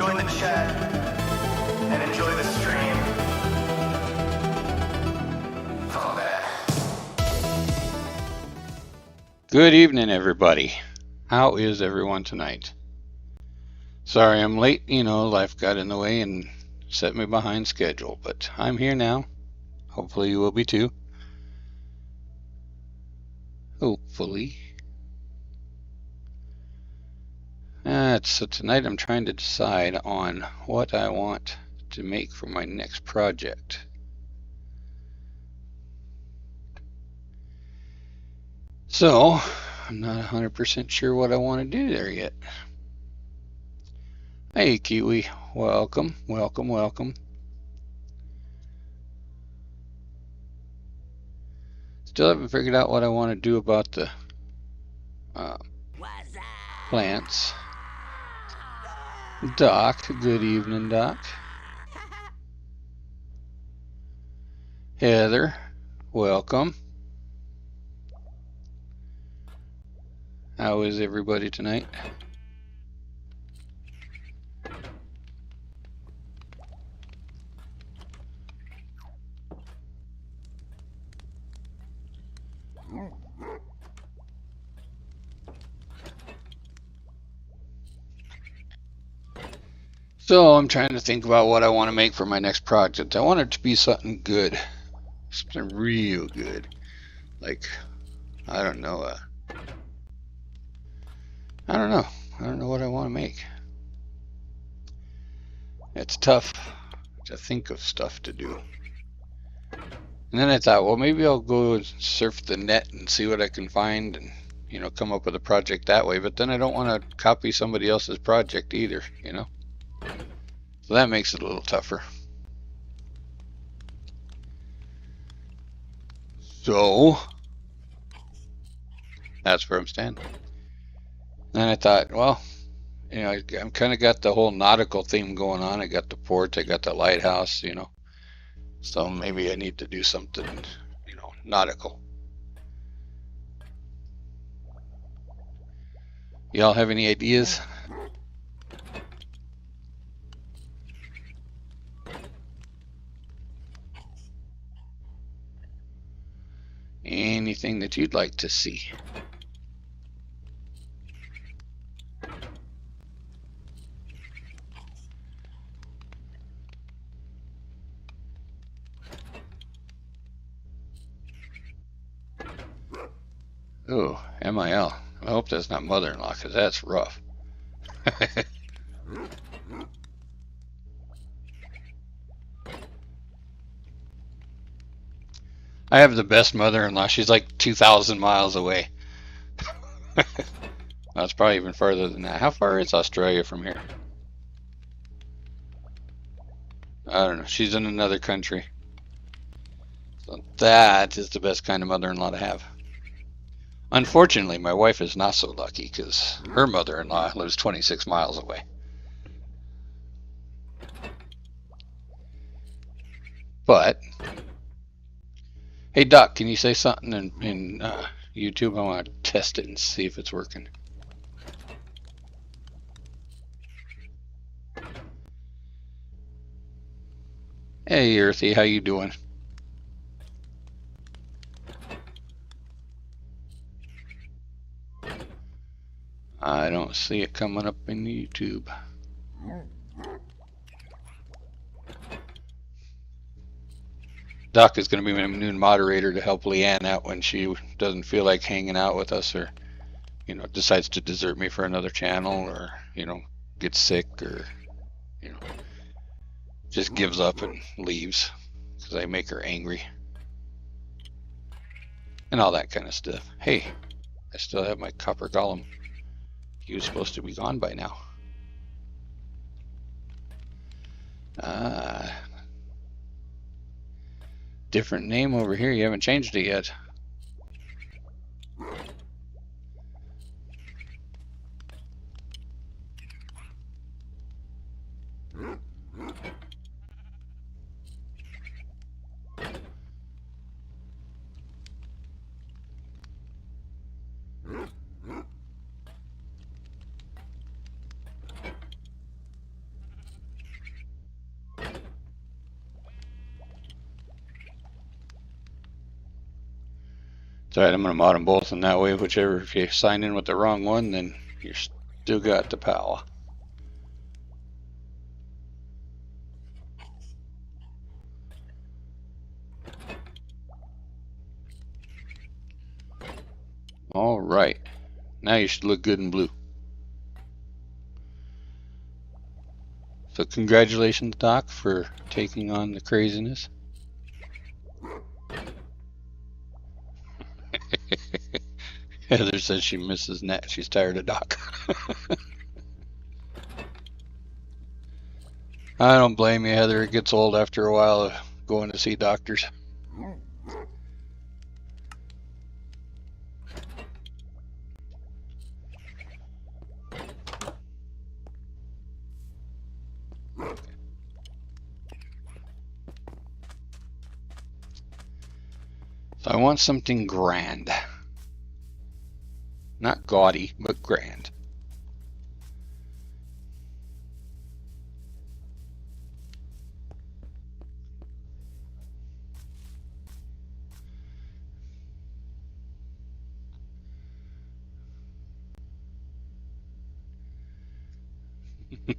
join the chat and enjoy the stream. Follow that. Good evening, everybody. How is everyone tonight? Sorry I'm late, life got in the way and set me behind schedule, but I'm here now. Hopefully you will be too. Hopefully. So tonight I'm trying to decide on what I want to make for my next project. So, I'm not 100% sure what I want to do there yet. Hey, Kiwi. Welcome, welcome, welcome. Still haven't figured out what I want to do about the plants. Doc, good evening, Doc. Heather, welcome. How is everybody tonight? So I'm trying to think about what I want to make for my next project. I want it to be something good, something real good. Like, I don't know. I don't know what I want to make. It's tough to think of stuff to do. And then I thought, well, maybe I'll go surf the net and see what I can find and, come up with a project that way. But then I don't want to copy somebody else's project either, So that makes it a little tougher. So that's where I'm standing. Then I thought, well, I've kind of got the whole nautical theme going on. I got the port, I got the lighthouse, So maybe I need to do something, nautical. Y'all have any ideas? Anything that you'd like to see? Oh, MIL. I hope that's not mother-in-law, because that's rough. I have the best mother-in-law. She's like 2,000 miles away. That's probably even further than that. How far is Australia from here? I don't know. She's in another country. So that is the best kind of mother-in-law to have. Unfortunately, my wife is not so lucky because her mother-in-law lives 26 miles away. But, hey Doc, can you say something in YouTube? I want to test it and see if it's working. Hey Earthy, how you doing? I don't see it coming up in YouTube. Doc is going to be my new moderator to help Leanne out when she doesn't feel like hanging out with us, or decides to desert me for another channel, or gets sick, or just gives up and leaves because I make her angry and all that kind of stuff. Hey, I still have my copper golem. He was supposed to be gone by now. Different name over here. You haven't changed it yet. It's alright, I'm going to mod them both, and that way, whichever, if you sign in with the wrong one, then you still got the power. Alright, now you should look good in blue. So congratulations, Doc, for taking on the craziness. Heather says she misses Nat. She's tired of Doc. I don't blame you, Heather. It gets old after a while of going to see doctors. So I want something grand. Not gaudy, but grand.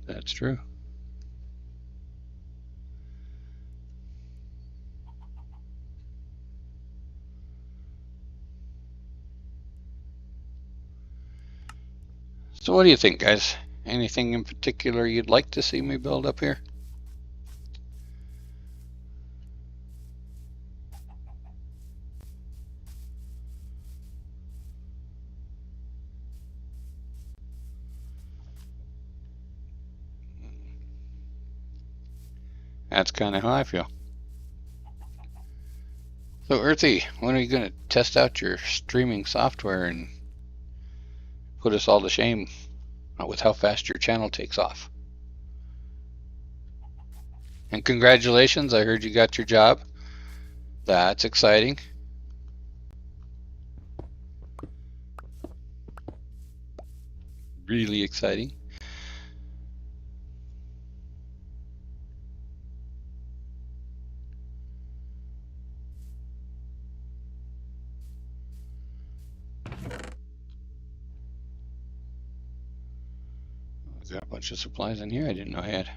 That's true. So what do you think, guys? Anything in particular you'd like to see me build up here? That's kind of how I feel. So Earthy, when are you going to test out your streaming software and put us all to shame with how fast your channel takes off? And congratulations, I heard you got your job. That's exciting. Really exciting. I got a bunch of supplies in here I didn't know I had.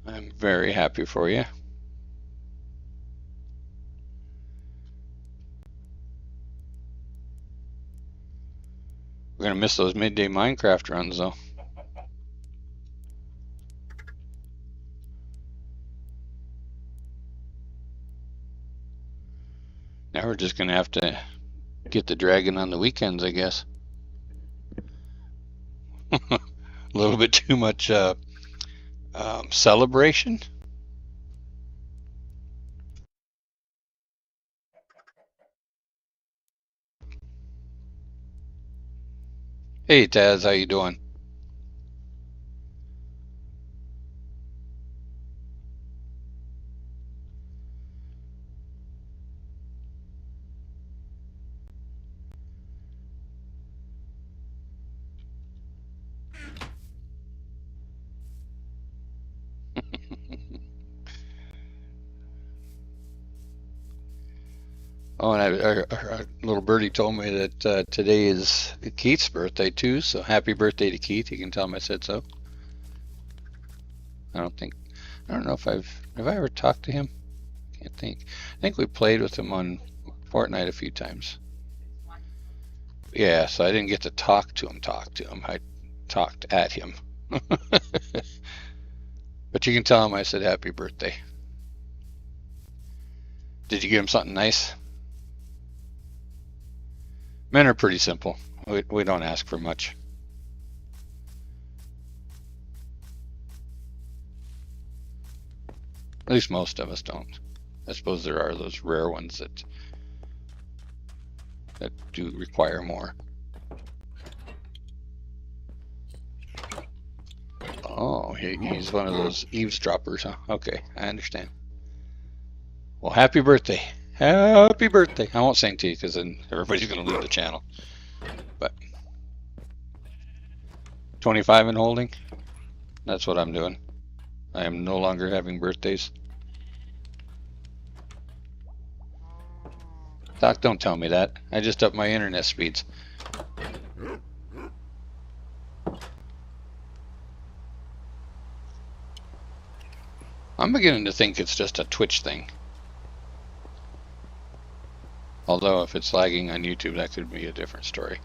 I'm very happy for you. We're gonna miss those midday Minecraft runs though. Now we're just gonna have to get the dragon on the weekends, I guess. A little bit too much celebration. Hey Taz, how you doing? Oh, and our little birdie told me that today is Keith's birthday too, so happy birthday to Keith. You can tell him I said so. I don't know if have I ever talked to him? Can't think. I think we played with him on Fortnite a few times. Yeah, so I didn't get to talk to him. I talked at him. But you can tell him I said happy birthday. Did you give him something nice? Men are pretty simple. We don't ask for much. At least most of us don't. I suppose there are those rare ones that do require more. Oh, he's one of those eavesdroppers, huh? Okay, I understand. Well, happy birthday. Happy birthday. I won't sing to you because then everybody's going to leave the channel. But 25 and holding, that's what I'm doing. I am no longer having birthdays. Doc, don't tell me that. I just upped my internet speeds. I'm beginning to think it's just a Twitch thing. Although if it's lagging on YouTube, that could be a different story.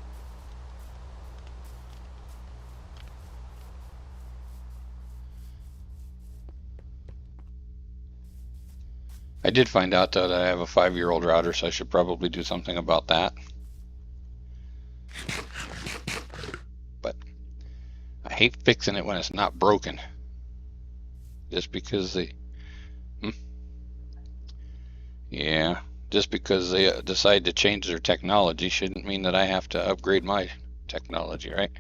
I did find out though that I have a 5-year-old router, so I should probably do something about that. But I hate fixing it when it's not broken. Just because they... Yeah, just because they decide to change their technology shouldn't mean that I have to upgrade my technology, right?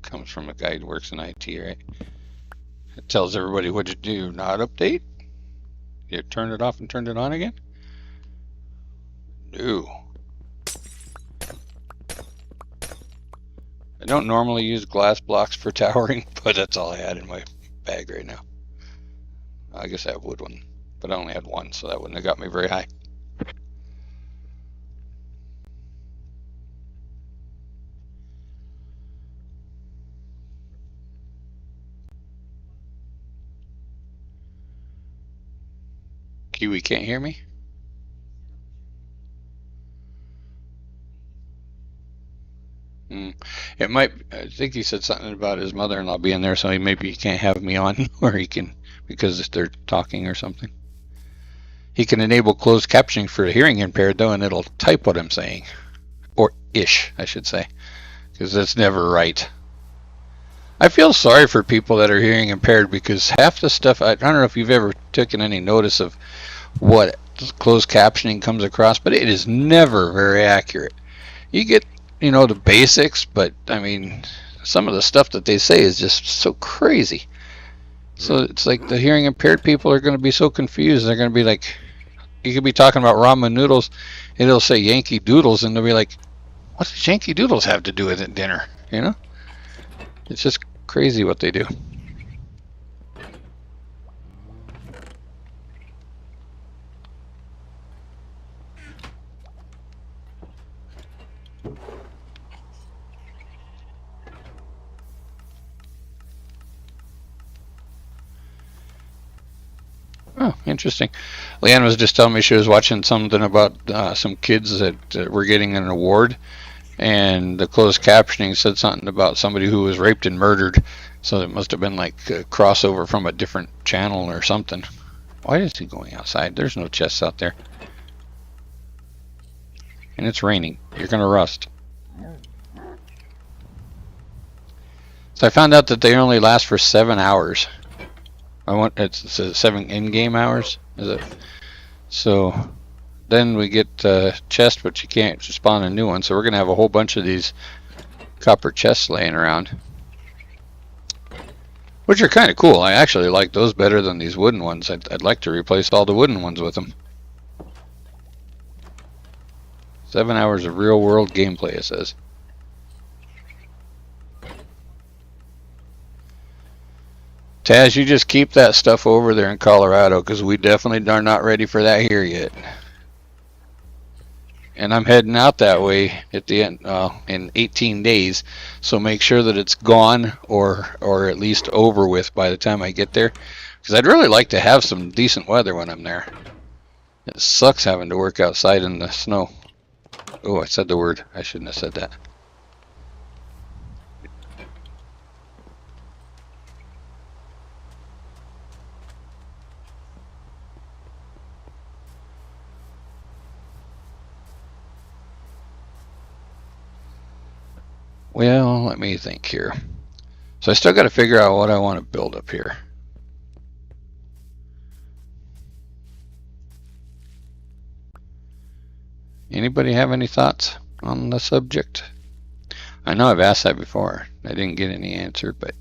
Comes from a guy who works in IT, right? It tells everybody what to do, not update. You turn it off and turn it on again? No. I don't normally use glass blocks for towering, but that's all I had in my bag right now. I guess I have wood one, but I only had one, so that wouldn't have got me very high. Kiwi can't hear me? It might, I think he said something about his mother-in-law being there, so maybe he can't have me on, or he can, because they're talking or something. He can enable closed captioning for the hearing impaired, though, and it'll type what I'm saying. Or ish, I should say, because that's never right. I feel sorry for people that are hearing impaired, because half the stuff, I don't know if you've ever taken any notice of what closed captioning comes across, but it is never very accurate. You get, you know, the basics, but I mean, some of the stuff that they say is just so crazy. So it's like the hearing impaired people are going to be so confused. They're going to be like, you could be talking about ramen noodles, and it'll say Yankee Doodles, and they'll be like, what does Yankee Doodles have to do with it, dinner? You know? It's just crazy what they do. Oh, interesting. Leanne was just telling me she was watching something about some kids that were getting an award, and the closed captioning said something about somebody who was raped and murdered, so it must have been like a crossover from a different channel or something. Why is he going outside? There's no chests out there. And it's raining. You're going to rust. So I found out that they only last for 7 hours. It's 7 in-game hours, is it? So then we get chest, but you can't spawn a new one. So we're gonna have a whole bunch of these copper chests laying around, which are kind of cool. I actually like those better than these wooden ones. I'd like to replace all the wooden ones with them. 7 hours of real-world gameplay, it says. Taz, you just keep that stuff over there in Colorado, because we definitely are not ready for that here yet. And I'm heading out that way at the end in 18 days, so make sure that it's gone or at least over with by the time I get there, because I'd really like to have some decent weather when I'm there. It sucks having to work outside in the snow. Oh, I said the word. I shouldn't have said that. Well, let me think here. So I still got to figure out what I want to build up here. Anybody have any thoughts on the subject? I know I've asked that before. I didn't get any answer, but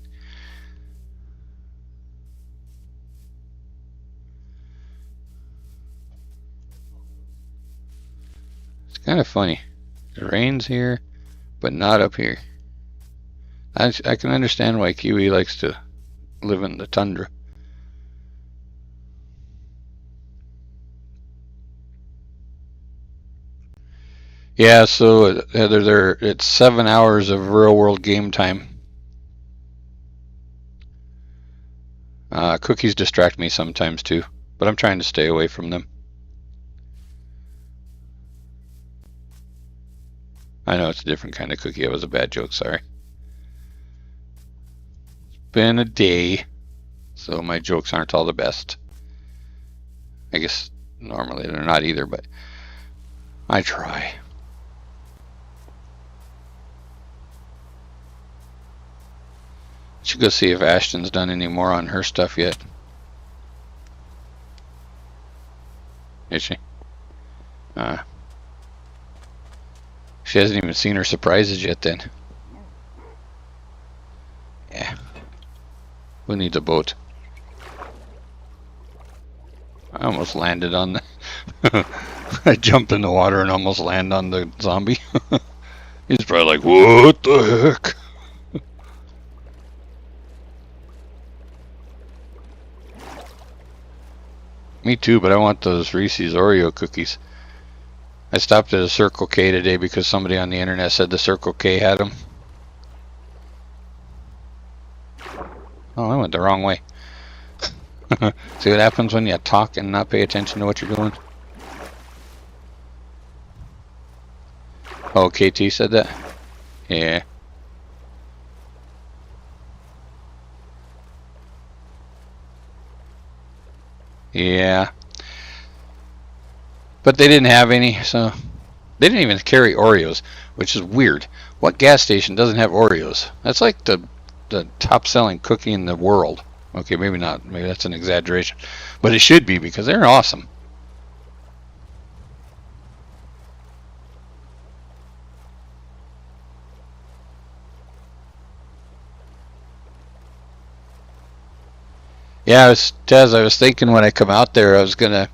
it's kind of funny. It rains here, but not up here. I can understand why Kiwi likes to live in the tundra. Yeah, so it's 7 hours of real world game time. Cookies distract me sometimes too, but I'm trying to stay away from them. I know it's a different kind of cookie. That was a bad joke, sorry. It's been a day, so my jokes aren't all the best. I guess normally they're not either, but I try. Should go see if Ashton's done any more on her stuff yet. Is she? She hasn't even seen her surprises yet then. Yeah. Who needs a boat? I almost landed on the... I jumped in the water and almost landed on the zombie. He's probably like, what the heck? Me too, but I want those Reese's Oreo cookies. I stopped at a Circle K today because somebody on the internet said the Circle K had them. Oh, I went the wrong way. See what happens when you talk and not pay attention to what you're doing? Oh, KT said that? Yeah. Yeah. But they didn't have any, so they didn't even carry Oreos, which is weird. What gas station doesn't have Oreos? That's like the top selling cookie in the world. Okay, maybe not. Maybe that's an exaggeration. But it should be because they're awesome. Yeah, Taz, I was thinking when I come out there I was going to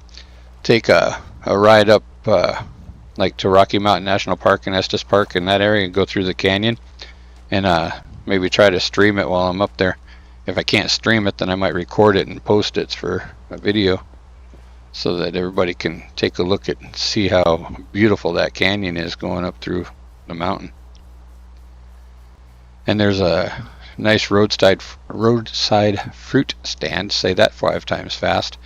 take a ride up like to Rocky Mountain National Park and Estes Park in that area and go through the canyon and maybe try to stream it while I'm up there. If I can't stream it, then I might record it and post it for a video so that everybody can take a look at and see how beautiful that canyon is going up through the mountain. And there's a nice roadside fruit stand, say that 5 times fast,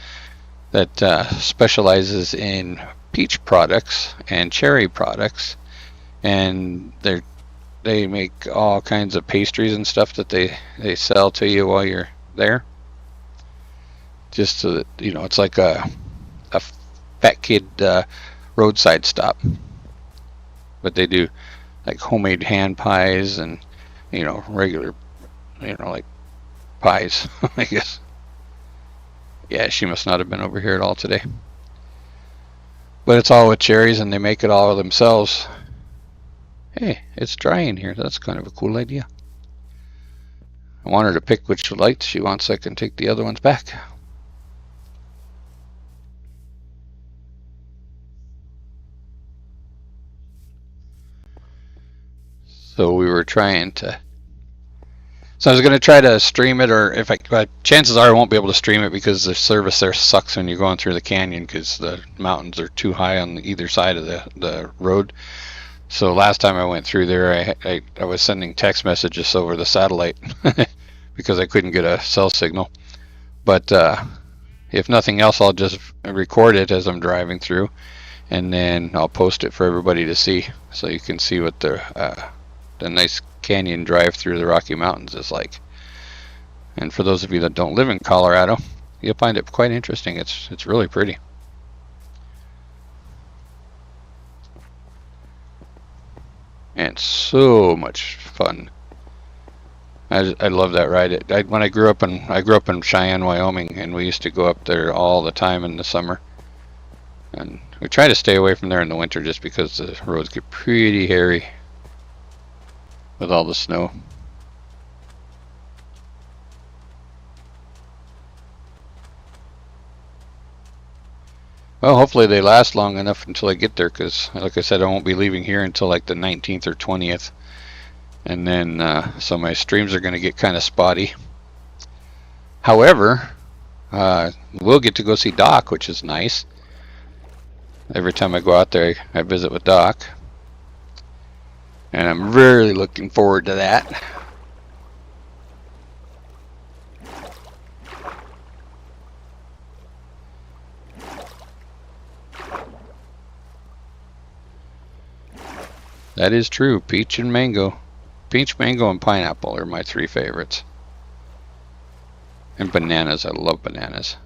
that specializes in peach products and cherry products, and they make all kinds of pastries and stuff that they sell to you while you're there, just so that you know it's like a fat kid roadside stop. But they do like homemade hand pies and regular like pies. I guess. Yeah, she must not have been over here at all today. But it's all with cherries and they make it all themselves. Hey, it's dry in here. That's kind of a cool idea. I want her to pick which lights she wants so I can take the other ones back. So we were trying to... So I was going to try to stream it, or if chances are I won't be able to stream it because the service there sucks when you're going through the canyon because the mountains are too high on either side of the road. So last time I went through there, I was sending text messages over the satellite because I couldn't get a cell signal. But if nothing else, I'll just record it as I'm driving through, and then I'll post it for everybody to see, so you can see what the nice canyon drive through the Rocky Mountains is like. And for those of you that don't live in Colorado, you'll find it quite interesting. It's really pretty. And so much fun. I love that ride. When I grew up in Cheyenne, Wyoming, and we used to go up there all the time in the summer. And we try to stay away from there in the winter just because the roads get pretty hairy with all the snow. Well, hopefully they last long enough until I get there, because like I said, I won't be leaving here until like the 19th or 20th, and then so my streams are going to get kind of spotty. However, we'll get to go see Doc, which is nice. Every time I go out there, I visit with Doc. And I'm really looking forward to that. That is true. Peach and mango. Peach, mango, and pineapple are my 3 favorites. And bananas. I love bananas.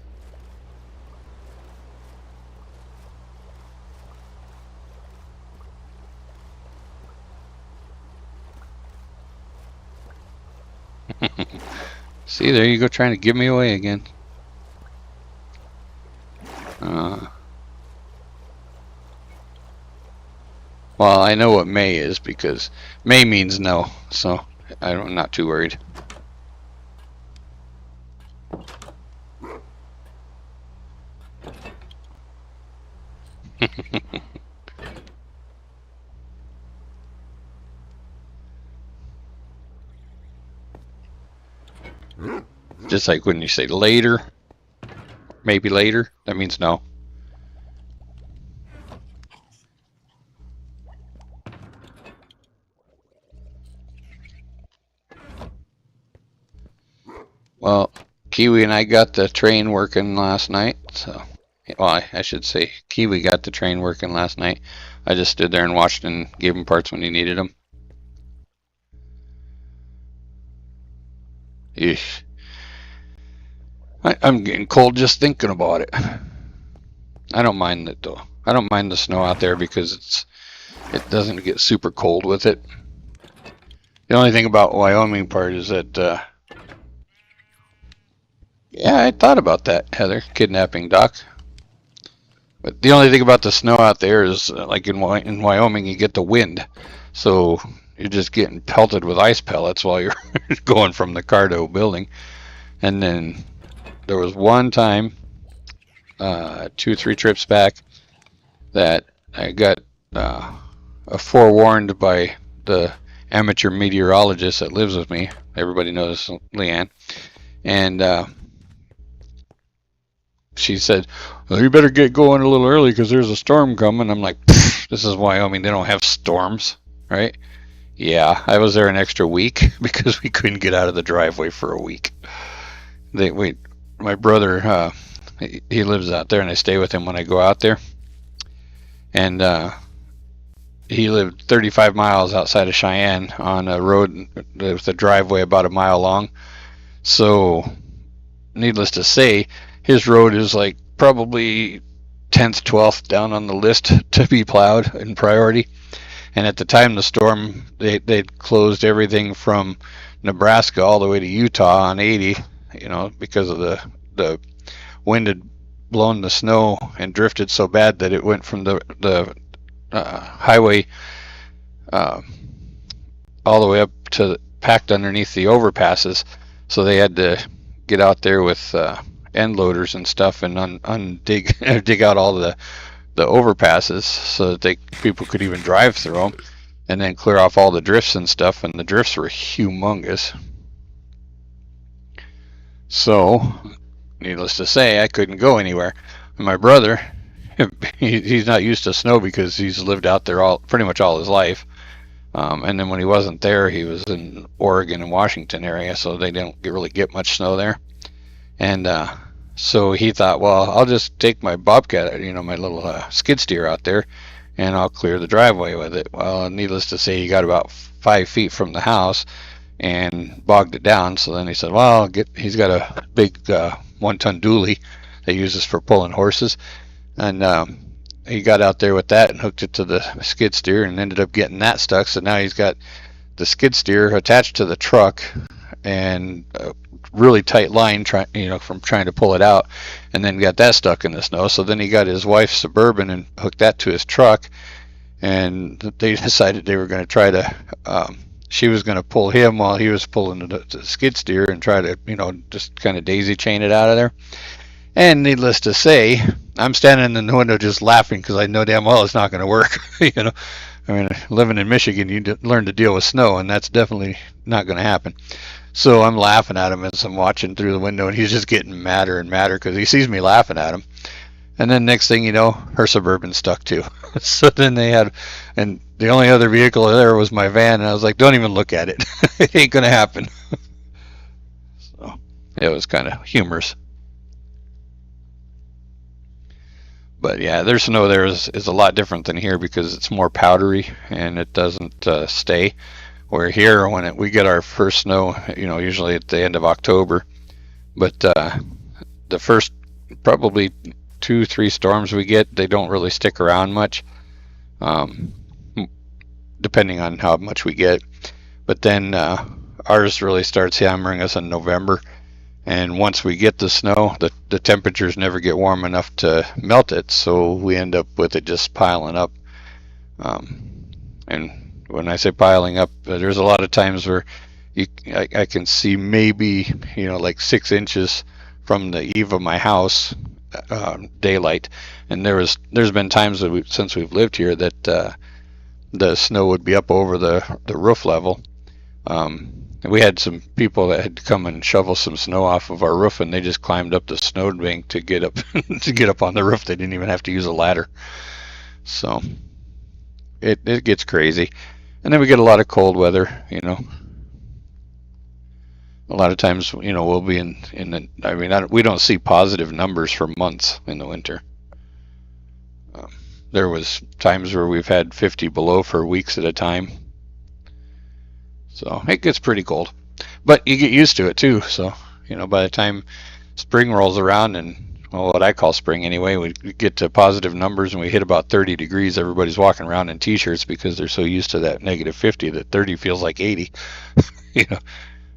See, there you go, trying to give me away again. Well, I know what May is because May means no, so I'm not too worried. Just like when you say later, maybe later, that means no. Well, Kiwi and I got the train working last night, so, well, I should say Kiwi got the train working last night. I just stood there and watched and gave him parts when he needed them. Eesh. I'm getting cold just thinking about it. I don't mind it though. I don't mind the snow out there because it doesn't get super cold with it. The only thing about Wyoming part is that yeah, I thought about that, Heather, kidnapping Doc. But the only thing about the snow out there is like in Wyoming you get the wind. So you're just getting pelted with ice pellets while you're going from the car to a building. And then there was one time, 2 or 3 trips back, that I got forewarned by the amateur meteorologist that lives with me. Everybody knows Leanne. And she said, well, you better get going a little early because there's a storm coming. I'm like, this is Wyoming. They don't have storms, right? Yeah, I was there an extra week because we couldn't get out of the driveway for a week. My brother, he lives out there, and I stay with him when I go out there. And he lived 35 miles outside of Cheyenne on a road with a driveway about a mile long. So, needless to say, his road is like probably 10th, 12th down on the list to be plowed in priority. And at the time of the storm, they'd closed everything from Nebraska all the way to Utah on 80, because of the wind had blown the snow and drifted so bad that it went from the highway all the way up to packed underneath the overpasses. So they had to get out there with end loaders and stuff and dig out all the overpasses so that people could even drive through them, and then clear off all the drifts and stuff. And the drifts were humongous. So, needless to say, I couldn't go anywhere. And my brother, he's not used to snow because he's lived out there pretty much all his life. And then when he wasn't there, he was in Oregon and Washington area, so they don't really get much snow there. And so he thought, well, I'll just take my Bobcat, my little skid steer out there, and I'll clear the driveway with it. Well, needless to say, he got about 5 feet from the house and bogged it down. So then he said, well, he's got a big 1-ton dually that he uses for pulling horses. And he got out there with that and hooked it to the skid steer and ended up getting that stuck. So now he's got the skid steer attached to the truck and a really tight line from trying to pull it out, and then got that stuck in the snow. So then he got his wife's Suburban and hooked that to his truck, and they decided they were going to try to she was going to pull him while he was pulling the skid steer and try to just kind of daisy chain it out of there. And needless to say, I'm standing in the window just laughing because I know damn well it's not going to work. I mean, living in Michigan, you learn to deal with snow, and that's definitely not going to happen. So I'm laughing at him as I'm watching through the window, and he's just getting madder and madder because he sees me laughing at him. And then next thing you know, her Suburban stuck too. So then they had, and the only other vehicle there was my van, and I was like, don't even look at it. It ain't gonna happen. So it was kind of humorous. But yeah, their snow there is a lot different than here because it's more powdery and it doesn't stay. Where here, when we get our first snow, usually at the end of October, but the first probably 2-3 storms we get, they don't really stick around much, um, depending on how much we get. But then ours really starts hammering us in November. And once we get the snow, the temperatures never get warm enough to melt it, so we end up with it just piling up. And when I say piling up, there's a lot of times where I can see maybe like 6 inches from the eave of my house, daylight. And there's been times that since we've lived here that the snow would be up over the roof level. We had some people that had to come and shovel some snow off of our roof, and they just climbed up the snow bank to get up to get up on the roof. They didn't even have to use a ladder. So it gets crazy. And then we get a lot of cold weather, A lot of times, we'll be we don't see positive numbers for months in the winter. There was times where we've had 50 below for weeks at a time. So it gets pretty cold, but you get used to it too. So, by the time spring rolls around, and what I call spring anyway, we get to positive numbers and we hit about 30 degrees. Everybody's walking around in t-shirts because they're so used to that negative 50 that 30 feels like 80. All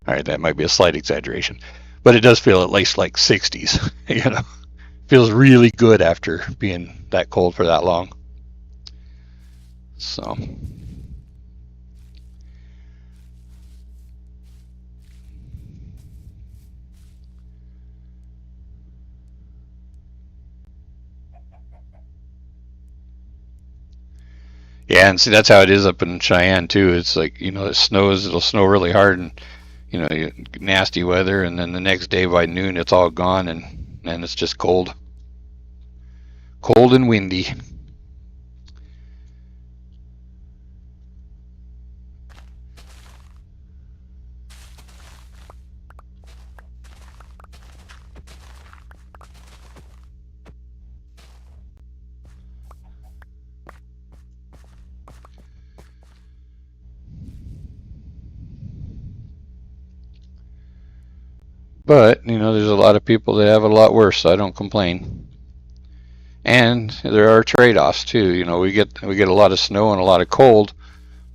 right, that might be a slight exaggeration, but it does feel at least like 60s. Feels really good after being that cold for that long. So. Yeah, and see that's how it is up in Cheyenne too. It's like it'll snow really hard, and nasty weather, and then the next day by noon it's all gone, and it's just cold and windy. But there's a lot of people that have it a lot worse, so I don't complain. And there are trade-offs too. We get a lot of snow and a lot of cold,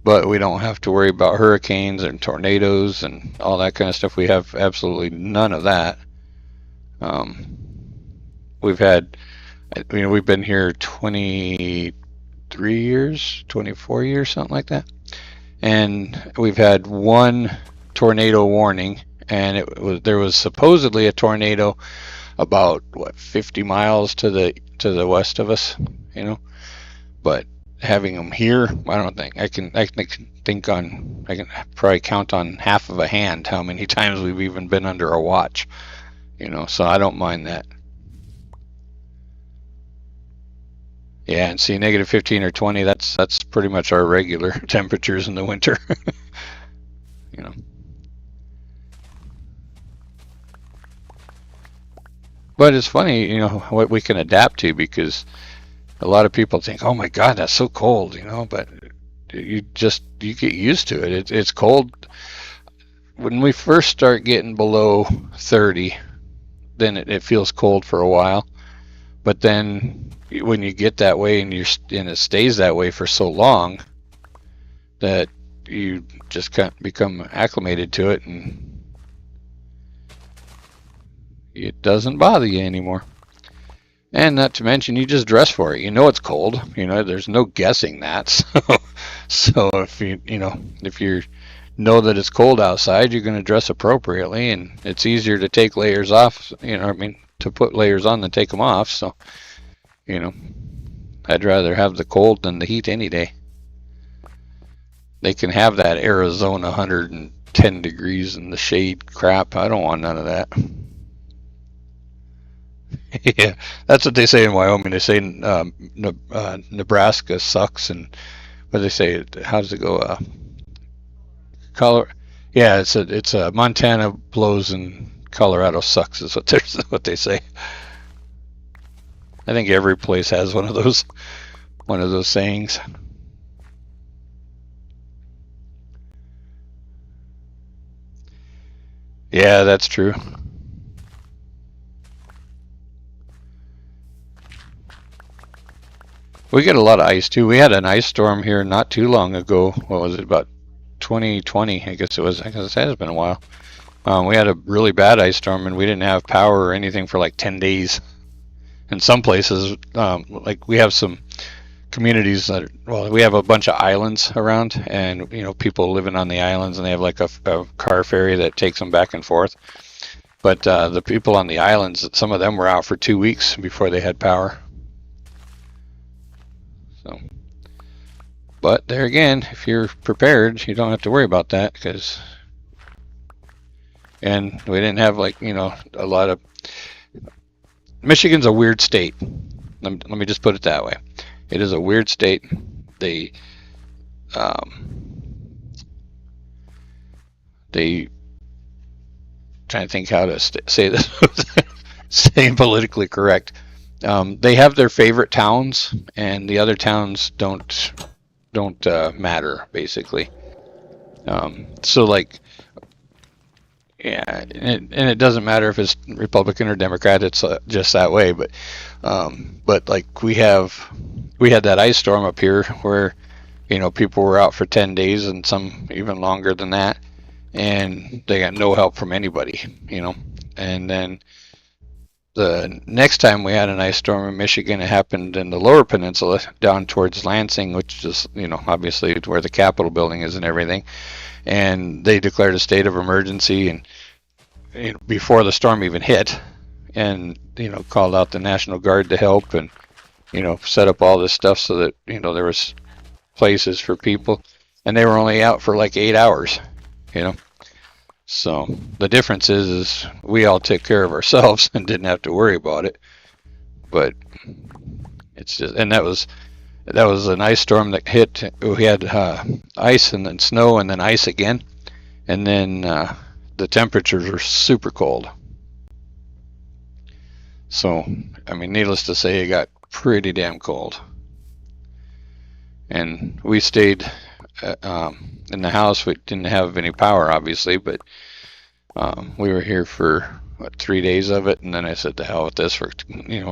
but we don't have to worry about hurricanes and tornadoes and all that kind of stuff. We have absolutely none of that. We've been here 23 years, 24 years, something like that, and we've had one tornado warning, and there was supposedly a tornado about 50 miles to the west of us, but having them here, I don't think I can probably count on half of a hand how many times we've even been under a watch, so I don't mind that. Yeah, and see, negative 15 or 20, that's pretty much our regular temperatures in the winter. But it's funny, what we can adapt to, because a lot of people think, oh my God, that's so cold, but you get used to it. It's cold. When we first start getting below 30, then it feels cold for a while. But then when you get that way and it stays that way for so long that you just can't become acclimated to it, and it doesn't bother you anymore. And not to mention, you just dress for it. It's cold. There's no guessing that. So if you know that it's cold outside, you're going to dress appropriately, and it's easier to take layers off. To put layers on than take them off. So, I'd rather have the cold than the heat any day. They can have that Arizona 100 10 degrees in the shade crap. I don't want none of that. Yeah, that's what they say in Wyoming. They say Nebraska sucks, and what do they say? How does it go? Color. Yeah, it's a Montana blows and Colorado sucks is what they say. I think every place has one of those sayings. Yeah, that's true. We get a lot of ice too. We had an ice storm here not too long ago. What was it, about 2020? I guess it was. I guess it has been a while. We had a really bad ice storm, and we didn't have power or anything for like 10 days. In some places, like we have some communities that, well, we have a bunch of islands around, and people living on the islands, and they have like a car ferry that takes them back and forth. But the people on the islands, some of them were out for 2 weeks before they had power. So, but there again, if you're prepared, you don't have to worry about that, and we didn't have like a lot of. Michigan's a weird state. Let me just put it that way. It is a weird state. They trying to think how to say this, staying politically correct. They have their favorite towns, and the other towns don't matter basically. So like, yeah, and it doesn't matter if it's Republican or Democrat. It's just that way. But like we had that ice storm up here where people were out for 10 days and some even longer than that, and they got no help from anybody. And then the next time we had an ice storm in Michigan, it happened in the Lower Peninsula down towards Lansing, which is obviously where the Capitol building is and everything. And they declared a state of emergency, and before the storm even hit, and called out the National Guard to help, and set up all this stuff so that there was places for people, and they were only out for like 8 hours. So the difference is we all took care of ourselves and didn't have to worry about it. But it's just, and that was an ice storm that hit. We had ice and then snow and then ice again, and then the temperatures were super cold. So I mean, needless to say, it got pretty damn cold. And we stayed in the house. We didn't have any power, obviously, but we were here for 3 days of it, and then I said, "To hell with this." For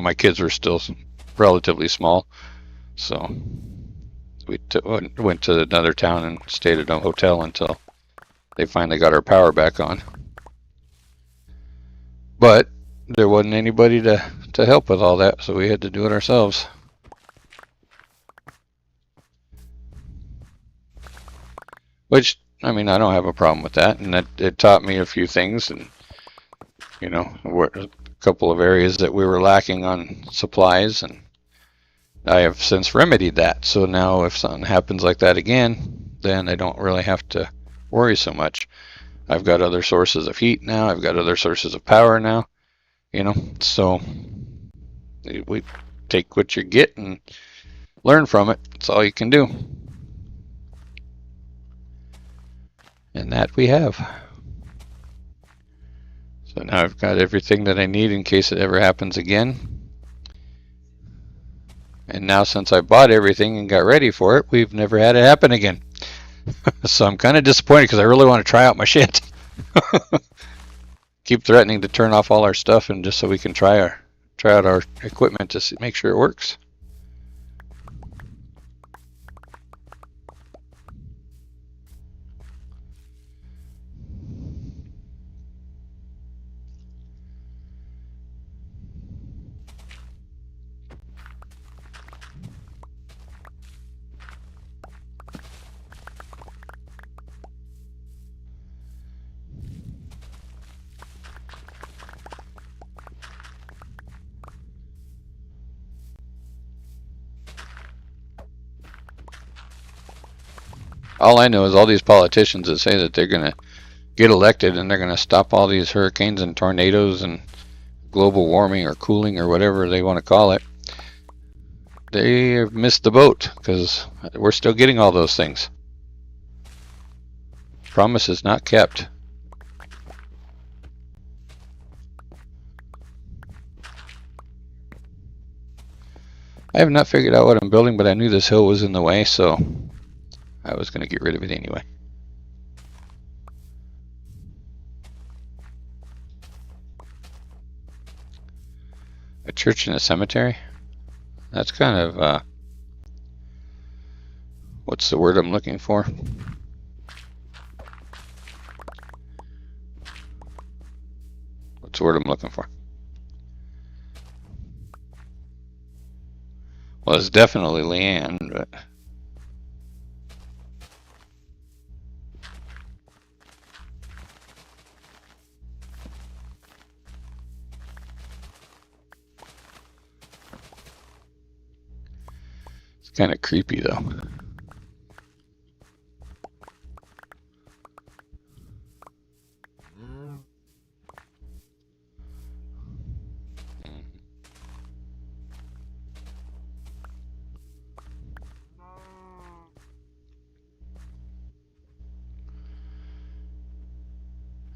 my kids were still relatively small, so we went to another town and stayed at a hotel until they finally got our power back on. But there wasn't anybody to help with all that, so we had to do it ourselves. Which, I mean, I don't have a problem with that, and it taught me a few things, and a couple of areas that we were lacking on supplies, and I have since remedied that. So now if something happens like that again, then I don't really have to worry so much. I've got other sources of heat now. I've got other sources of power now. So we take what you get and learn from it. That's all you can do. And that we have. So now I've got everything that I need in case it ever happens again. And now since I bought everything and got ready for it, we've never had it happen again. So I'm kind of disappointed because I really want to try out my shit. Keep threatening to turn off all our stuff and just so we can try out our equipment to make sure it works. All I know is all these politicians that say that they're going to get elected and they're going to stop all these hurricanes and tornadoes and global warming or cooling or whatever they want to call it, they have missed the boat, because we're still getting all those things. Promise is not kept. I have not figured out what I'm building, but I knew this hill was in the way, so I was going to get rid of it anyway. A church and a cemetery? That's kind of, what's the word I'm looking for? What's the word I'm looking for? Well, it's definitely Leanne, but... it's kind of creepy, though.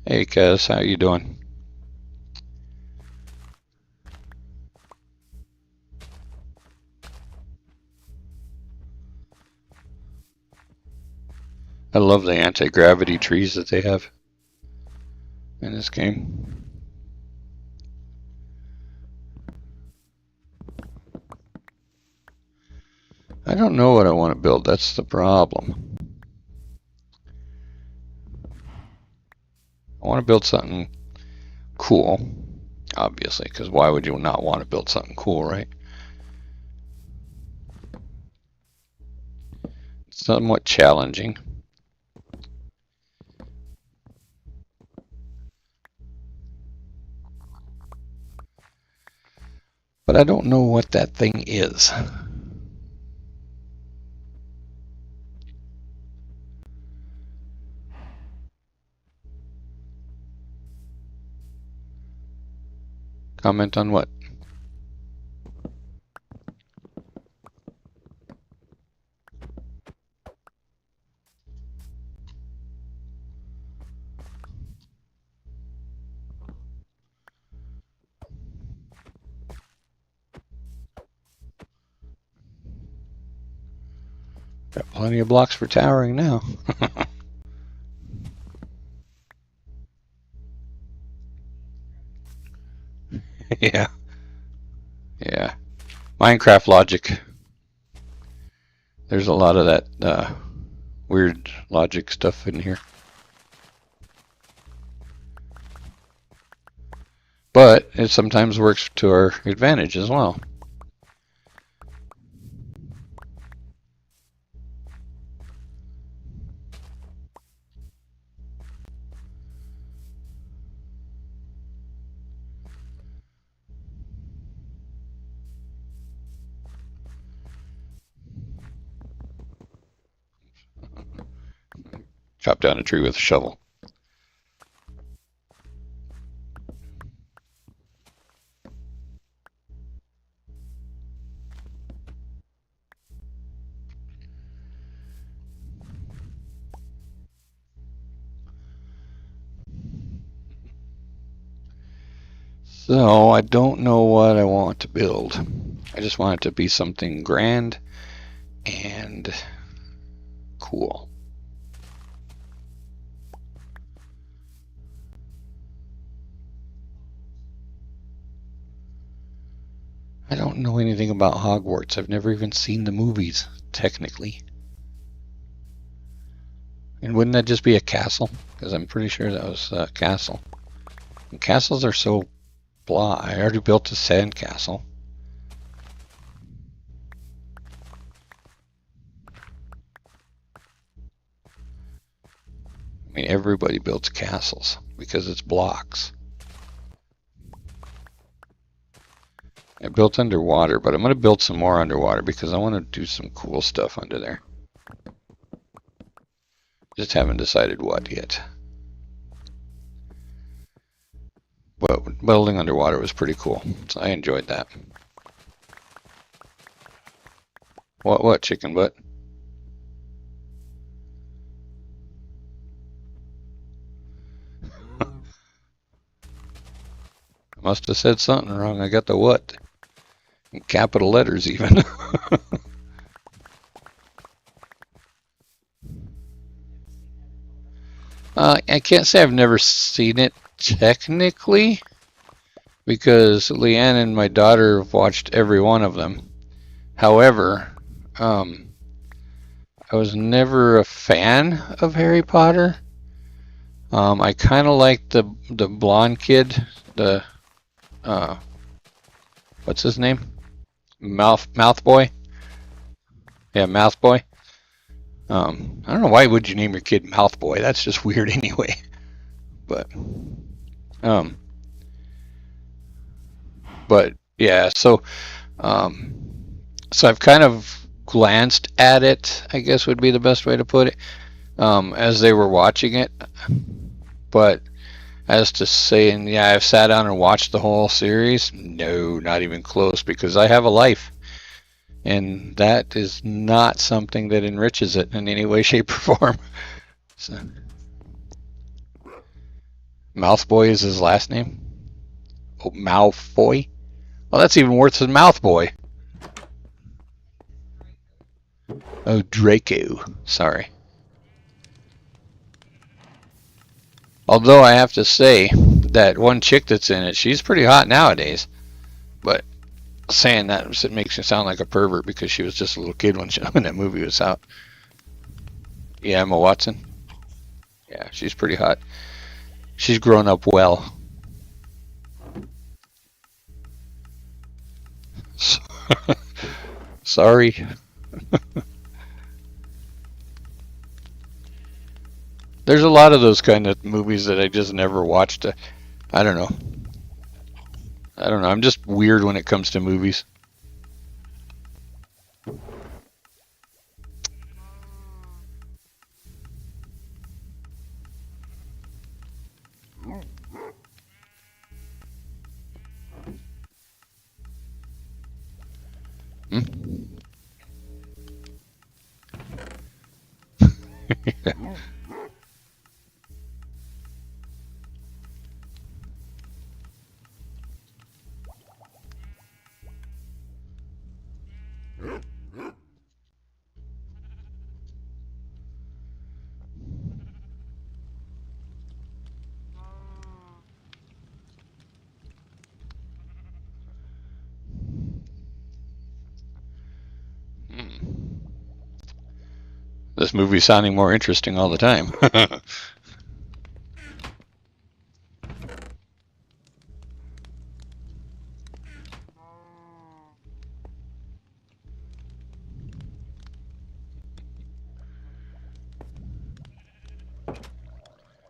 Hey, Kaz, how you doing? I love the anti-gravity trees that they have in this game. I don't know what I want to build, that's the problem. I want to build something cool, obviously, because why would you not want to build something cool, right? Somewhat challenging. But I don't know what that thing is. Comment on what? Got plenty of blocks for towering now. Yeah. Yeah. Minecraft logic. There's a lot of that weird logic stuff in here. But it sometimes works to our advantage as well. Chop down a tree with a shovel. So I don't know what I want to build. I just want it to be something grand and cool. I don't know anything about Hogwarts. I've never even seen the movies, technically. And wouldn't that just be a castle? Because I'm pretty sure that was a castle. And castles are so blah. I already built a sand castle. I mean, everybody builds castles because it's blocks. I built underwater, but I'm going to build some more underwater because I want to do some cool stuff under there. Just haven't decided what yet. But building underwater was pretty cool. So I enjoyed that. What, chicken butt? I must have said something wrong. I got the what? In capital letters even. I can't say I've never seen it technically, because Leanne and my daughter have watched every one of them. However, I was never a fan of Harry Potter. I kind of liked the blonde kid, the what's his name? Mouth Boy. Yeah, Mouth Boy. I don't know, why would you name your kid Mouth Boy? That's just weird anyway. But yeah, so I've kind of glanced at it, I guess would be the best way to put it, as they were watching it. But as to saying, yeah, I've sat down and watched the whole series, no, not even close, because I have a life. And that is not something that enriches it in any way, shape, or form. So, Mouthboy is his last name? Oh, Malfoy? Well, that's even worse than Mouthboy. Oh, Draco. Sorry. Although I have to say that one chick that's in it, she's pretty hot nowadays. But saying that, it makes me sound like a pervert because she was just a little kid when that movie was out. Yeah, Emma Watson. Yeah, she's pretty hot. She's grown up well. Sorry. There's a lot of those kind of movies that I just never watched. I don't know. I'm just weird when it comes to movies. Hmm? This movie's sounding more interesting all the time.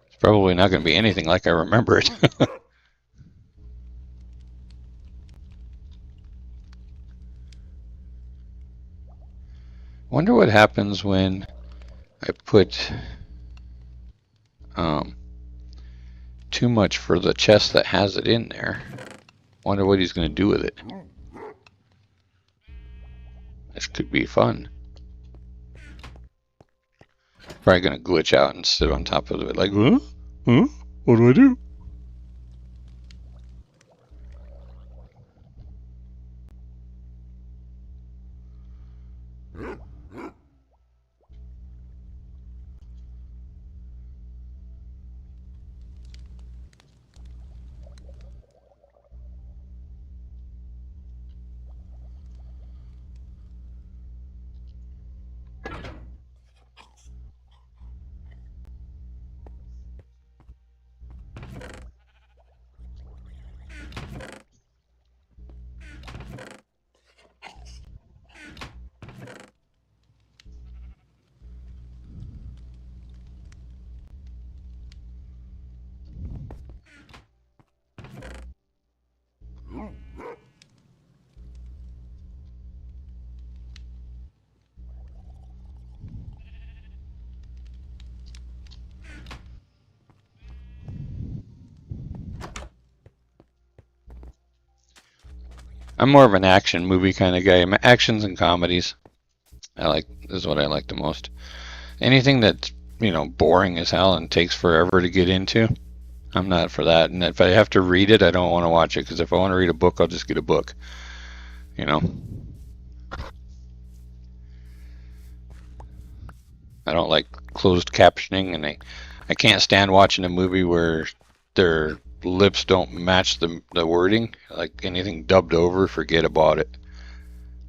It's probably not going to be anything like I remember it. Wonder what happens when I put too much for the chest that has it in there. Wonder what he's going to do with it. This could be fun. Probably going to glitch out and sit on top of it like, huh? Huh? What do I do? I'm more of an action movie kind of guy. Actions and comedies. Is what I like the most. Anything that's, boring as hell and takes forever to get into, I'm not for that. And if I have to read it, I don't want to watch it, because if I want to read a book, I'll just get a book. I don't like closed captioning, and I can't stand watching a movie where their lips don't match the wording. Like anything dubbed over, forget about it.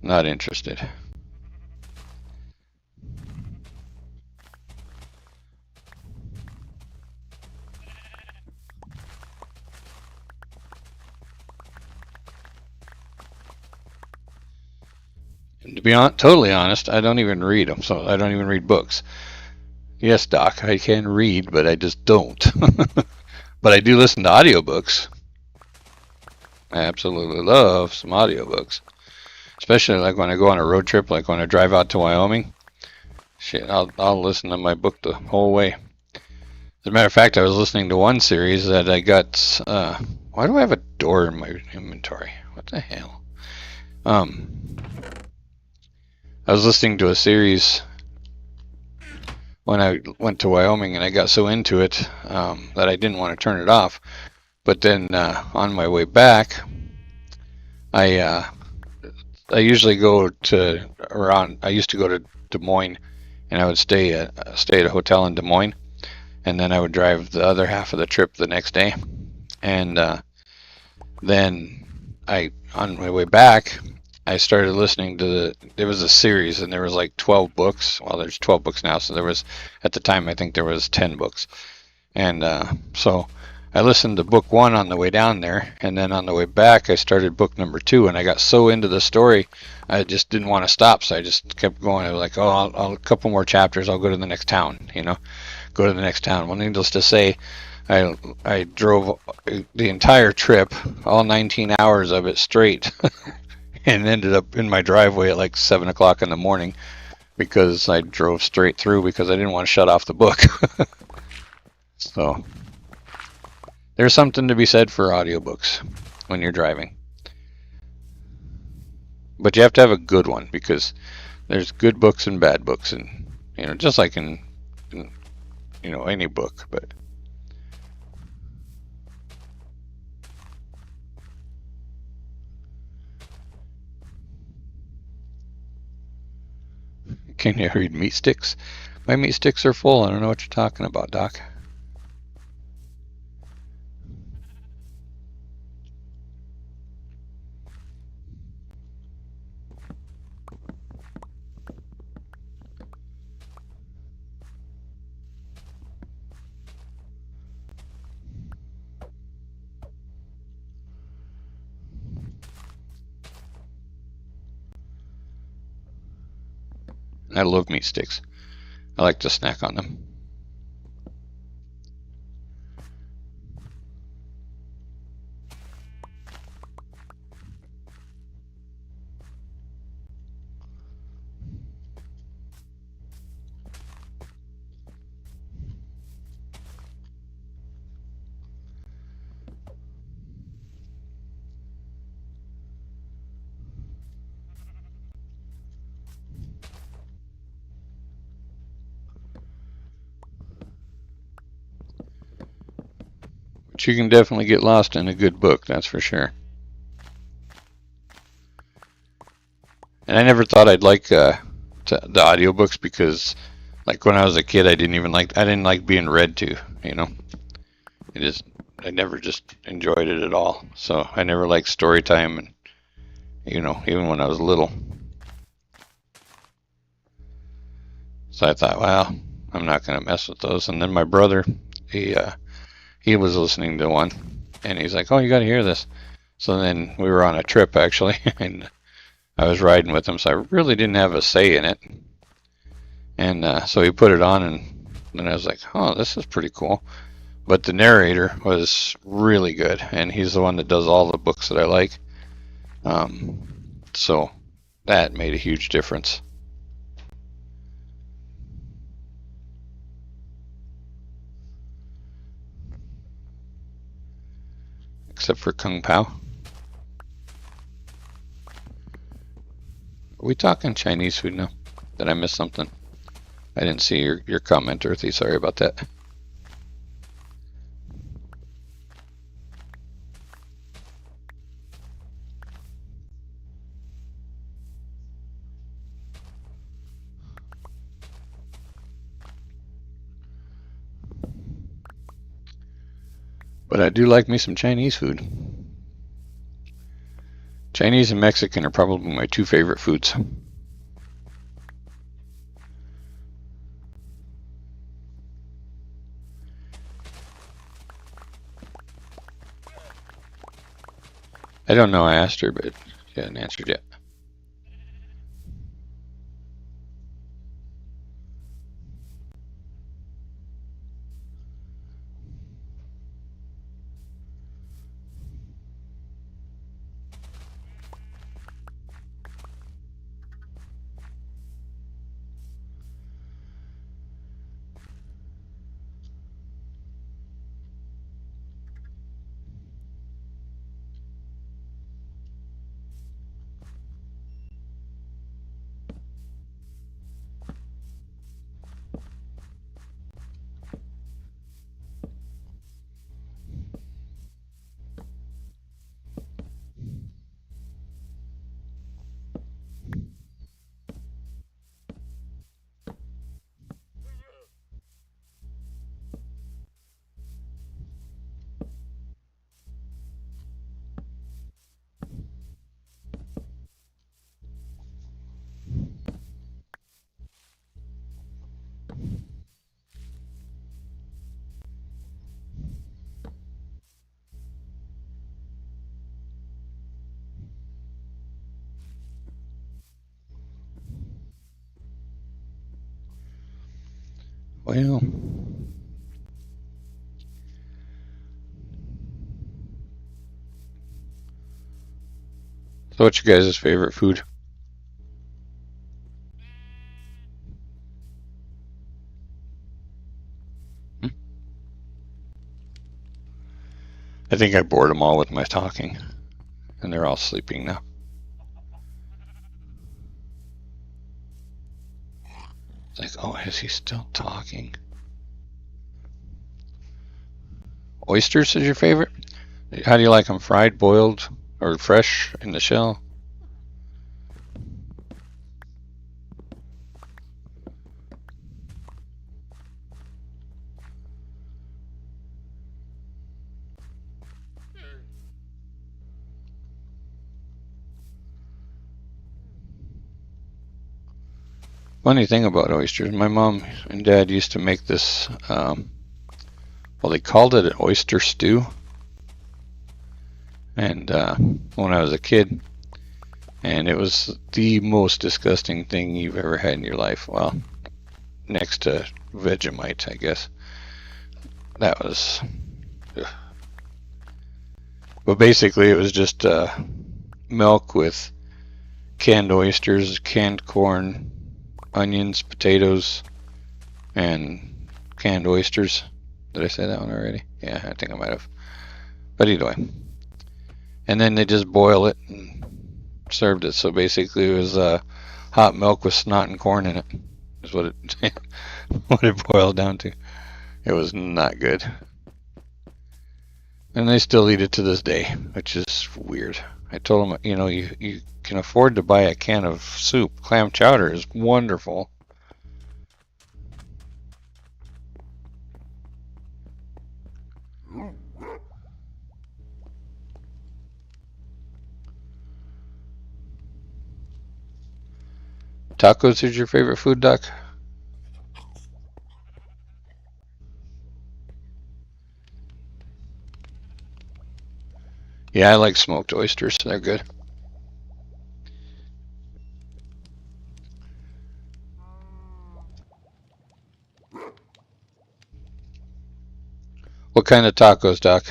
Not interested. And to be totally honest, I don't even read them, so I don't even read books. Yes, Doc, I can read, but I just don't. But I do listen to audiobooks. I absolutely love some audiobooks. Especially like when I go on a road trip, like when I drive out to Wyoming. Shit, I'll listen to my book the whole way. As a matter of fact, I was listening to one series that I got. Why do I have a door in my inventory? What the hell? I was listening to a series when I went to Wyoming, and I got so into it that I didn't want to turn it off. But then on my way back, I usually go to around. I used to go to Des Moines, and I would stay at a hotel in Des Moines, and then I would drive the other half of the trip the next day. And then on my way back, I started listening to there was a series, and there was like 12 books. Well, there's 12 books now, so there was, at the time, I think there was 10 books. And so I listened to book 1 on the way down there, and then on the way back, I started book number 2, and I got so into the story, I just didn't want to stop, so I just kept going. I was like, oh, I'll a couple more chapters, I'll go to the next town, go to the next town. Well, needless to say, I drove the entire trip, all 19 hours of it straight, and ended up in my driveway at like 7 o'clock in the morning, because I drove straight through because I didn't want to shut off the book. So there's something to be said for audiobooks when you're driving. But you have to have a good one, because there's good books and bad books, and just like in any book. But can you read meat sticks? My meat sticks are full. I don't know what you're talking about, Doc. I love meat sticks. I like to snack on them. But you can definitely get lost in a good book, that's for sure. And I never thought I'd like the audiobooks, because like when I was a kid, I didn't like being read to, I never just enjoyed it at all. So I never liked story time, and even when I was little. So I thought, well, I'm not going to mess with those. And then my brother, he was listening to one, and he's like, oh, you got to hear this. So then we were on a trip, actually, and I was riding with him, so I really didn't have a say in it. And so he put it on, and then I was like, oh, this is pretty cool. But the narrator was really good, and he's the one that does all the books that I like. So that made a huge difference. Except for Kung Pao. Are we talking Chinese food now? Did I miss something? I didn't see your comment, Earthy. Sorry about that. But I do like me some Chinese food. Chinese and Mexican are probably my two favorite foods. I don't know, I asked her, but she hasn't answered yet. Well, so what's your guys' favorite food? I think I bored them all with my talking, and they're all sleeping now. It's like, oh, is he still talking? Oysters is your favorite? How do you like them? Fried, boiled, or fresh in the shell? Funny thing about oysters, my mom and dad used to make this, well, they called it an oyster stew. And when I was a kid, and it was the most disgusting thing you've ever had in your life. Well, next to Vegemite, I guess. That was. Ugh. But basically, it was just milk with canned oysters, canned corn, onions, potatoes, and canned oysters. Did I say that one already? Yeah, I think I might have. But either way. And then they just boil it and served it. So basically, it was hot milk with snot and corn in it. Is what it what it boiled down to. It was not good. And they still eat it to this day, which is weird. I told them, you know, you can afford to buy a can of soup. Clam chowder is wonderful. Tacos is your favorite food, Doc? Yeah, I like smoked oysters. They're good. What kind of tacos, Doc?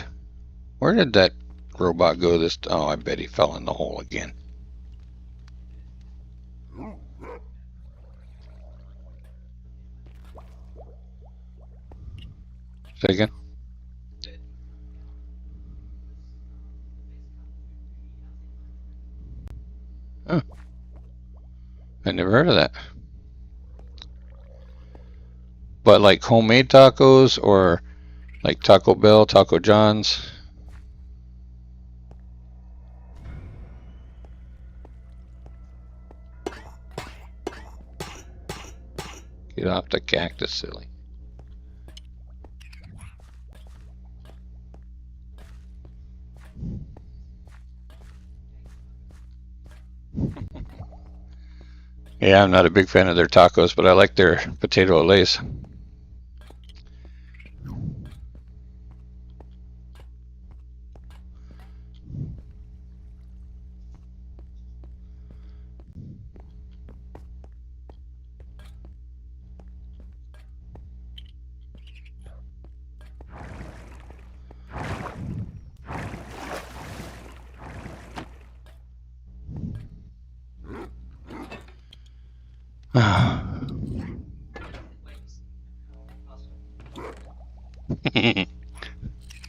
Where did that robot go this? Oh, I bet he fell in the hole again. Say again? Oh. I never heard of that. But like homemade tacos or like Taco Bell, Taco John's. Get off the cactus, silly. Yeah, I'm not a big fan of their tacos, but I like their potato olays.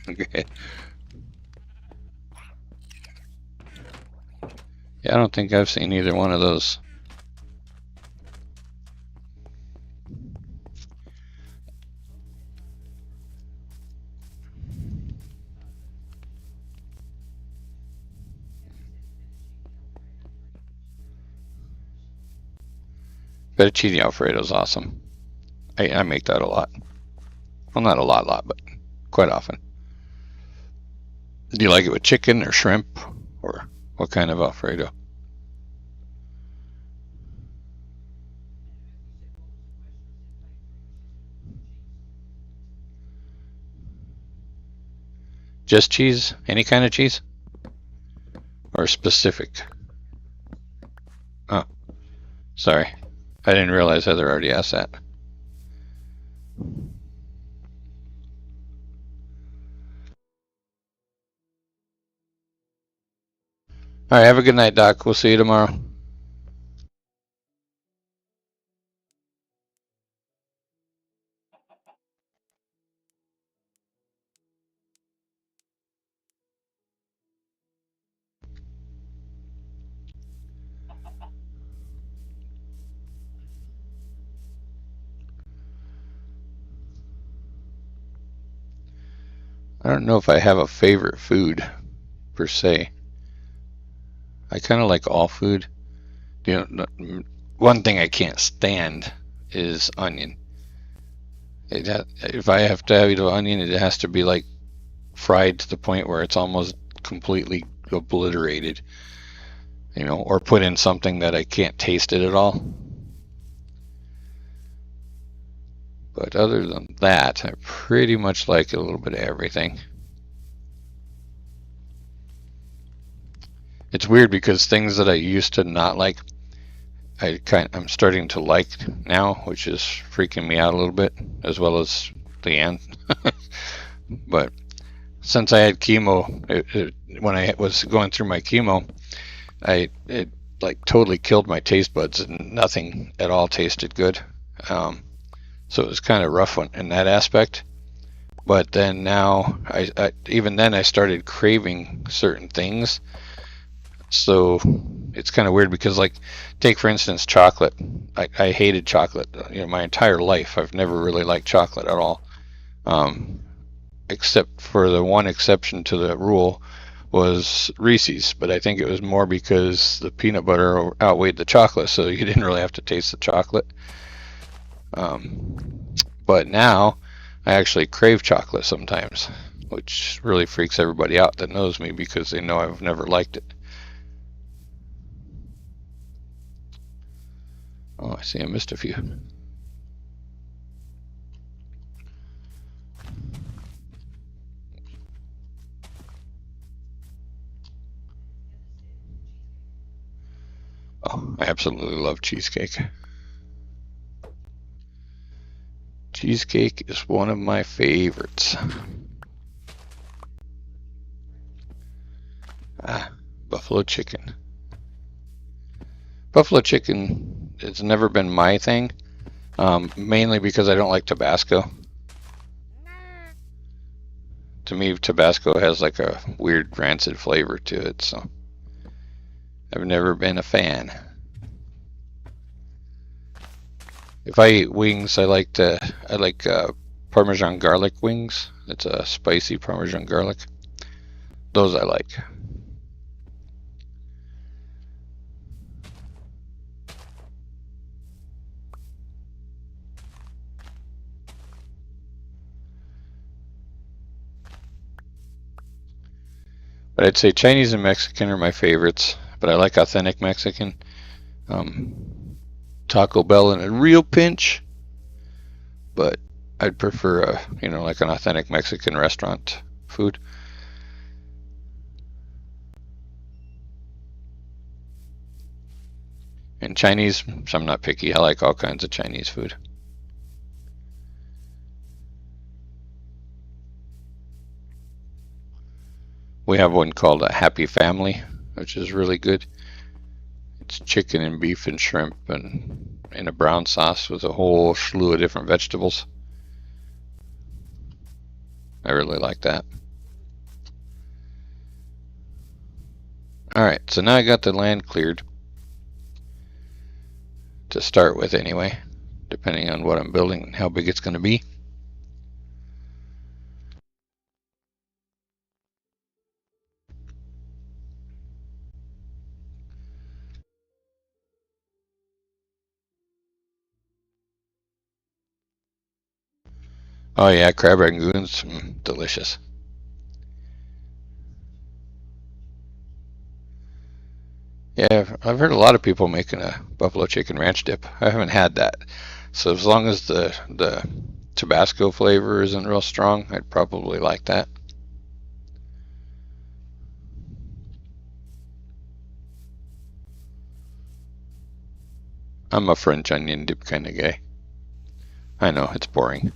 Okay. Yeah, I don't think I've seen either one of those. Fettuccine Alfredo is awesome. I make that a lot. Well, not a lot, but quite often. Do you like it with chicken or shrimp, or what kind of Alfredo? Just cheese? Any kind of cheese? Or specific? Oh, sorry. I didn't realize Heather already asked that. All right, have a good night, Doc. We'll see you tomorrow. I don't know if I have a favorite food per se. I kind of like all food. You know, one thing I can't stand is onion. If I have to eat an onion, it has to be like fried to the point where it's almost completely obliterated, you know, or put in something that I can't taste it at all. But other than that, I pretty much like a little bit of everything. It's weird because things that I used to not like, I'm starting to like now, which is freaking me out a little bit, as well as Leanne. But since I had chemo, when I was going through my chemo, it like totally killed my taste buds, and nothing at all tasted good. So it was kind of rough in that aspect. But then now, even then I started craving certain things. So it's kind of weird because, like, take for instance chocolate. I hated chocolate. You know, my entire life I've never really liked chocolate at all. Except for the one exception to the rule was Reese's, but I think it was more because the peanut butter outweighed the chocolate, so you didn't really have to taste the chocolate. But now I actually crave chocolate sometimes, which really freaks everybody out that knows me because they know I've never liked it. Oh, I see I missed a few. Oh, I absolutely love cheesecake. Cheesecake is one of my favorites. Buffalo chicken. Buffalo chicken, it's never been my thing, mainly because I don't like Tabasco. To me, Tabasco has like a weird rancid flavor to it, so I've never been a fan. If I eat wings, I like Parmesan garlic wings. It's a spicy Parmesan garlic. Those I like. But I'd say Chinese and Mexican are my favorites. But I like authentic Mexican. Taco Bell in a real pinch. But I'd prefer like an authentic Mexican restaurant food. And Chinese, so I'm not picky. I like all kinds of Chinese food. We have one called a Happy Family, which is really good. It's chicken and beef and shrimp and in a brown sauce with a whole slew of different vegetables. I really like that. Alright, so now I got the land cleared. To start with anyway, depending on what I'm building and how big it's going to be. Oh yeah, crab rangoons, delicious. Yeah, I've heard a lot of people making a buffalo chicken ranch dip. I haven't had that. So as long as the Tabasco flavor isn't real strong, I'd probably like that. I'm a French onion dip kind of guy. I know, it's boring.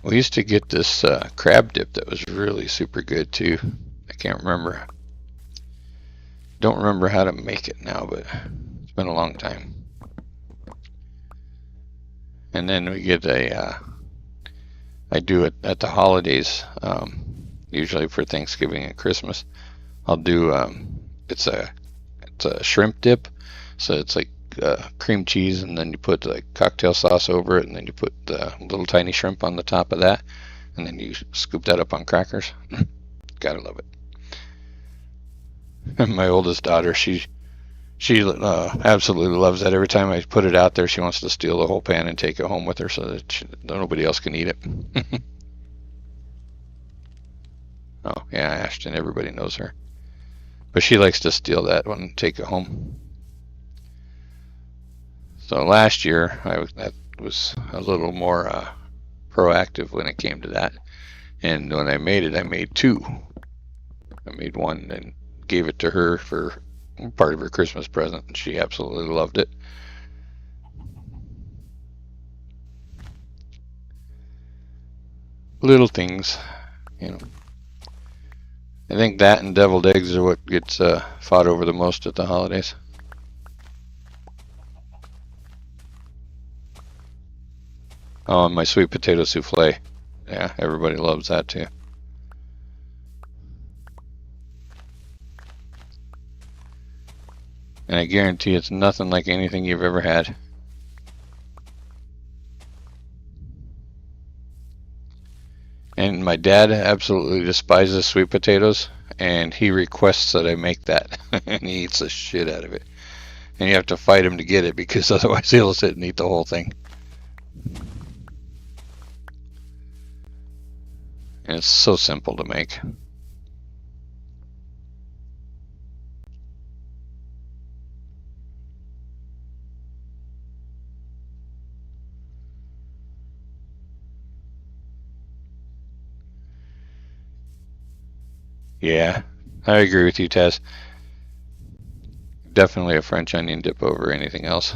We used to get this crab dip that was really super good too. I can't remember. Don't remember how to make it now, but it's been a long time. And then we get I do it at the holidays, usually for Thanksgiving and Christmas. I'll do, it's a shrimp dip, so it's like cream cheese, and then you put like cocktail sauce over it, and then you put the little tiny shrimp on the top of that, and then you scoop that up on crackers. Gotta love it. And my oldest daughter, she absolutely loves that. Every time I put it out there, she wants to steal the whole pan and take it home with her so that nobody else can eat it. Oh yeah, Ashton, everybody knows her, but she likes to steal that one and take it home. So last year, that was a little more proactive when it came to that. And when I made it, I made two. I made one and gave it to her for part of her Christmas present, and she absolutely loved it. Little things, you know. I think that and deviled eggs are what gets fought over the most at the holidays. Oh, and my sweet potato souffle. Yeah, everybody loves that too. And I guarantee it's nothing like anything you've ever had. And my dad absolutely despises sweet potatoes, and he requests that I make that. And he eats the shit out of it. And you have to fight him to get it, because otherwise he'll sit and eat the whole thing. And it's so simple to make. Yeah, I agree with you, Taz. Definitely a French onion dip over anything else.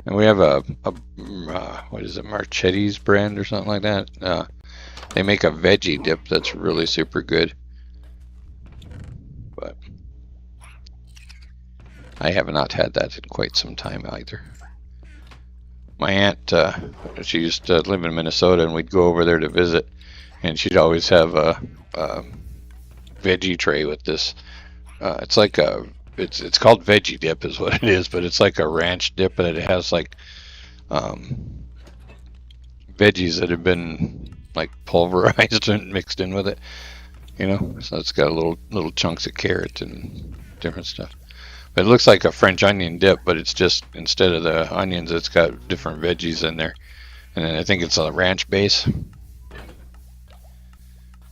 And we have a what is it, Marchetti's brand or something like that. They make a veggie dip that's really super good. But I have not had that in quite some time either. My aunt, she used to live in Minnesota, and we'd go over there to visit, and she'd always have a veggie tray with this. It's like it's called veggie dip is what it is, but it's like a ranch dip, and it has like veggies that have been like pulverized and mixed in with it, you know. So it's got little chunks of carrot and different stuff. But it looks like a French onion dip, but it's just instead of the onions, it's got different veggies in there, and then I think it's a ranch base.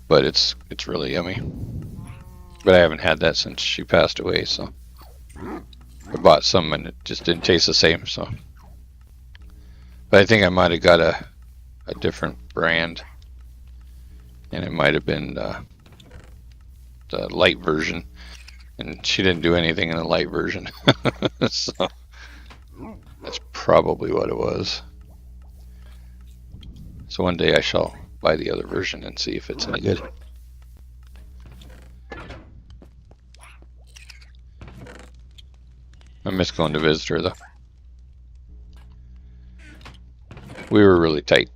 But it's really yummy. But I haven't had that since she passed away, so I bought some and it just didn't taste the same. So, but I think I might have got a different brand, and it might have been the light version, and she didn't do anything in the light version. So that's probably what it was. So one day I shall buy the other version and see if it's any good. I miss going to visit her though. We were really tight.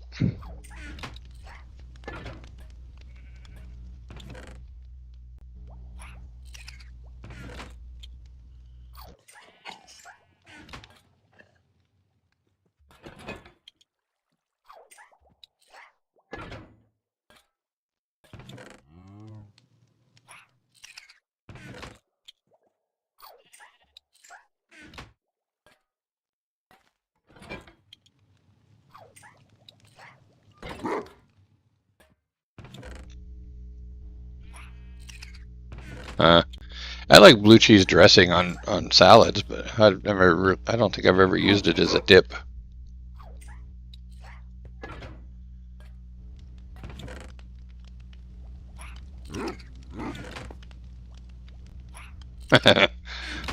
I like blue cheese dressing on salads, but I don't think I've ever used it as a dip.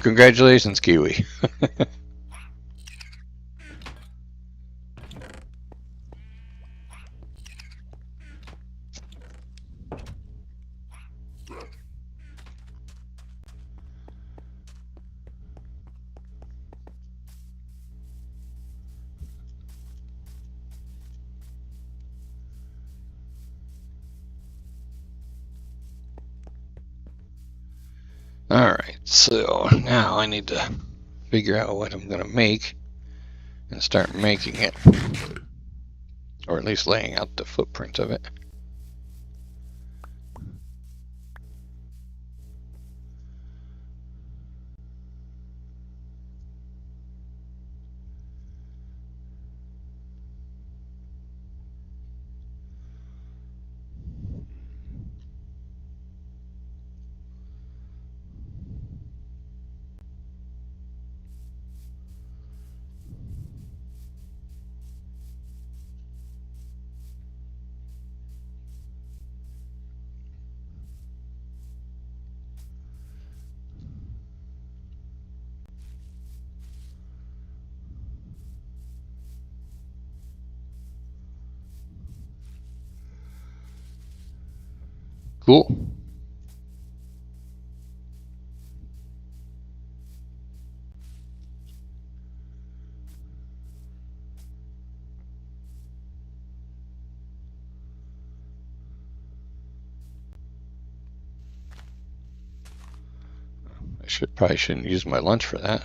Congratulations, Kiwi. Alright, so now I need to figure out what I'm going to make and start making it. Or at least laying out the footprint of it. Cool. I probably shouldn't use my lunch for that.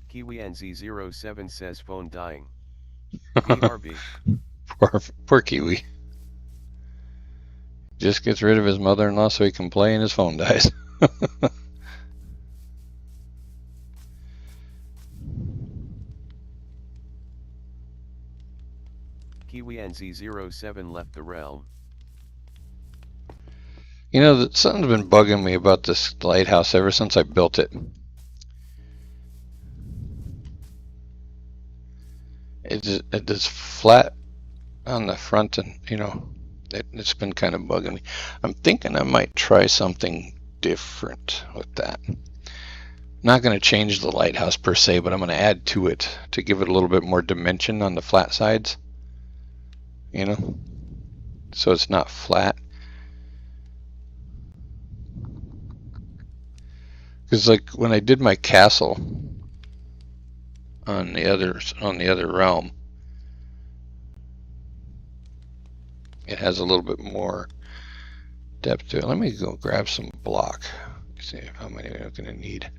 Kiwi NZ07 says phone dying. BRB. Poor Kiwi. Just gets rid of his mother-in-law so he can play and his phone dies. Kiwi NZ07 left the realm. You know, something's been bugging me about this lighthouse ever since I built it. It's flat on the front, and you know, It's been kind of bugging me. I'm thinking I might try something different with that. Not going to change the lighthouse per se, but I'm going to add to it to give it a little bit more dimension on the flat sides. You know, so it's not flat. Because like when I did my castle on the other realm, it has a little bit more depth to it. Let me go grab some block. See how many I'm going to need.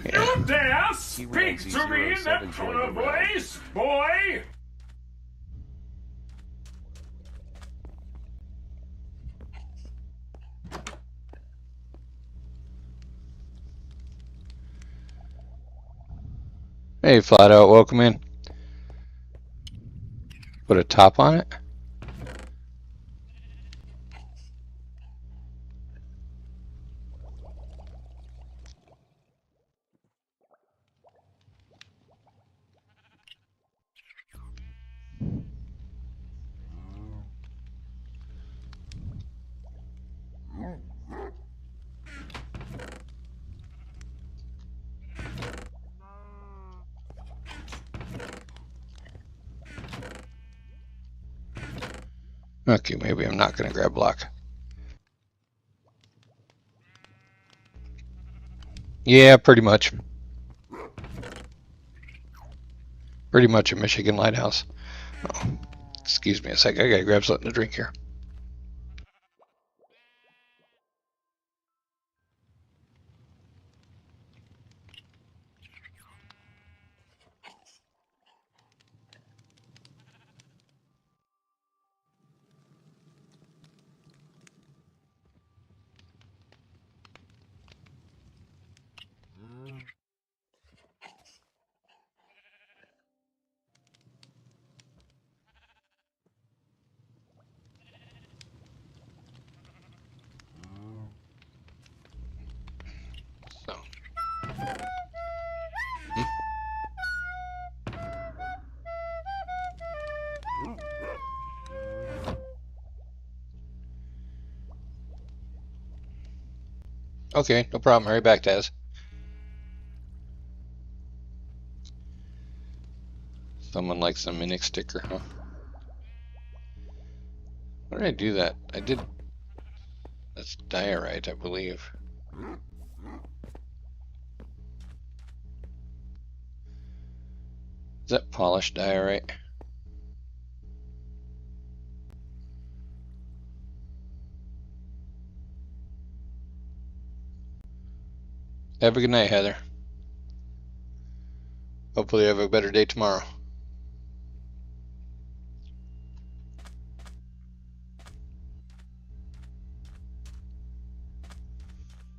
Yeah. You dare speak to me in that tone of voice, boy? Hey, Flat Out, welcome in. Put a top on it. Okay, maybe I'm not going to grab block. Yeah, pretty much. Pretty much a Michigan lighthouse. Oh, excuse me a sec. I gotta grab something to drink here. So. Okay, no problem. Right back, Taz. Someone likes a Minix sticker, huh? Where did I do that? I did. That's diorite, I believe. Is that polished diorite? Have a good night, Heather. Hopefully, you have a better day tomorrow.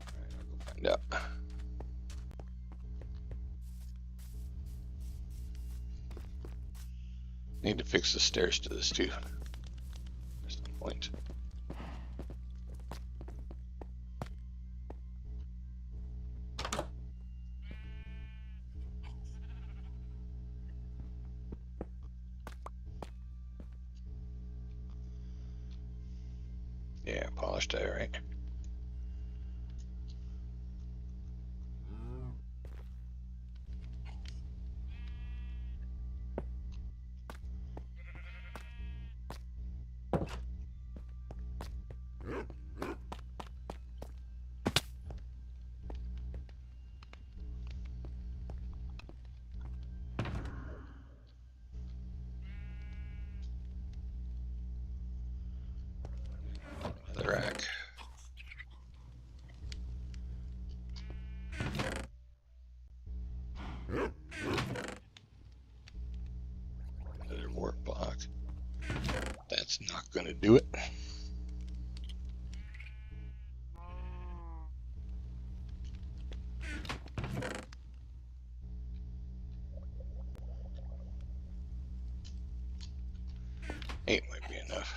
Alright, I'll go find out. Need to fix the stairs to this too. At some point. Yeah, polished diorite. The rack. Another warp block. That's not going to do it. Eight might be enough.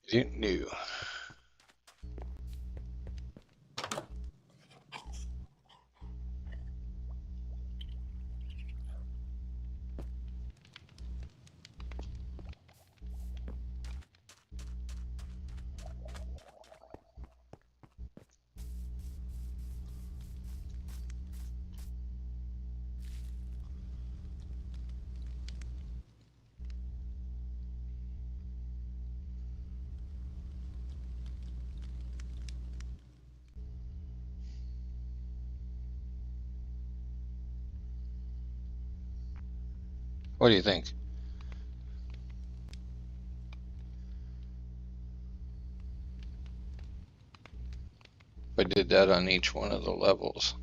Didn't know. What do you think? If I did that on each one of the levels.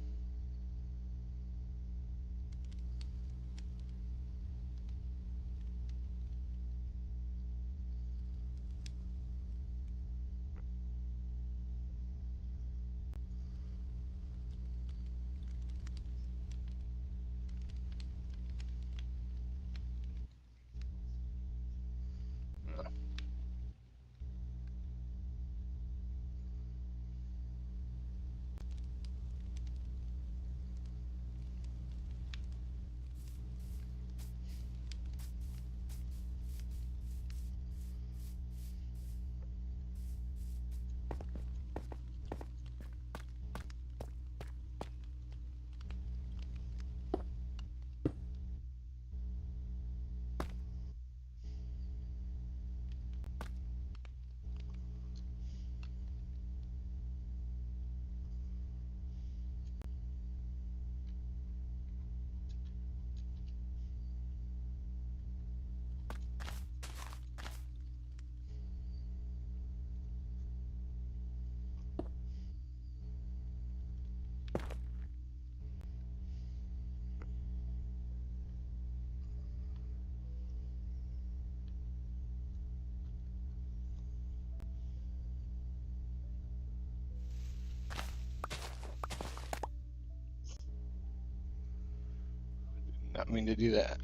Not mean to do that.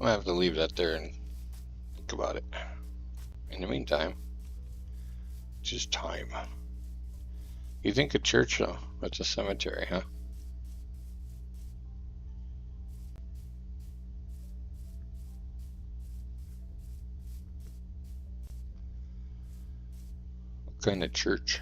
I'm gonna have to leave that there and think about it. In the meantime, just time. You think a church, though? It's a cemetery, huh? What kind of church?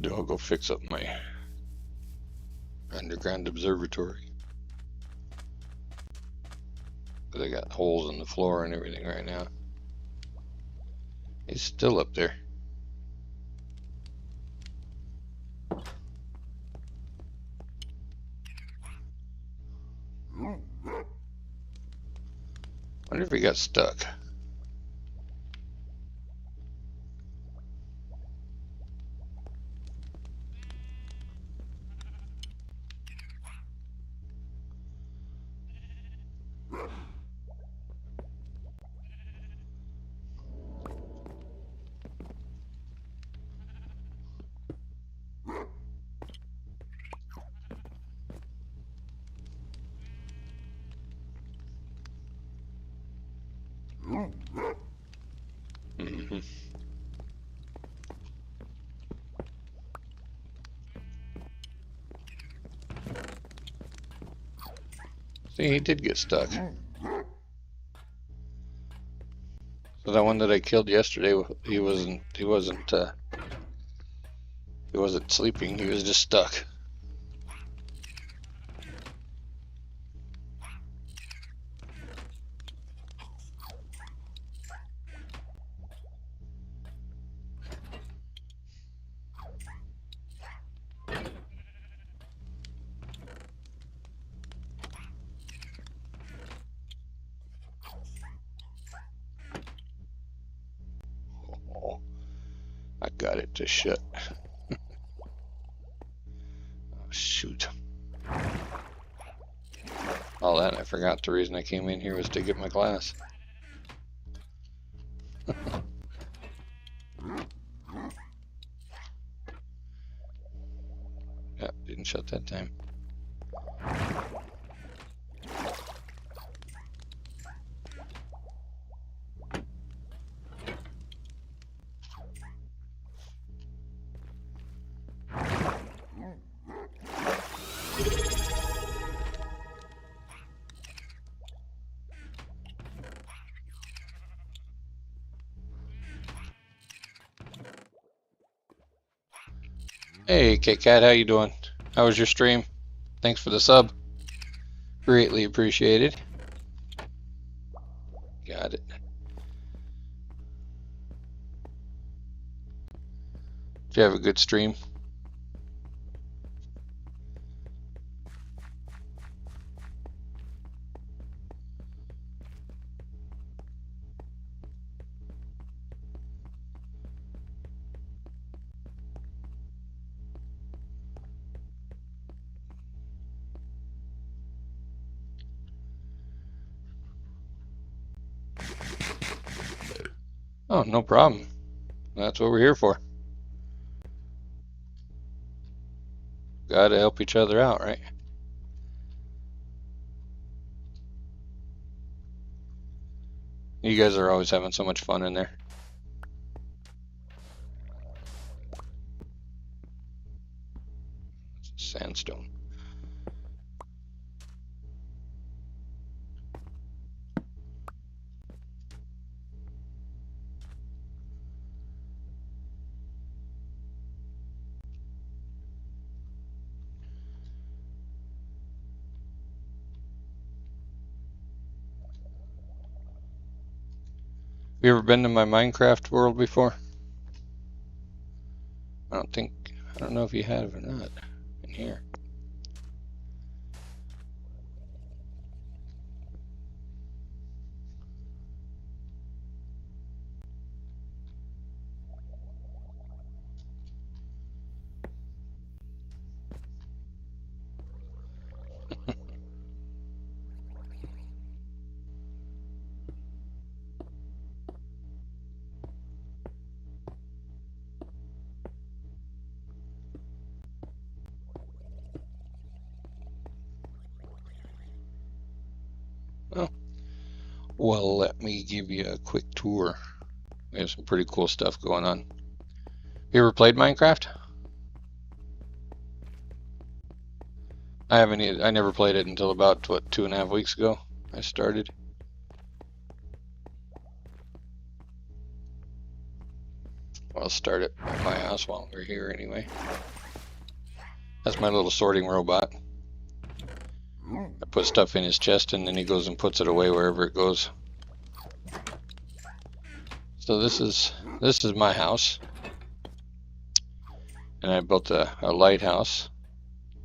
do, I'll go fix up my underground observatory. Because I got holes in the floor and everything right now. He's still up there. Wonder if he got stuck. See, he did get stuck. So that one that I killed yesterday, he wasn't sleeping. He was just stuck. I got it to shut. Oh, shoot. All that, I forgot the reason I came in here was to get my glass. Yep, didn't shut that time. Hey, KitKat, how you doing? How was your stream? Thanks for the sub. Greatly appreciated. Got it. Did you have a good stream? Oh, no problem. That's what we're here for. Gotta help each other out, right? You guys are always having so much fun in there. Sandstone. You ever been to my Minecraft world before? I don't know if you have or not in here. Oh. Well, let me give you a quick tour. We have some pretty cool stuff going on. You ever played Minecraft? I never played it until about, what, 2.5 weeks ago I started. I'll start it at my house while we're here anyway. That's my little sorting robot. I put stuff in his chest and then he goes and puts it away wherever it goes. So this is my house. And I built a lighthouse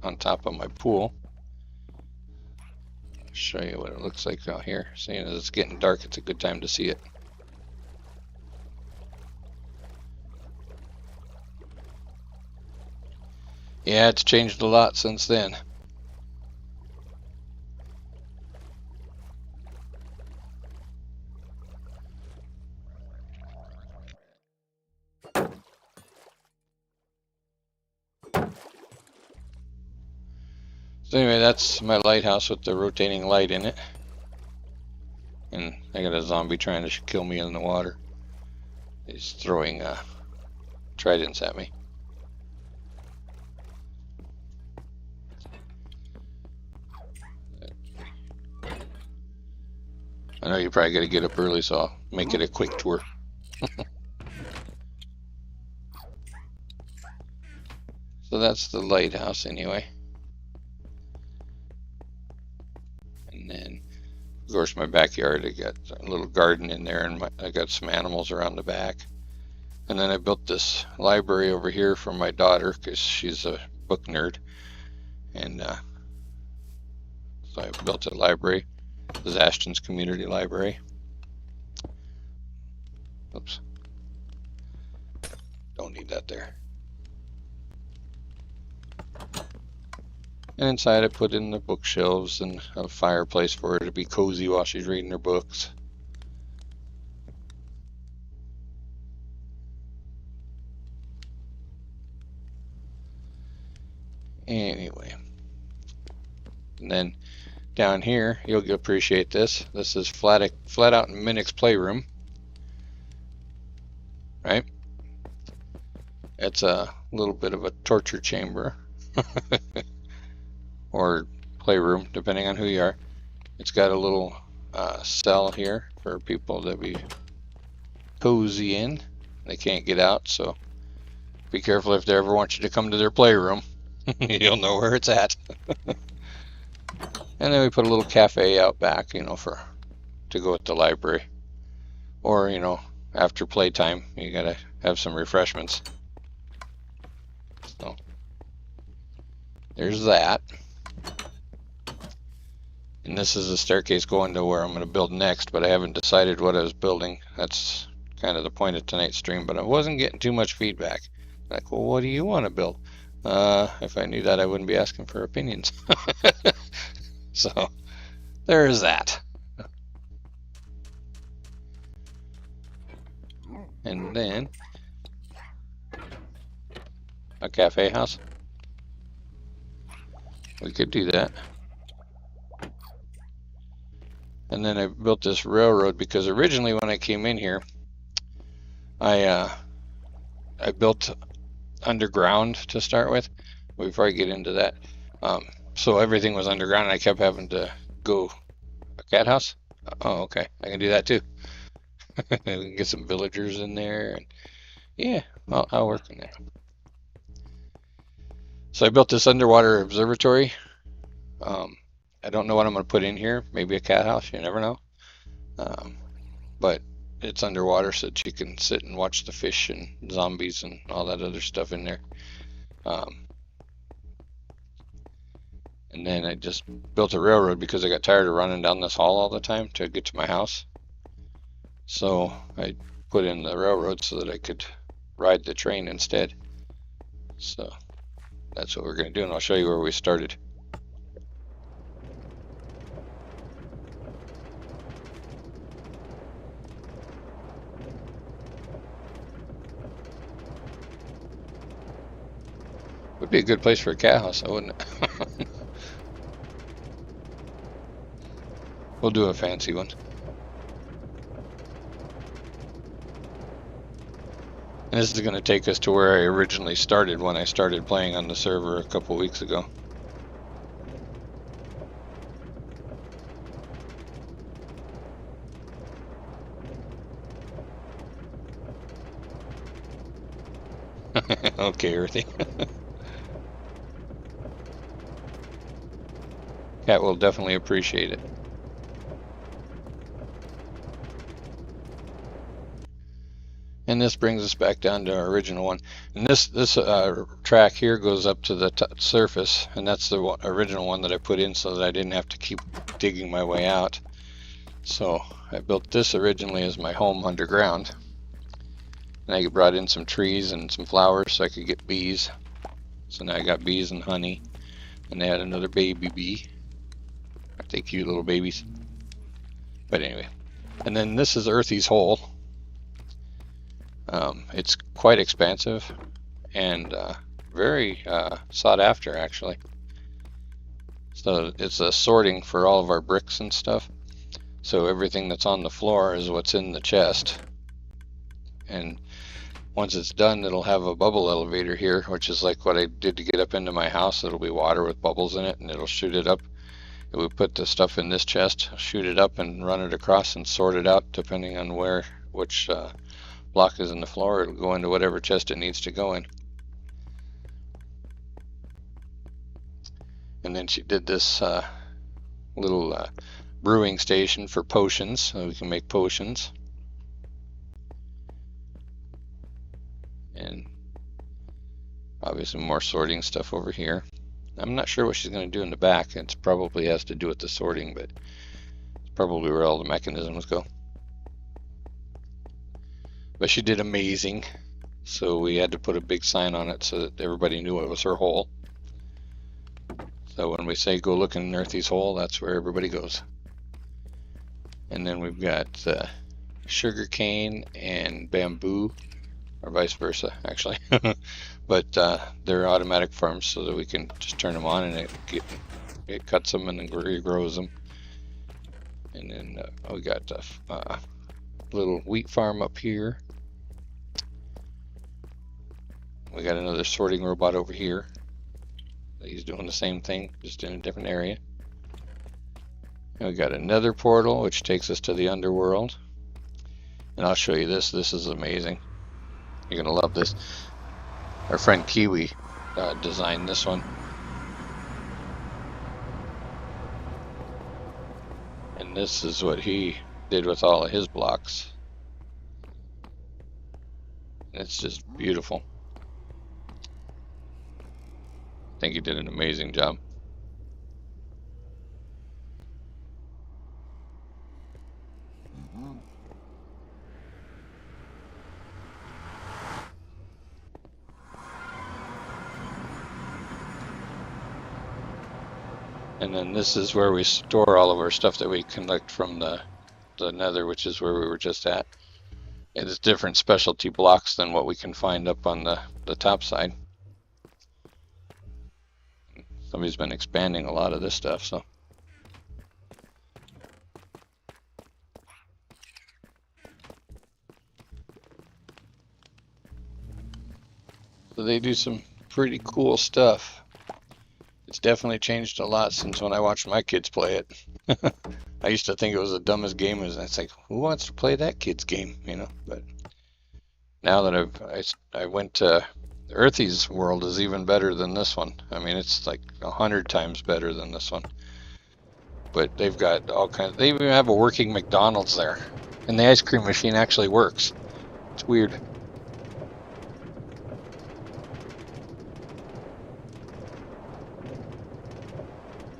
on top of my pool. I'll show you what it looks like out here. Seeing as it's getting dark, it's a good time to see it. Yeah, it's changed a lot since then. So anyway, that's my lighthouse with the rotating light in it. And I got a zombie trying to kill me in the water. He's throwing tridents at me. I know you probably got to get up early, so I'll make it a quick tour. So that's the lighthouse anyway. And then, of course, my backyard, I got a little garden in there, and I got some animals around the back. And then I built this library over here for my daughter because she's a book nerd. And so I built a library. This is Ashton's Community Library. Oops. Don't need that there. And inside I put in the bookshelves and a fireplace for her to be cozy while she's reading her books. Anyway. And then down here, you'll appreciate this. This is flat out Minix Playroom. Right? It's a little bit of a torture chamber. Or playroom, depending on who you are. It's got a little cell here for people to be cozy in. They can't get out, so be careful if they ever want you to come to their playroom. You'll know where it's at. And then we put a little cafe out back, you know, to go with the library. Or, you know, after playtime, you gotta have some refreshments. So there's that. And this is a staircase going to where I'm going to build next, but I haven't decided what I was building. That's kind of the point of tonight's stream, but I wasn't getting too much feedback. Like, well, what do you want to build? If I knew that, I wouldn't be asking for opinions. So, there's that. And then, a cafe house. We could do that. And then I built this railroad because originally when I came in here, I built underground to start with. Before I get into that, so everything was underground, and I kept having to go a cat house. Oh, okay, I can do that too. We can get some villagers in there, and yeah, I'll work on that. So I built this underwater observatory. I don't know what I'm going to put in here. Maybe a cat house, you never know. But it's underwater so that you can sit and watch the fish and zombies and all that other stuff in there. And then I just built a railroad because I got tired of running down this hall all the time to get to my house. So I put in the railroad so that I could ride the train instead. So that's what we're going to do, and I'll show you where we started. Would be a good place for a cat house, wouldn't it? We'll do a fancy one. And this is going to take us to where I originally started when I started playing on the server a couple weeks ago. Okay, Earthy. Cat will definitely appreciate it. And this brings us back down to our original one. And this track here goes up to the surface, and that's the original one that I put in so that I didn't have to keep digging my way out. So I built this originally as my home underground. And I brought in some trees and some flowers so I could get bees. So now I got bees and honey. And they had another baby bee. Aren't they cute little babies? But anyway. And then this is Earthy's hole. It's quite expansive and very sought after, actually. So it's a sorting for all of our bricks and stuff. So everything that's on the floor is what's in the chest. And once it's done, it'll have a bubble elevator here, which is like what I did to get up into my house. It'll be water with bubbles in it, and it'll shoot it up. It would put the stuff in this chest, shoot it up, and run it across and sort it out depending on which block is in the floor. It'll go into whatever chest it needs to go in. And then she did this little brewing station for potions, so we can make potions. And obviously more sorting stuff over here. I'm not sure what she's going to do in the back. It probably has to do with the sorting, but it's probably where all the mechanisms go. But she did amazing, so we had to put a big sign on it so that everybody knew it was her hole. So when we say go look in Earthy's hole, that's where everybody goes. And then we've got sugar cane and bamboo, or vice versa, actually. But they're automatic farms, so that we can just turn them on and it cuts them and then regrows them. And then we got a little wheat farm up here. We got another sorting robot over here. He's doing the same thing, just in a different area. And we got another portal, which takes us to the underworld. And I'll show you this. This is amazing. You're gonna love this. Our friend Kiwi designed this one. And this is what he did with all of his blocks. It's just beautiful. I think he did an amazing job. And then this is where we store all of our stuff that we collect from the nether, which is where we were just at. It's different specialty blocks than what we can find up on the top side. Somebody's been expanding a lot of this stuff, so. So they do some pretty cool stuff. It's definitely changed a lot since when I watched my kids play it. I used to think it was the dumbest game, and it's like, who wants to play that kid's game, you know? But now that I went to Earthy's world is even better than this one. I mean, it's like 100 times better than this one. But they've got all kinds. They even have a working McDonald's there, and the ice cream machine actually works. It's weird.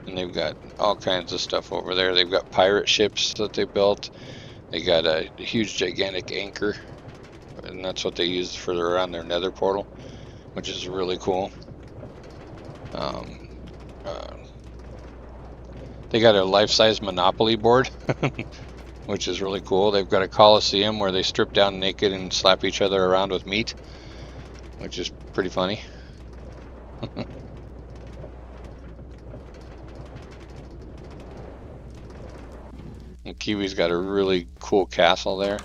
And they've got all kinds of stuff over there. They've got pirate ships that they built. They got a huge, gigantic anchor, and that's what they use for around their nether portal, which is really cool. They got a life-size Monopoly board, which is really cool. They've got a Coliseum where they strip down naked and slap each other around with meat, which is pretty funny. And Kiwi's got a really cool castle there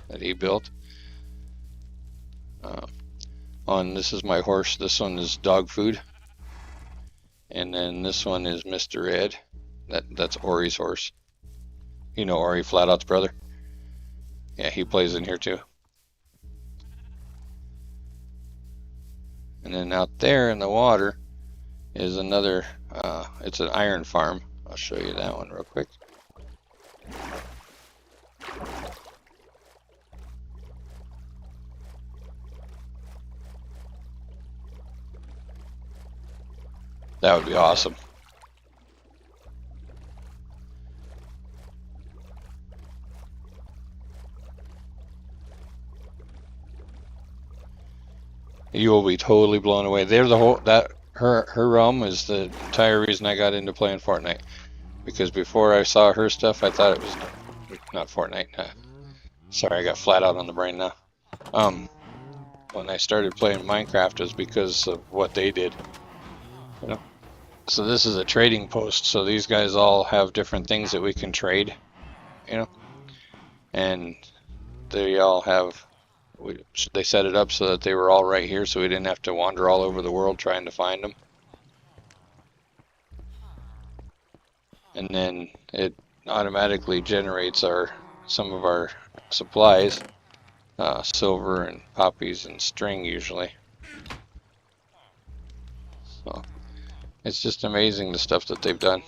that he built. This is my horse. This one is dog food. And then this one is Mr. Ed. That's Ori's horse. You know Ori, Flat-Out's brother. Yeah, he plays in here too. And then out there in the water is another, it's an iron farm. I'll show you that one real quick. That would be awesome. You will be totally blown away. They're the whole her realm is the entire reason I got into playing Fortnite. Because before I saw her stuff, I thought it was not Fortnite. Sorry, I got flat out on the brain now. When I started playing Minecraft, it was because of what they did. You know. So this is a trading post. So these guys all have different things that we can trade. You know, and they all have. They set it up so that they were all right here, so we didn't have to wander all over the world trying to find them. And then it automatically generates some of our supplies, silver and poppies and string usually. So it's just amazing the stuff that they've done.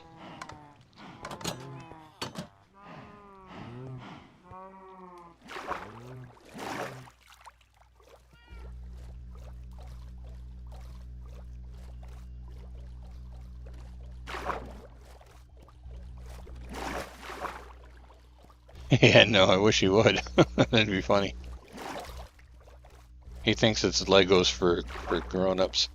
Yeah, no, I wish he would. That'd be funny. He thinks it's Legos for grown-ups.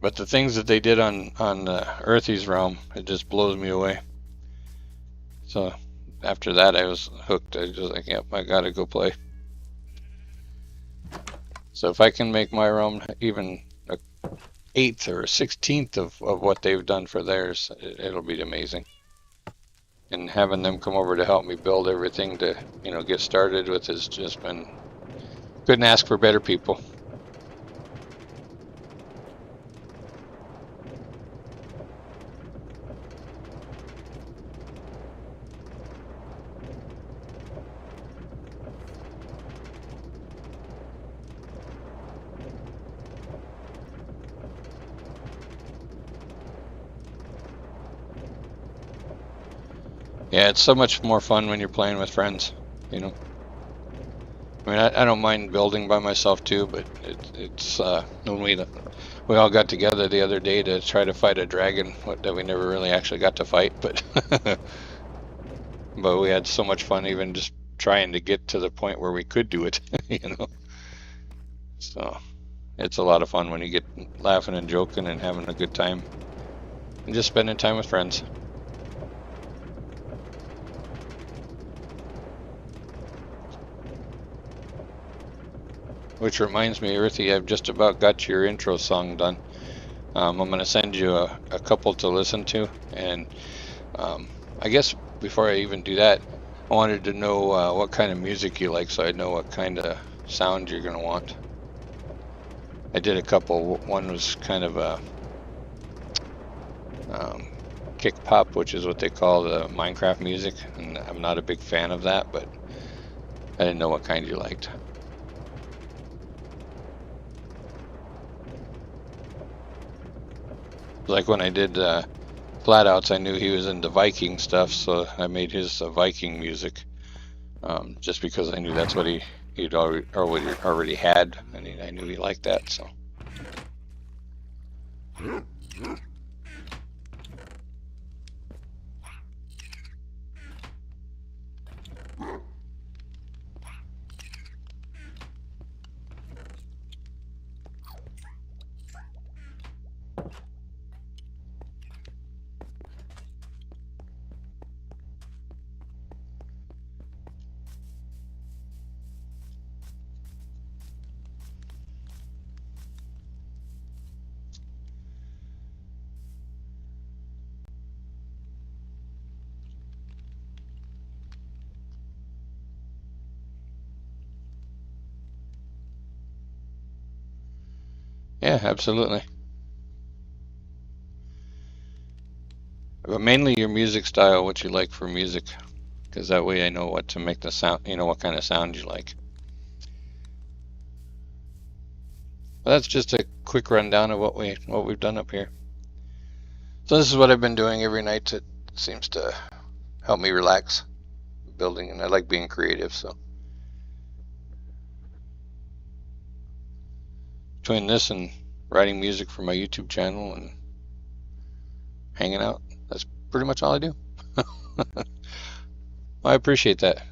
But the things that they did on Earthy's realm, it just blows me away. So after that, I was hooked. I was just like, yep, I gotta go play. So if I can make my realm even an 1/8 or a 1/16 of what they've done for theirs, it'll be amazing. And having them come over to help me build everything to, you know, get started with has just been, couldn't ask for better people. Yeah, it's so much more fun when you're playing with friends, you know. I mean, I don't mind building by myself too, but it's when we all got together the other day to try to fight a dragon that we never really actually got to fight, but but we had so much fun even just trying to get to the point where we could do it, you know. So it's a lot of fun when you get laughing and joking and having a good time and just spending time with friends. Which reminds me, Earthy, I've just about got your intro song done. I'm going to send you a couple to listen to, and I guess before I even do that, I wanted to know what kind of music you like, so I know what kind of sound you're going to want. I did a couple. One was kind of a kick pop, which is what they call the Minecraft music, and I'm not a big fan of that, but I didn't know what kind you liked. Like when I did Flatouts, I knew he was into Viking stuff, so I made his Viking music, just because I knew that's what he'd already had, and I knew he liked that. So. Yeah, absolutely. But mainly your music style, what you like for music, because that way I know what to make the sound, you know, what kind of sound you like. But that's just a quick rundown of what we've done up here. So this is what I've been doing every night. It seems to help me relax, building, and I like being creative. So between this and writing music for my YouTube channel and hanging out, that's pretty much all I do. I appreciate that.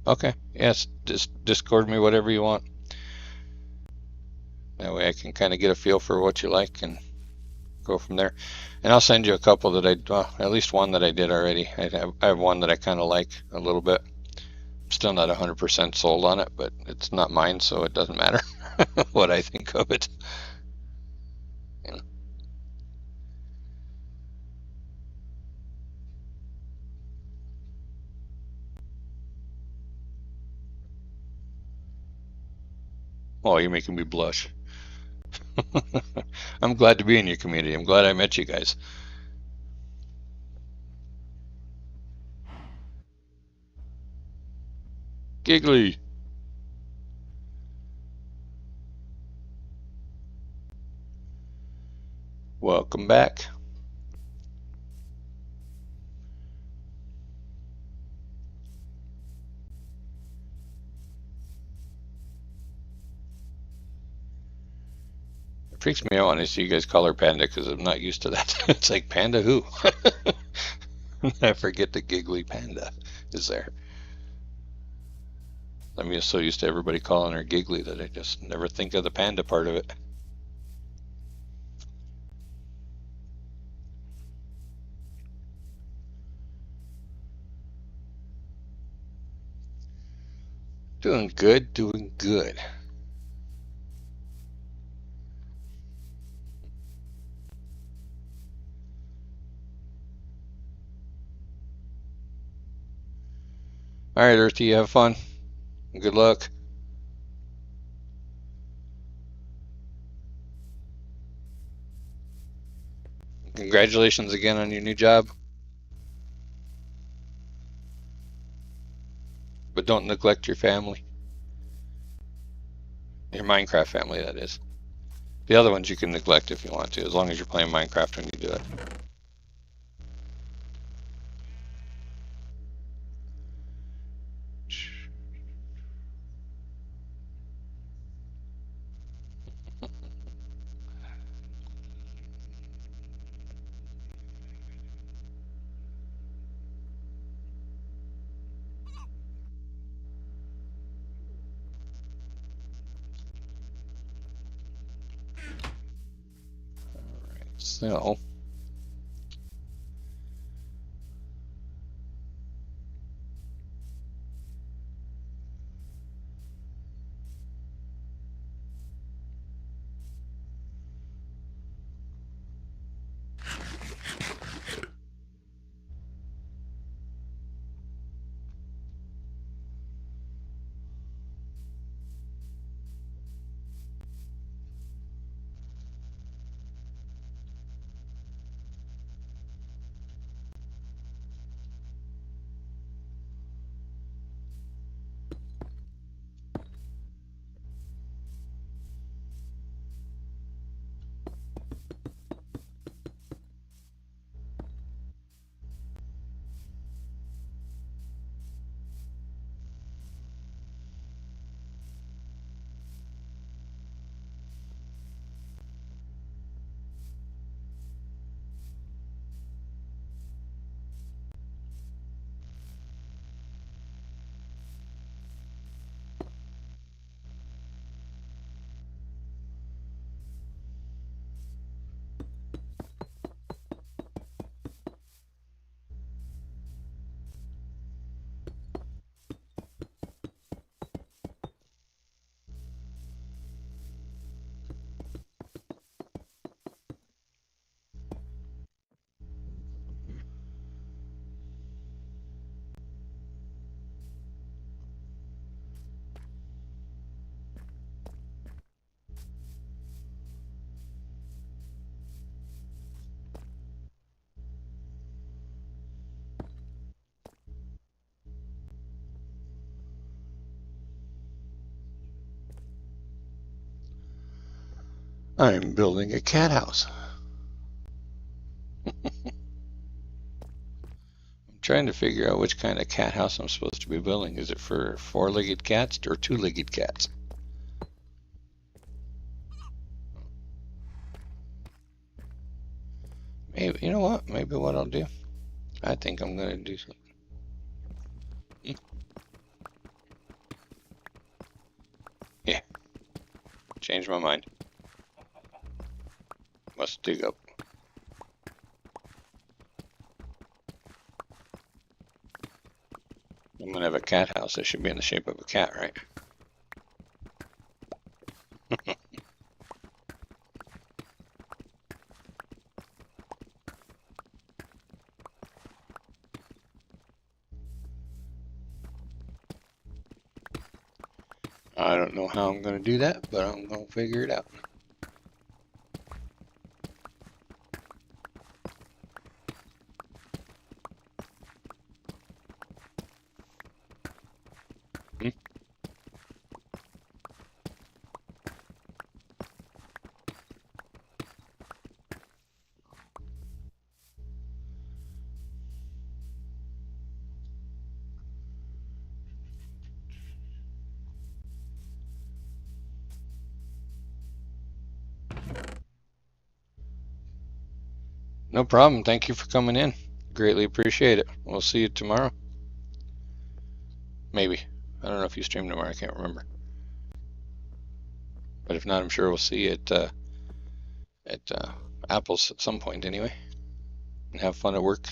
Okay, yes, just Discord me whatever you want. That way I can kind of get a feel for what you like and go from there. And I'll send you a couple that at least one that I did already. I have one that I kind of like a little bit. I'm still not 100% sold on it, but it's not mine, so it doesn't matter what I think of it. Yeah. Oh, you're making me blush. I'm glad to be in your community. I'm glad I met you guys. Giggly. Welcome back. It freaks me out when I see you guys call her Panda because I'm not used to that. It's like, Panda who? I forget the Giggly Panda is there. I'm just so used to everybody calling her Giggly that I just never think of the panda part of it. Doing good, doing good. All right, Earthy, have fun. Good luck. Congratulations again on your new job. But don't neglect your family. Your Minecraft family, that is. The other ones you can neglect if you want to, as long as you're playing Minecraft when you do it. Alright, so I'm building a cat house. I'm trying to figure out which kind of cat house I'm supposed to be building. Is it for four-legged cats or two-legged cats? Maybe, you know what? Maybe what I'll do, I think I'm going to do something. Yeah. Changed my mind. Must dig up. I'm going to have a cat house. It should be in the shape of a cat, right? I don't know how I'm going to do that, but I'm going to figure it out. No problem. Thank you for coming in. Greatly appreciate it. We'll see you tomorrow. Maybe. I don't know if you stream tomorrow. I can't remember. But if not, I'm sure we'll see you at Apple's at some point anyway. And have fun at work.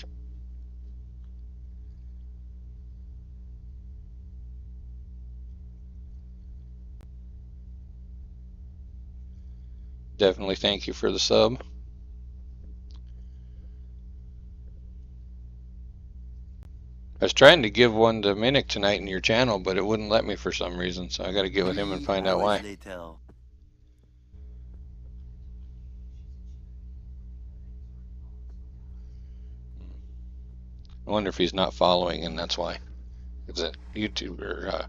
Definitely thank you for the sub. I was trying to give one to Minnick tonight in your channel, but it wouldn't let me for some reason, so I got to get with him and find out why. I wonder if he's not following, and that's why. Because YouTube or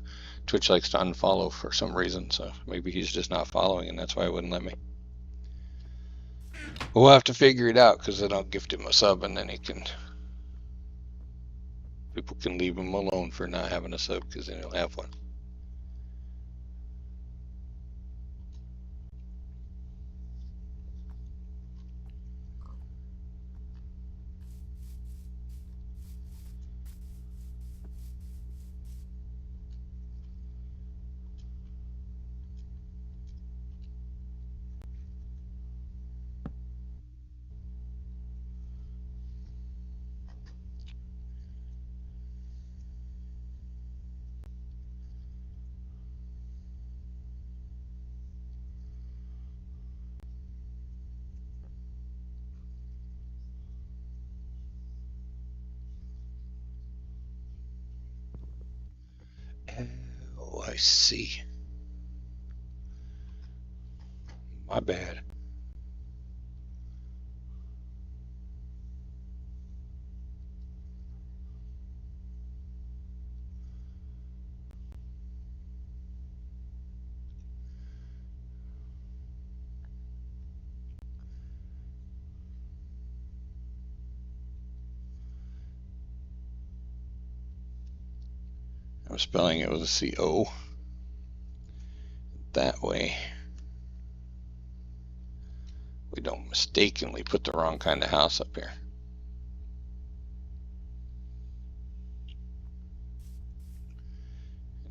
Twitch likes to unfollow for some reason, so maybe he's just not following, and that's why it wouldn't let me. We'll have to figure it out, because then I'll gift him a sub, and then he can... People can leave him alone for not having a sub, because then he'll have one. Oh, I see. My bad. I'm spelling it with a C-O. That way we don't mistakenly put the wrong kind of house up here.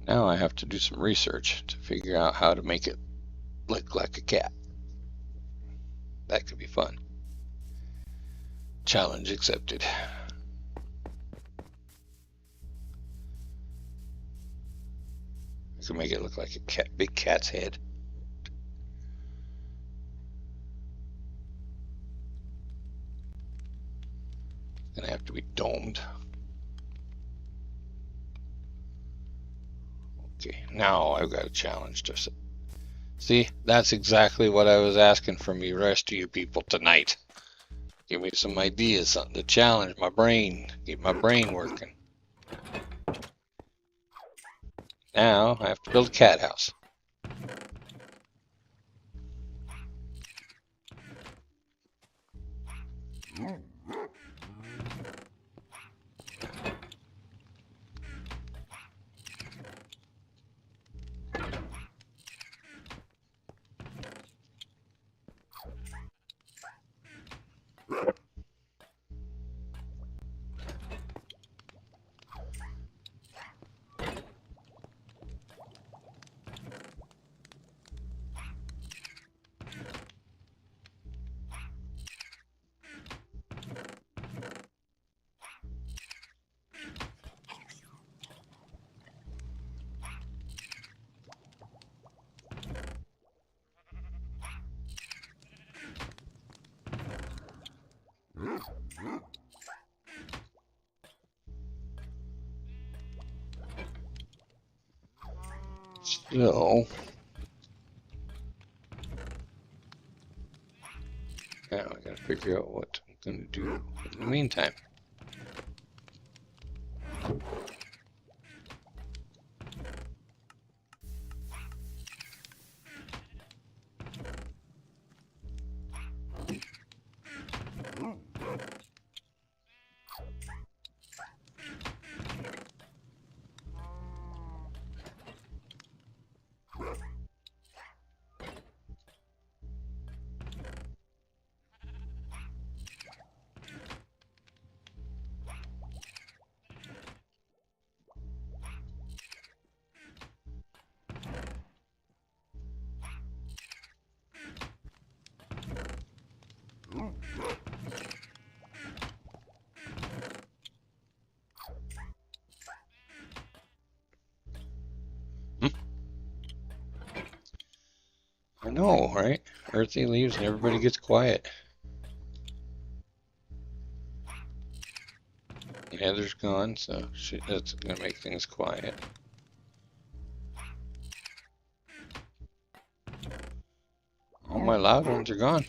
Now I have to do some research to figure out how to make it look like a cat. That could be fun. Challenge accepted. I could make it look like a cat, big cat's head. It's gonna have to be domed. Okay, now I've got a challenge to see. That's exactly what I was asking from you, rest of you people tonight. Give me some ideas, something to challenge my brain, keep my brain working. Now I have to build a cat house. So, now I gotta figure out what I'm gonna do in the meantime. I know, right? Earthy leaves and everybody gets quiet. Heather's gone, so that's gonna make things quiet. All my loud ones are gone.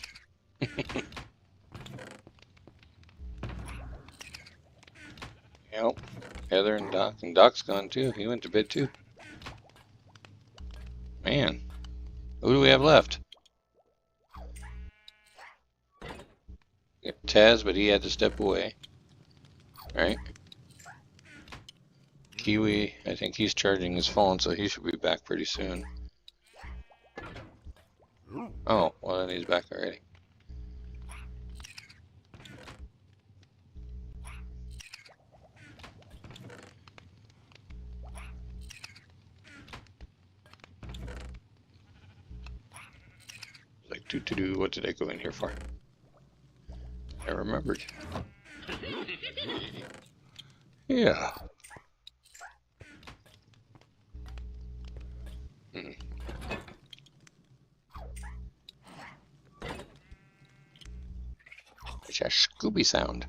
Yep. Heather and Doc's gone too. He went to bed too. Man, who do we have left? We got Taz, but he had to step away. Right? Kiwi, I think he's charging his phone, so he should be back pretty soon. Oh, well then he's back already. Like, what did I go in here for? I remembered. Yeah. It's a Scooby sound.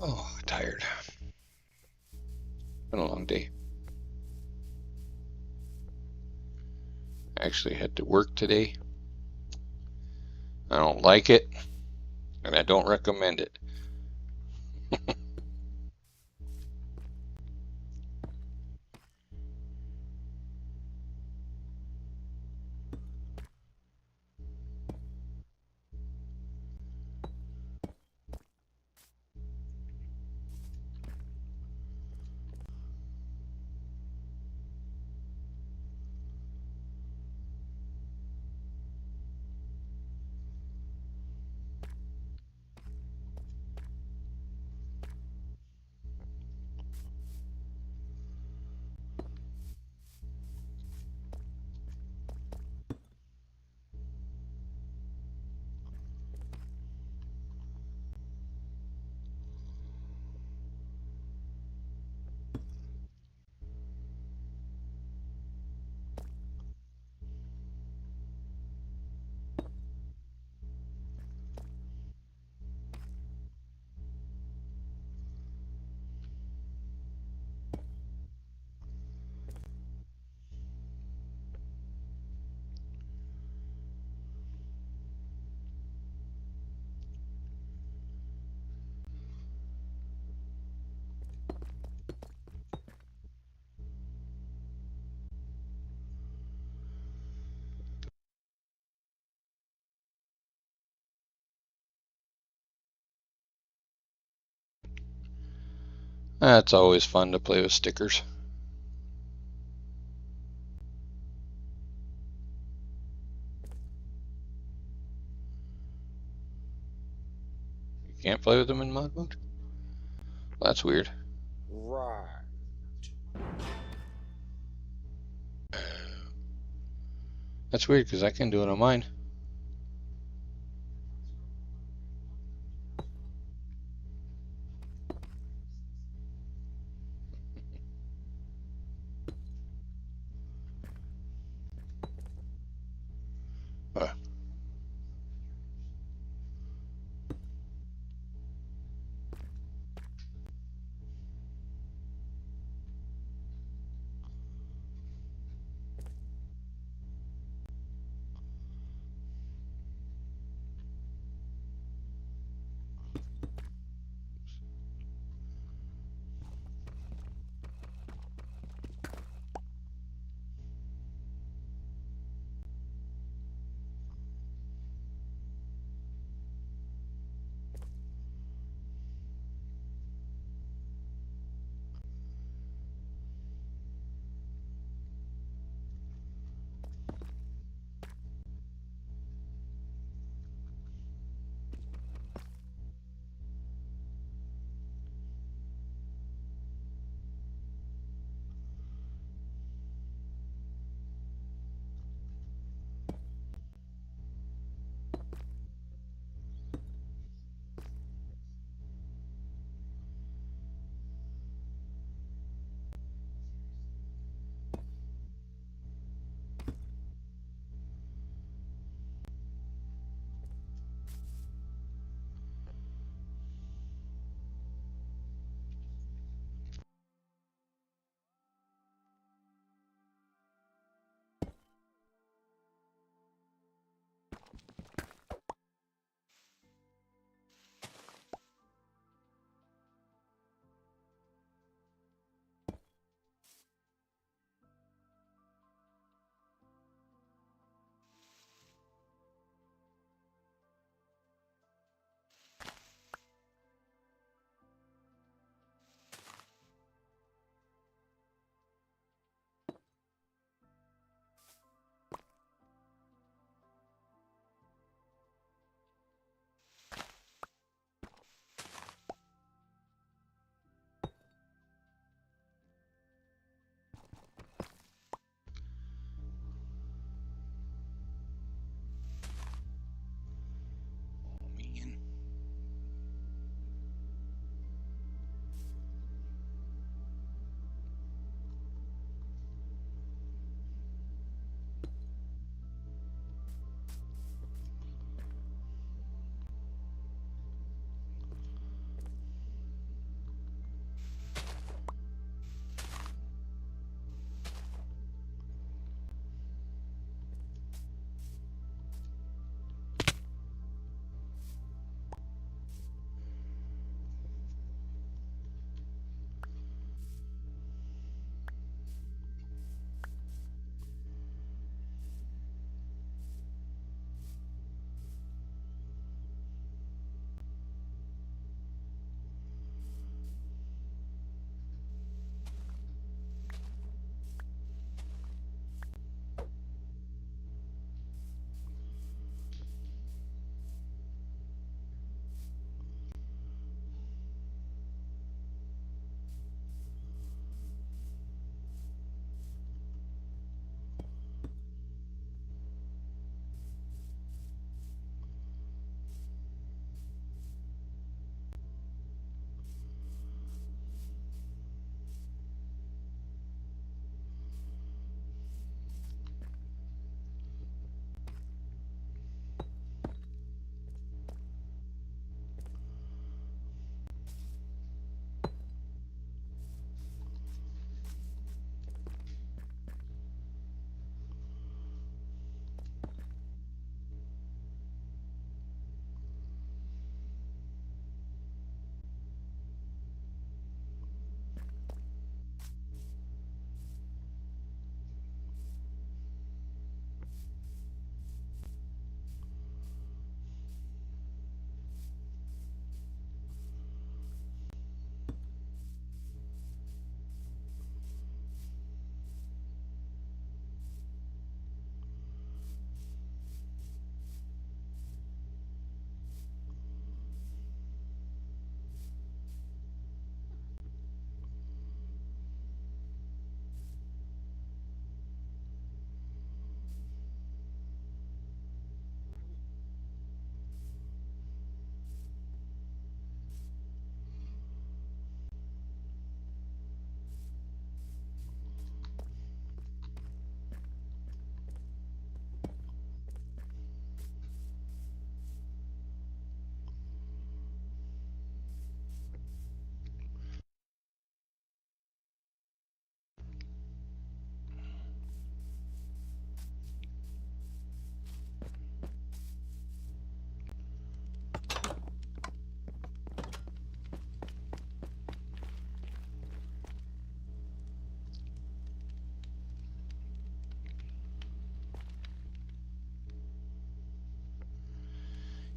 Oh, tired. Been a long day. I actually had to work today. I don't like it, and I don't recommend it. That's always fun to play with stickers. You can't play with them in mod mode? Well, that's weird. Right. That's weird because I can do it on mine. Uh,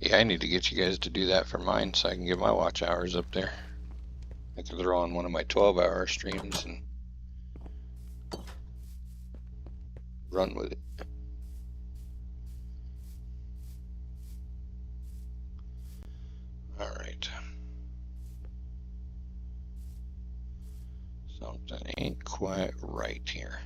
Yeah, I need to get you guys to do that for mine so I can get my watch hours up there. I can throw on one of my 12-hour streams and run with it. All right. Something ain't quite right here.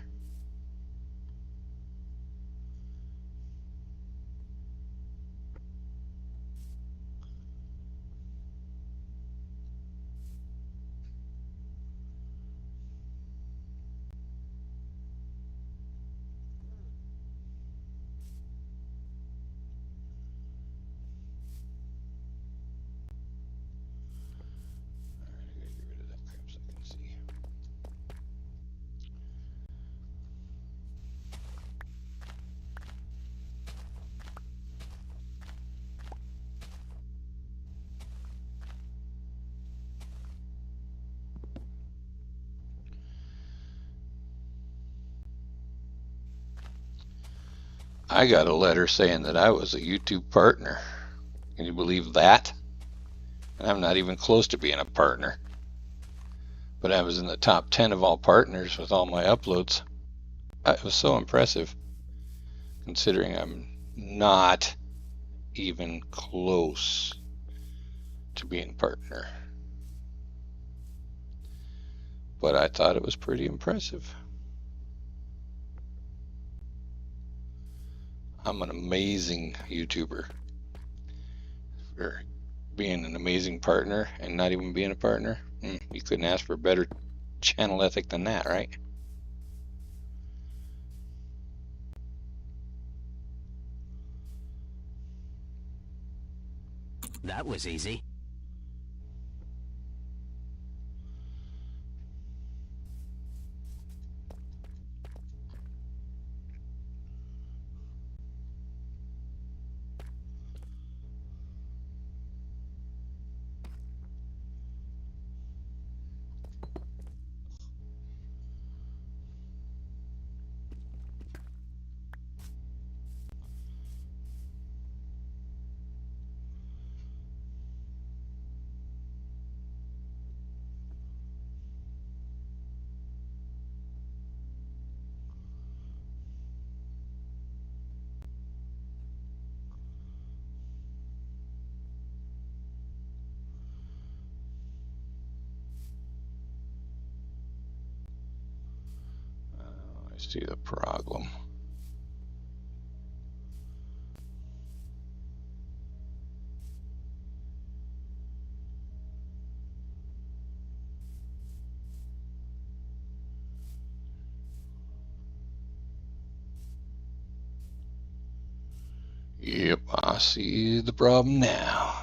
I got a letter saying that I was a YouTube partner. Can you believe that? And I'm not even close to being a partner. But I was in the top 10 of all partners with all my uploads. It was so impressive, considering I'm not even close to being a partner. But I thought it was pretty impressive. I'm an amazing YouTuber for being an amazing partner and not even being a partner. You couldn't ask for a better channel ethic than that, right? That was easy. I see the problem. Yep, I see the problem now.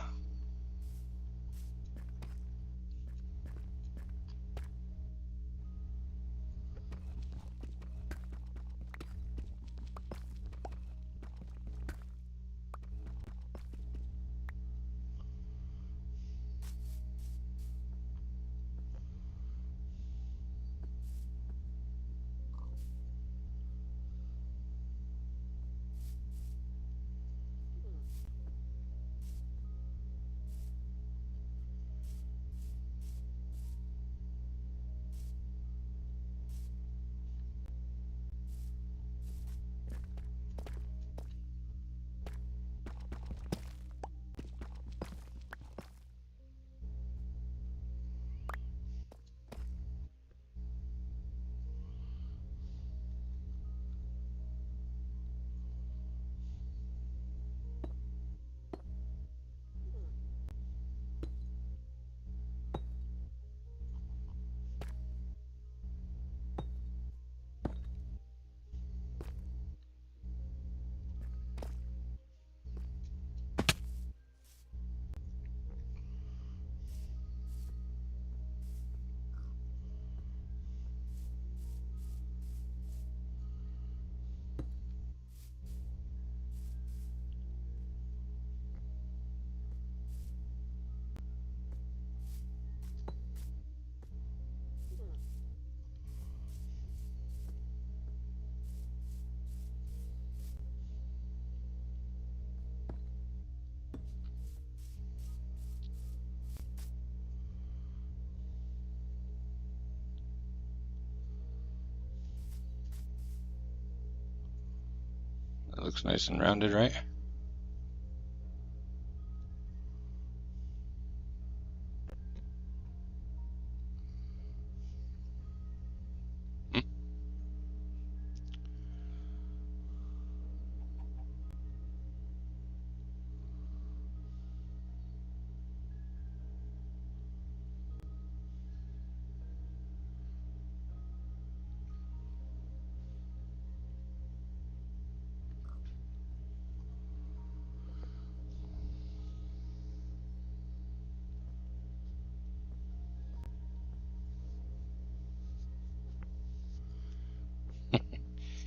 That looks nice and rounded, right?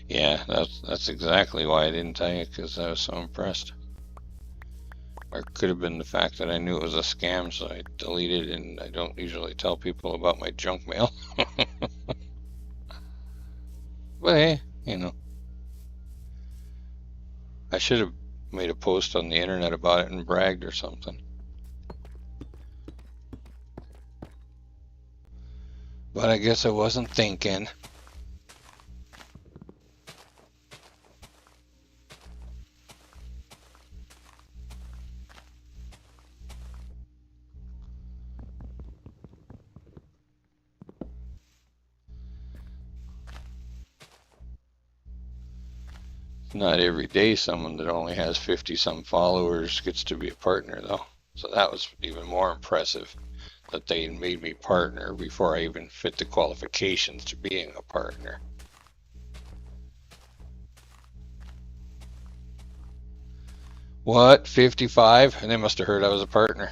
Yeah, that's exactly why I didn't tell you, because I was so impressed. Or it could have been the fact that I knew it was a scam, so I deleted it, and I don't usually tell people about my junk mail. But hey, you know, I should have made a post on the internet about it and bragged or something. But I guess I wasn't thinking. Not every day someone that only has 50 some followers gets to be a partner, though. So that was even more impressive, that they made me partner before I even fit the qualifications to being a partner. What? 55? And they must have heard I was a partner.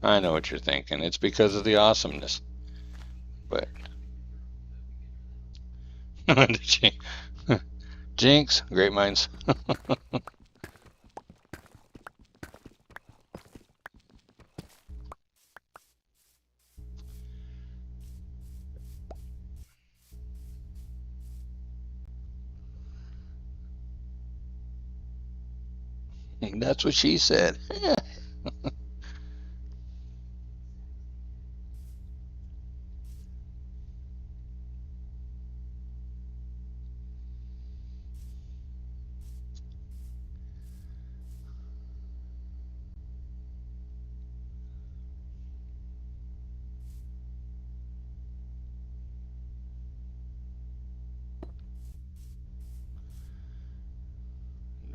I know what you're thinking. It's because of the awesomeness. But Jinx, great minds. That's what she said.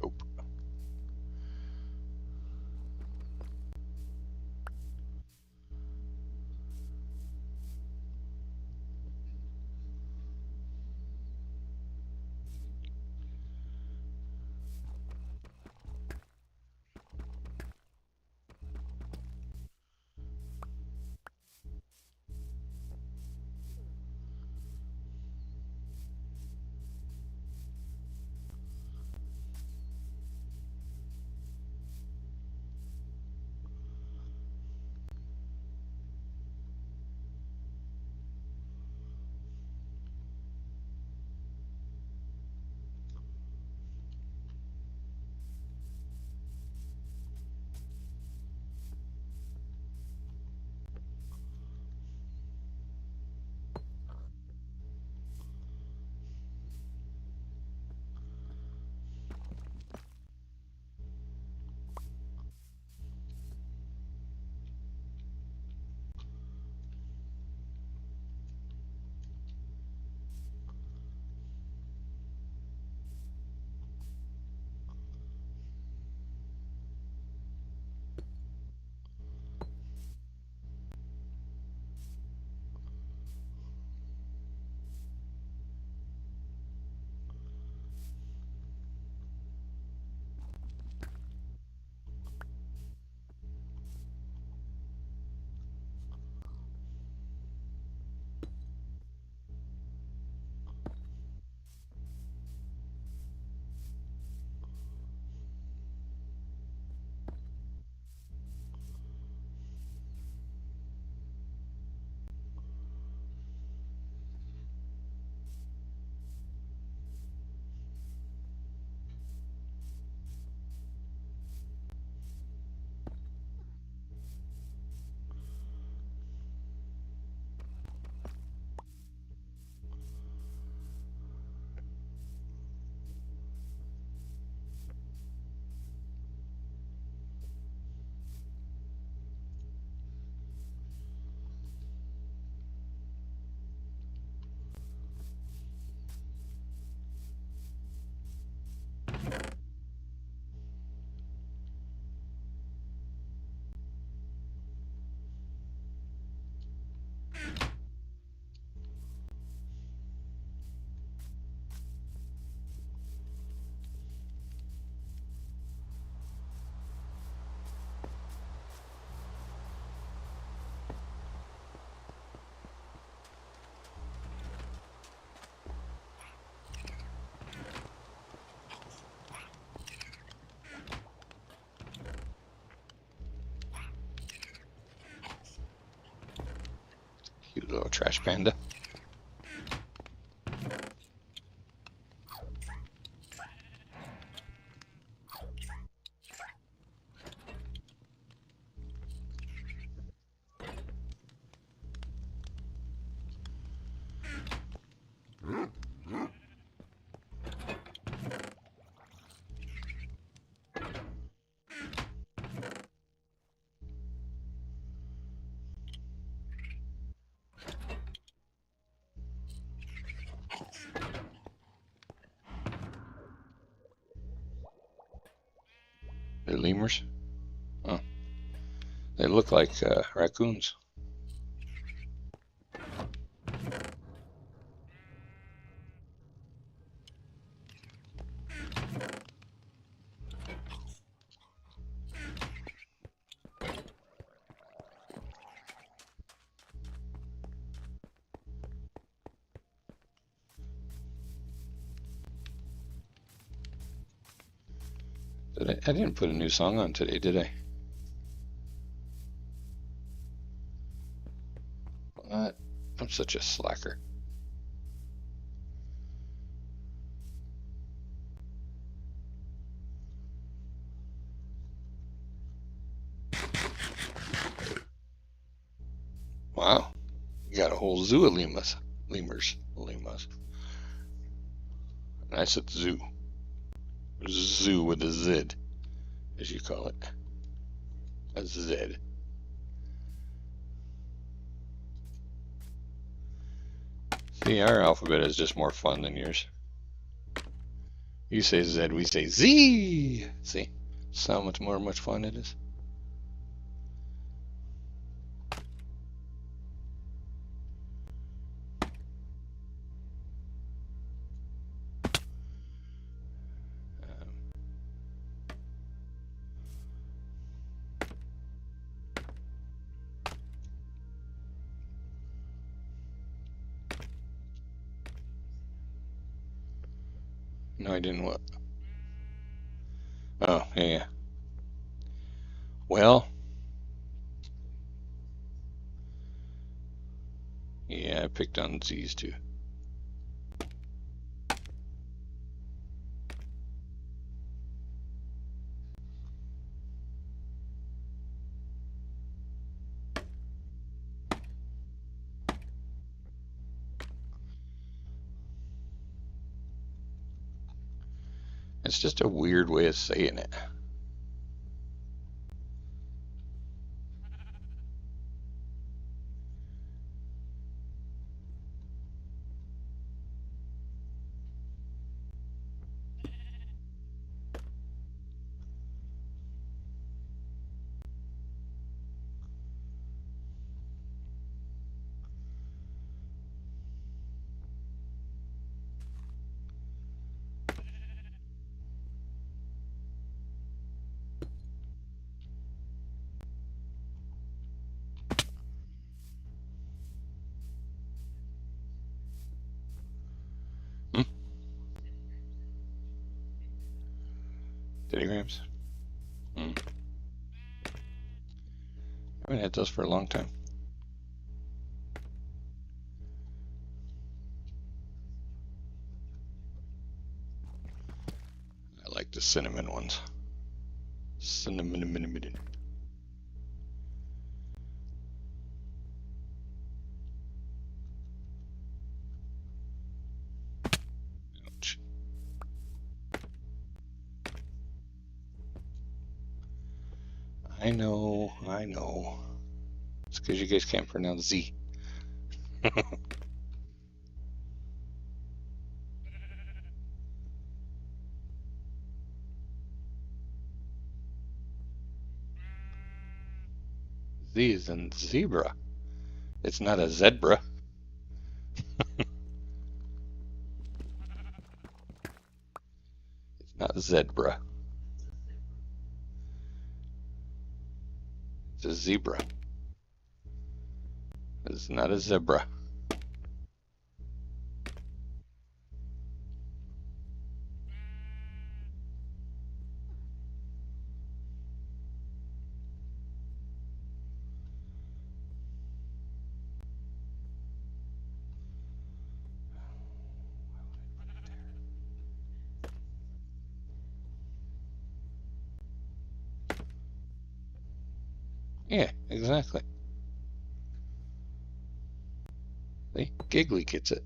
Nope. little trash panda. They're lemurs? Oh. They look like raccoons. I didn't put a new song on today, did I? What? I'm such a slacker. Wow. You got a whole zoo of lemurs. Lemurs. I said zoo. Zoo with a Z, as you call it. A Z. See, our alphabet is just more fun than yours. You say Z, we say Z. See, so much fun it is. No, I didn't what? Oh, yeah. Well, yeah, I picked on Z's too. It's just a weird way of saying it. Diddygrams? I haven't had those for a long time. I like the cinnamon ones. Cinnamon. Ouch. I know. It's because you guys can't pronounce Z. Z is in zebra. It's not a zebra. It's not a zebra. It's a zebra. It's not a zebra. Yeah, exactly. See, Giggly gets it.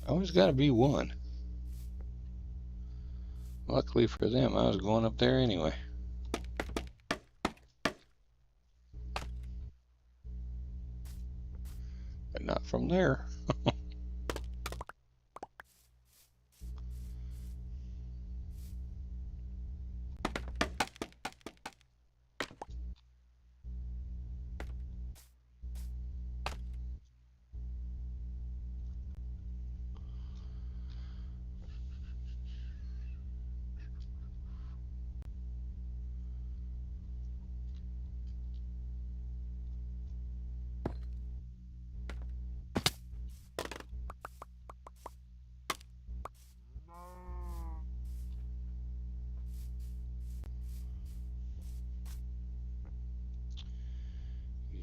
Always got to be one. Luckily for them, I was going up there anyway. But not from there.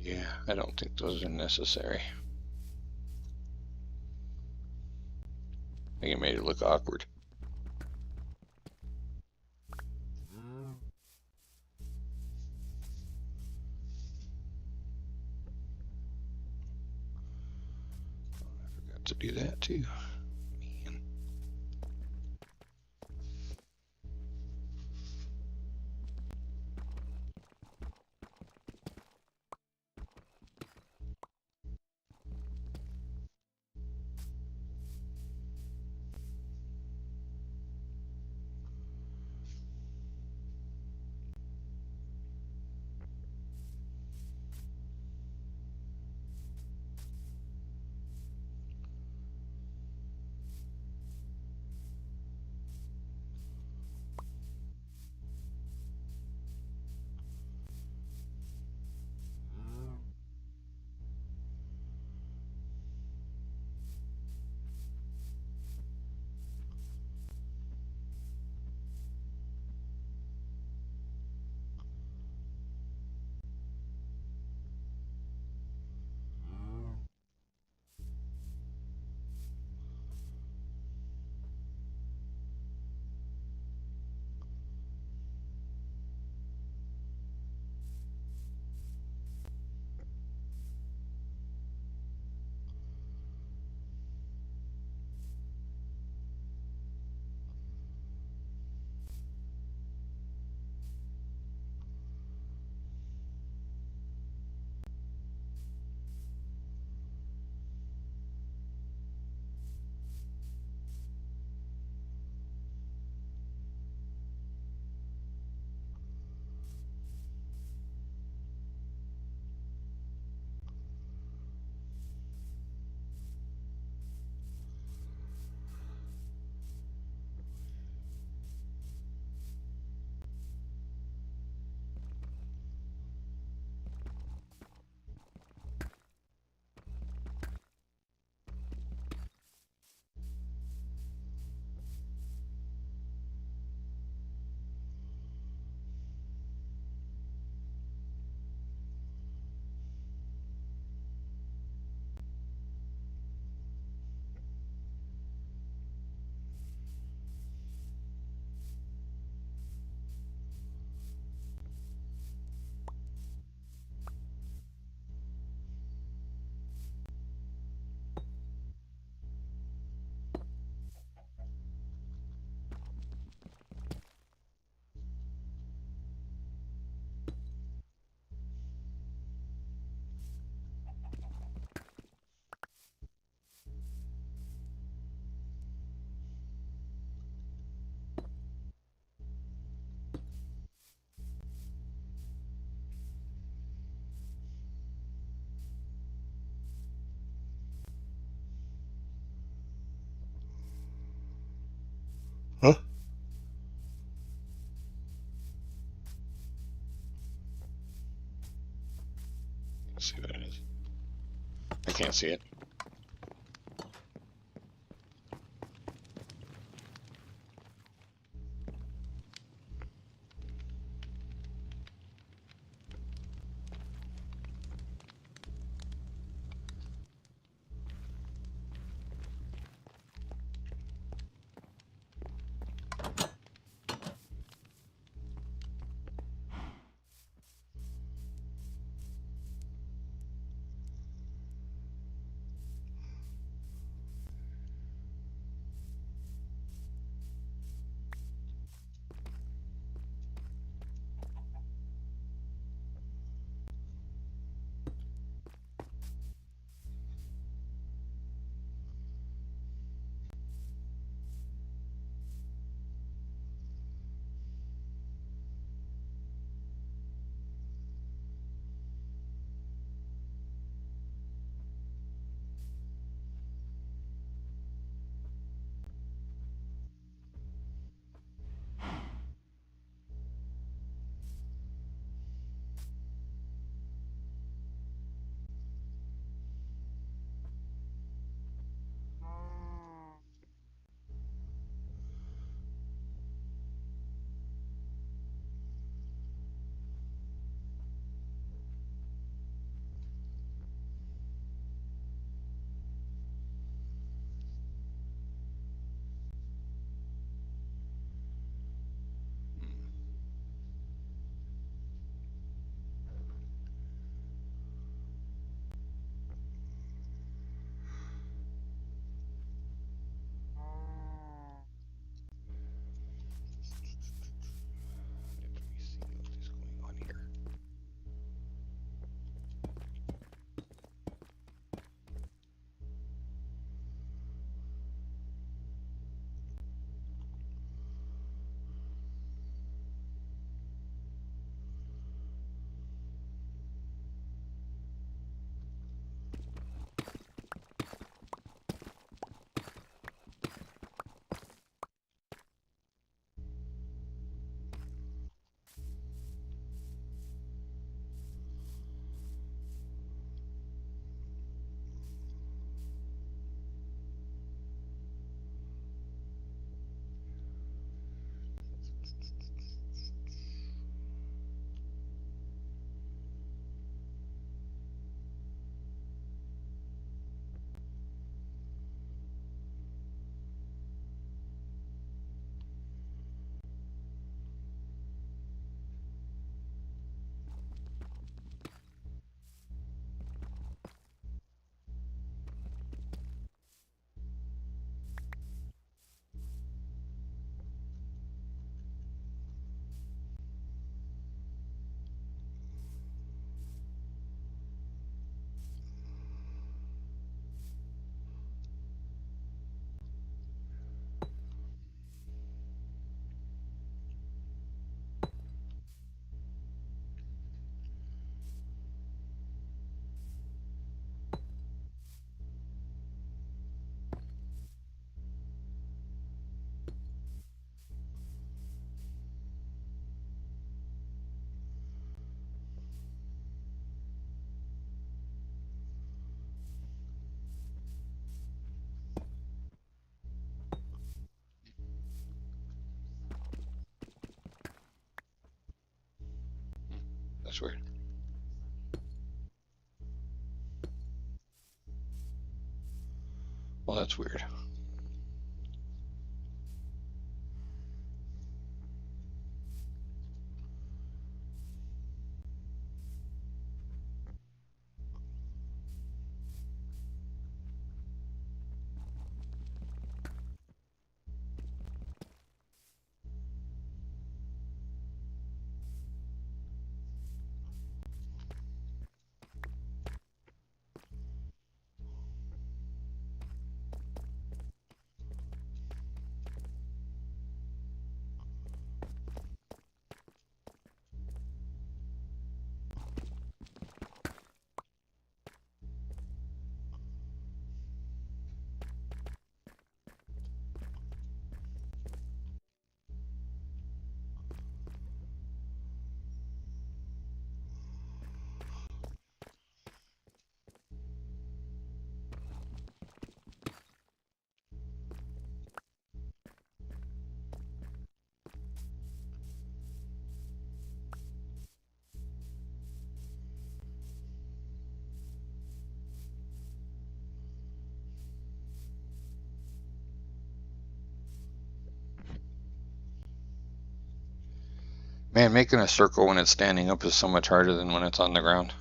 Yeah, I don't think those are necessary. I think it made it look awkward. I forgot to do that too. Man. can't see it. Let me see what is going on here. That's weird. Well, that's weird. Man, making a circle when it's standing up is so much harder than when it's on the ground.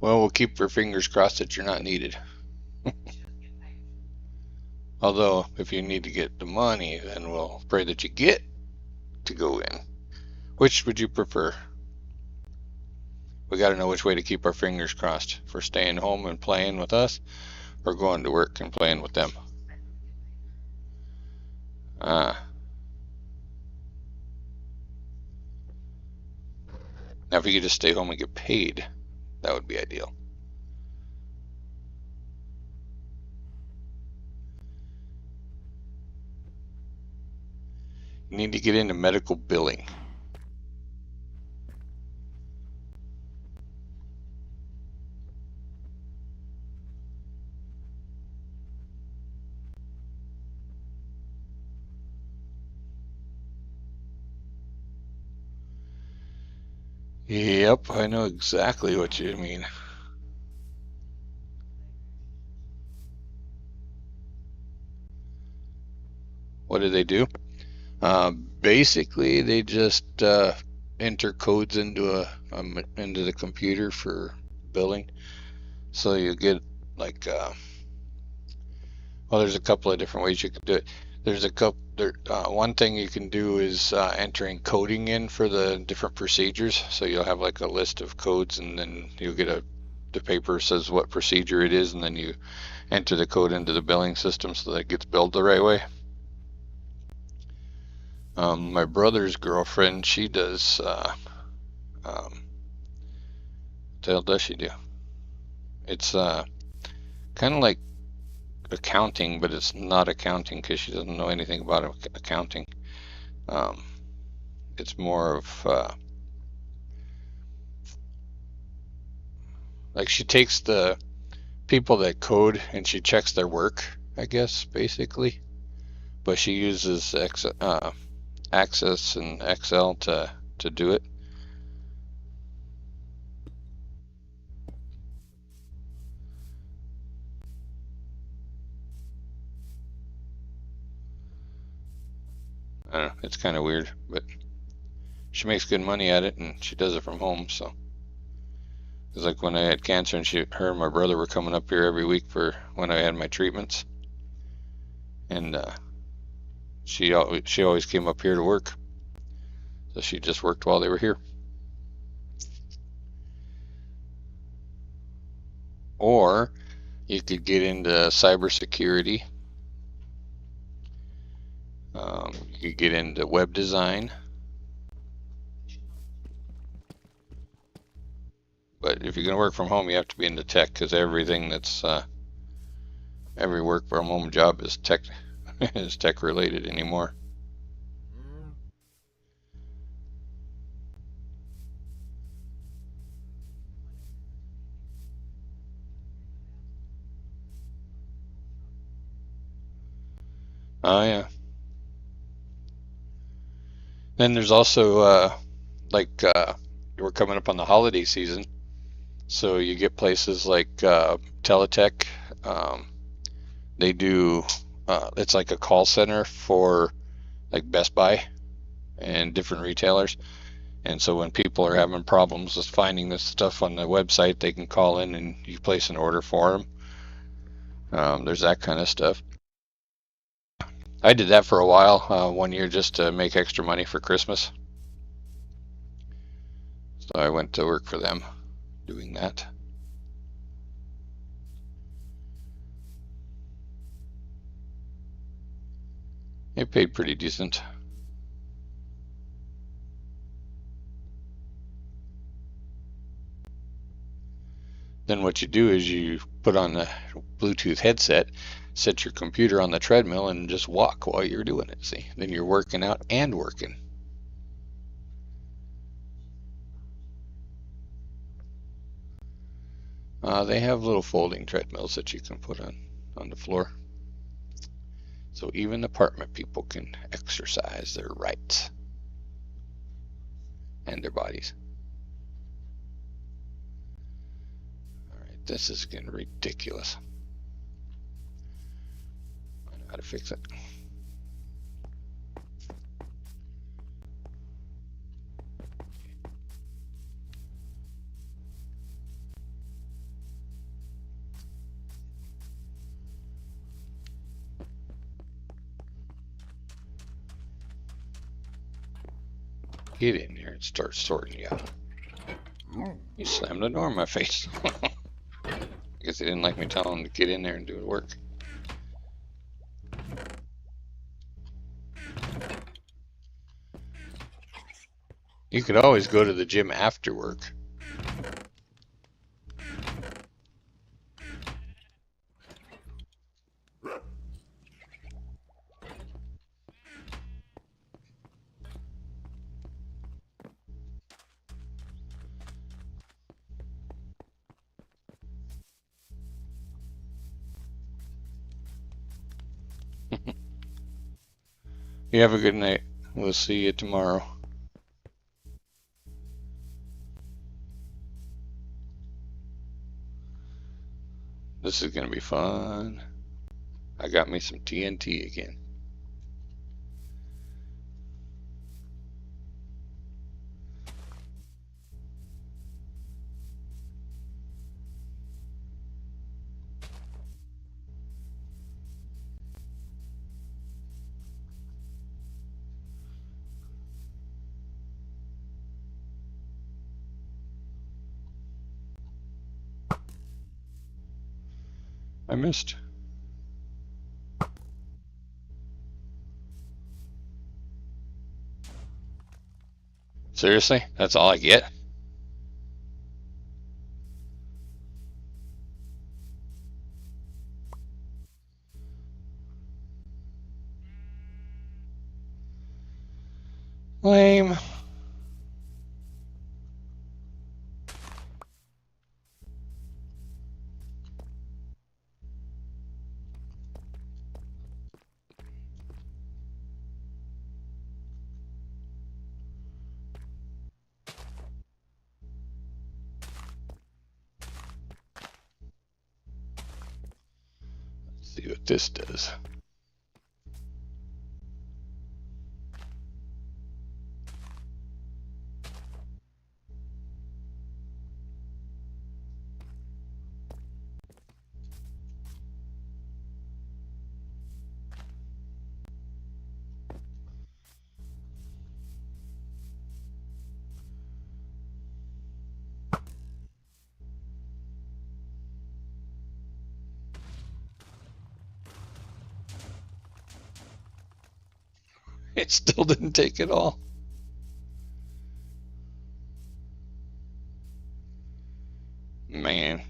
Well, we'll keep our fingers crossed that you're not needed. Although, if you need to get the money, then we'll pray that you get to go in. Which would you prefer? We got to know which way to keep our fingers crossed. For staying home and playing with us, or going to work and playing with them. Now, if you could just stay home and get paid, that would be ideal. You need to get into medical billing. Yep, I know exactly what you mean. What do they do? Basically, they just enter codes into into the computer for billing. So you get like, well, there's a couple of different ways you can do it. There's a couple. One thing you can do is entering coding in for the different procedures. So you'll have like a list of codes, and then you'll get the paper says what procedure it is, and then you enter the code into the billing system so that it gets billed the right way. My brother's girlfriend, she does. What the hell does she do? It's kind of like accounting, but it's not accounting because she doesn't know anything about accounting. It's more of like she takes the people that code and she checks their work, I guess, basically. But she uses Access and Excel to do it. I don't know, it's kind of weird, but she makes good money at it, and she does it from home. So it's like when I had cancer, and her and my brother were coming up here every week for when I had my treatments, and she always came up here to work. So she just worked while they were here. Or you could get into cybersecurity. You could get into web design. But if you're going to work from home, you have to be into tech, because everything that's every work from home job is tech related anymore. Oh yeah. Then there's also like we're coming up on the holiday season, so you get places like Teletech. They do it's like a call center for like Best Buy and different retailers. And so when people are having problems with finding this stuff on the website, they can call in and you place an order for them. There's that kind of stuff. I did that for a while, one year, just to make extra money for Christmas. So I went to work for them doing that. It paid pretty decent. Then what you do is you put on the Bluetooth headset, set your computer on the treadmill, and just walk while you're doing it. See, then you're working out and working. They have little folding treadmills that you can put on the floor. So even apartment people can exercise their rights and their bodies. Alright, this is getting ridiculous. I know how to fix it. Get in there and start sorting you out. You slammed the door in my face. I guess he didn't like me telling him to get in there and do the work. You could always go to the gym after work. You have a good night. We'll see you tomorrow. This is going to be fun. I got me some TNT again. I missed. Seriously? That's all I get? Lame. Let's see what this does. It still didn't take it all. Man.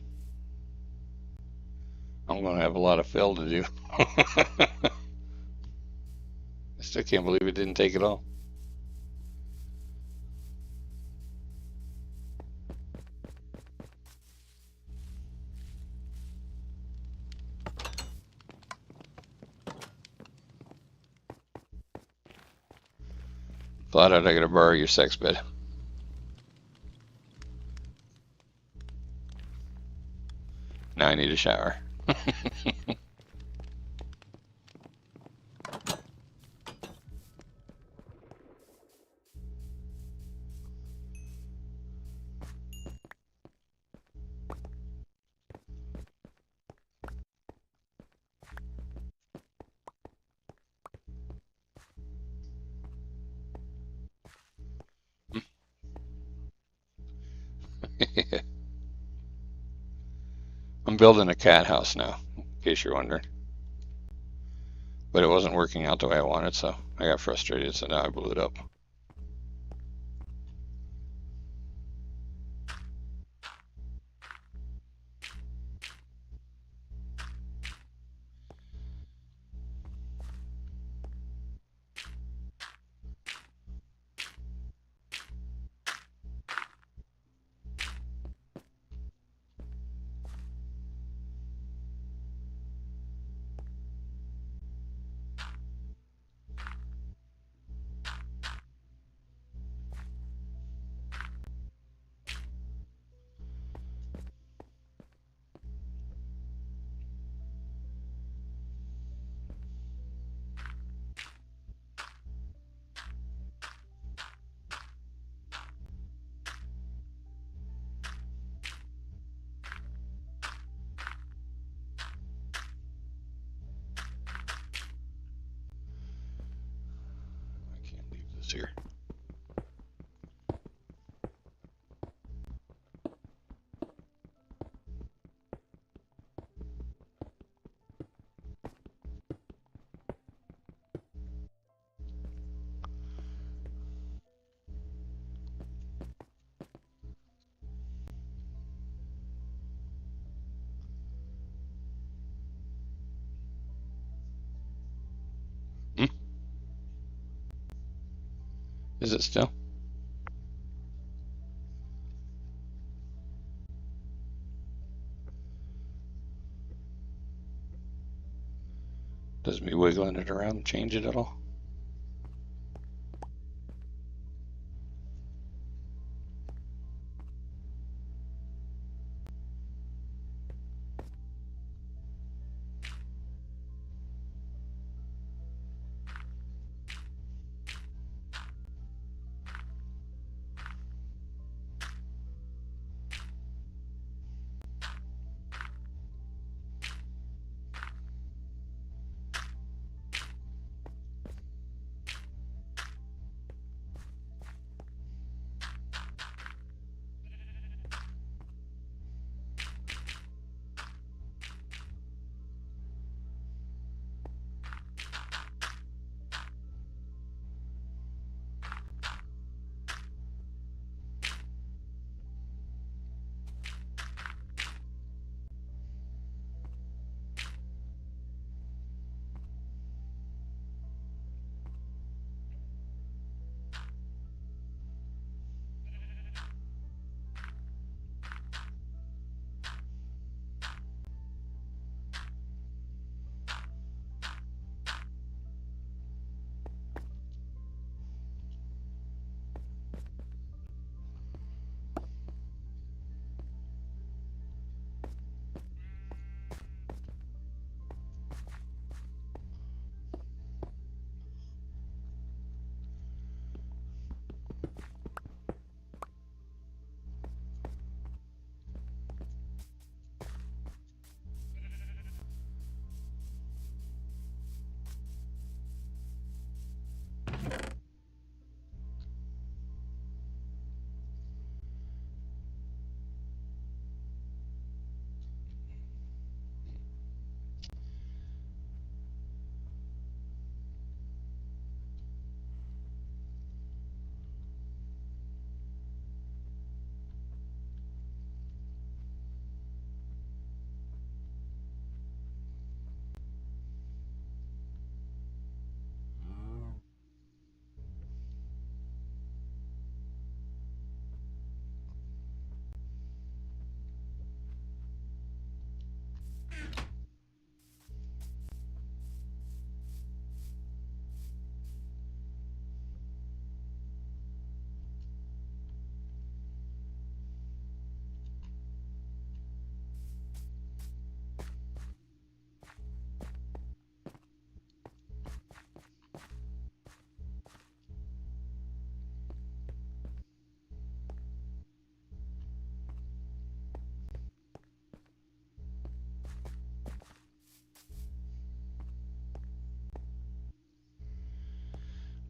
I'm going to have a lot of fill to do. I still can't believe it didn't take it all. Flat out, I gotta borrow your sex bed. Now I need a shower. I'm building a cat house now, in case you're wondering. But it wasn't working out the way I wanted, so I got frustrated, so now I blew it up. Here. Is it still? Does me wiggling it around change it at all?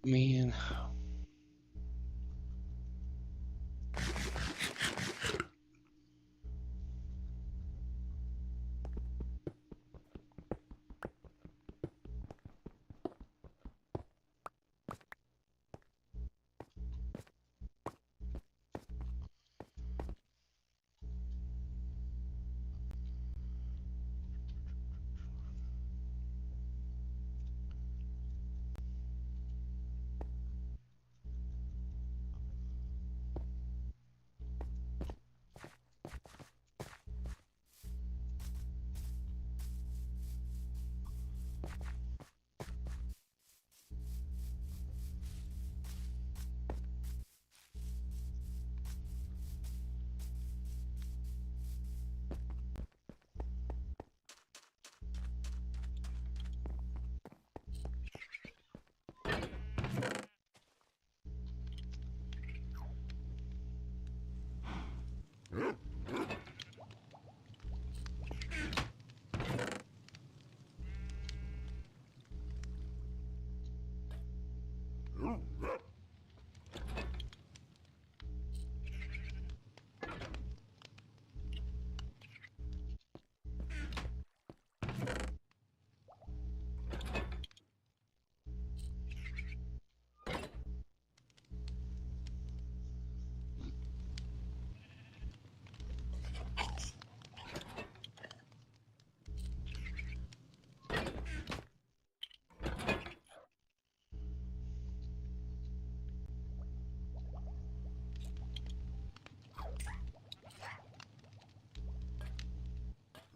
Man.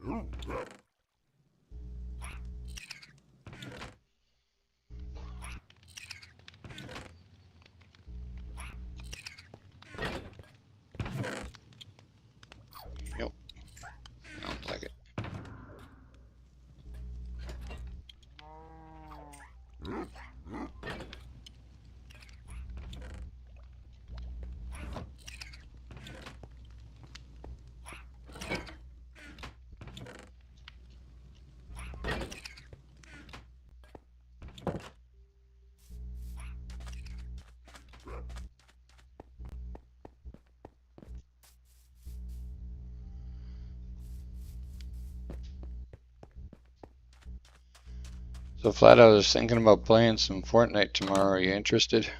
Yep. Sounds like it. So Flat, I was thinking about playing some Fortnite tomorrow. Are you interested?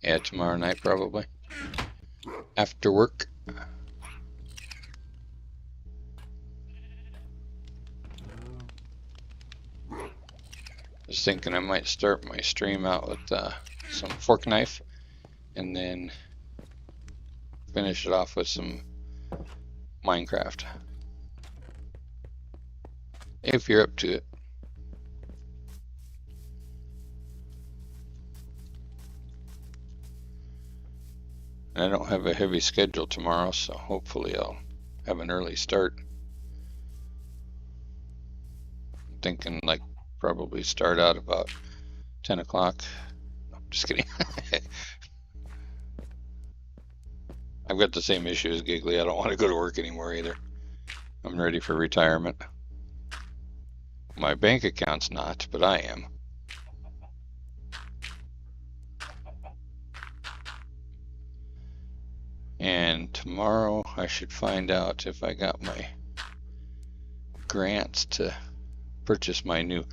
Yeah, tomorrow night probably. After work. I was thinking I might start my stream out with some fork knife and then finish it off with some Minecraft. If you're up to it. I don't have a heavy schedule tomorrow, so hopefully I'll have an early start. I'm thinking like probably start out about 10 o'clock. No, just kidding. I've got the same issue as Giggly. I don't want to go to work anymore either. I'm ready for retirement. My bank account's not, but I am. And tomorrow I should find out if I got my grants to purchase my new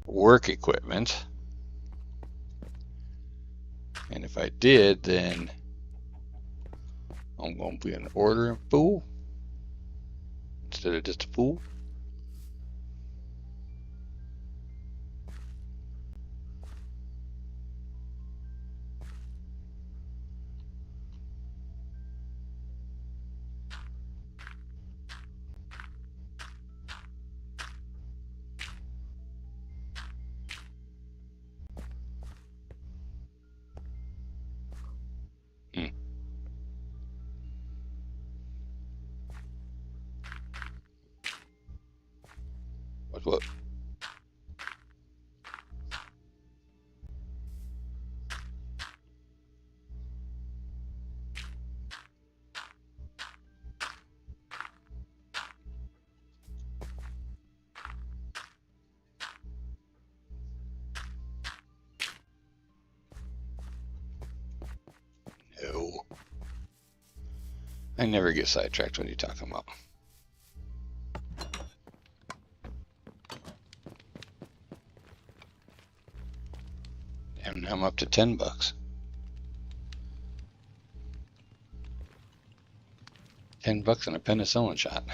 work equipment. And if I did, then I'm going to be an ordering fool instead of just a fool. What? No. I never get sidetracked. What are you talking about? And I'm up to $10. $10 and a penicillin shot.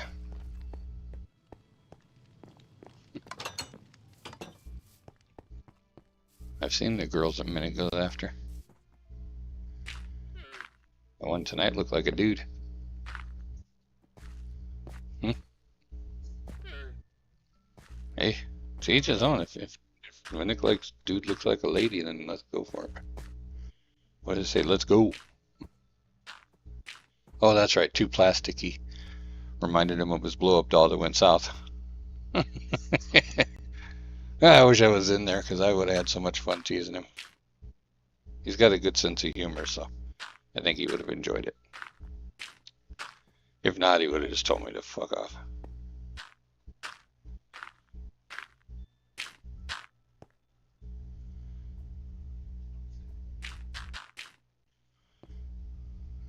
I've seen the girls a minute goes after. The one tonight looked like a dude. Hey, to each his own. If Nick likes dude looks like a lady, then let's go for it. What did it say? Let's go. Oh, that's right. Too plasticky. Reminded him of his blow-up doll that went south. I wish I was in there because I would have had so much fun teasing him. He's got a good sense of humor, so I think he would have enjoyed it. If not, he would have just told me to fuck off.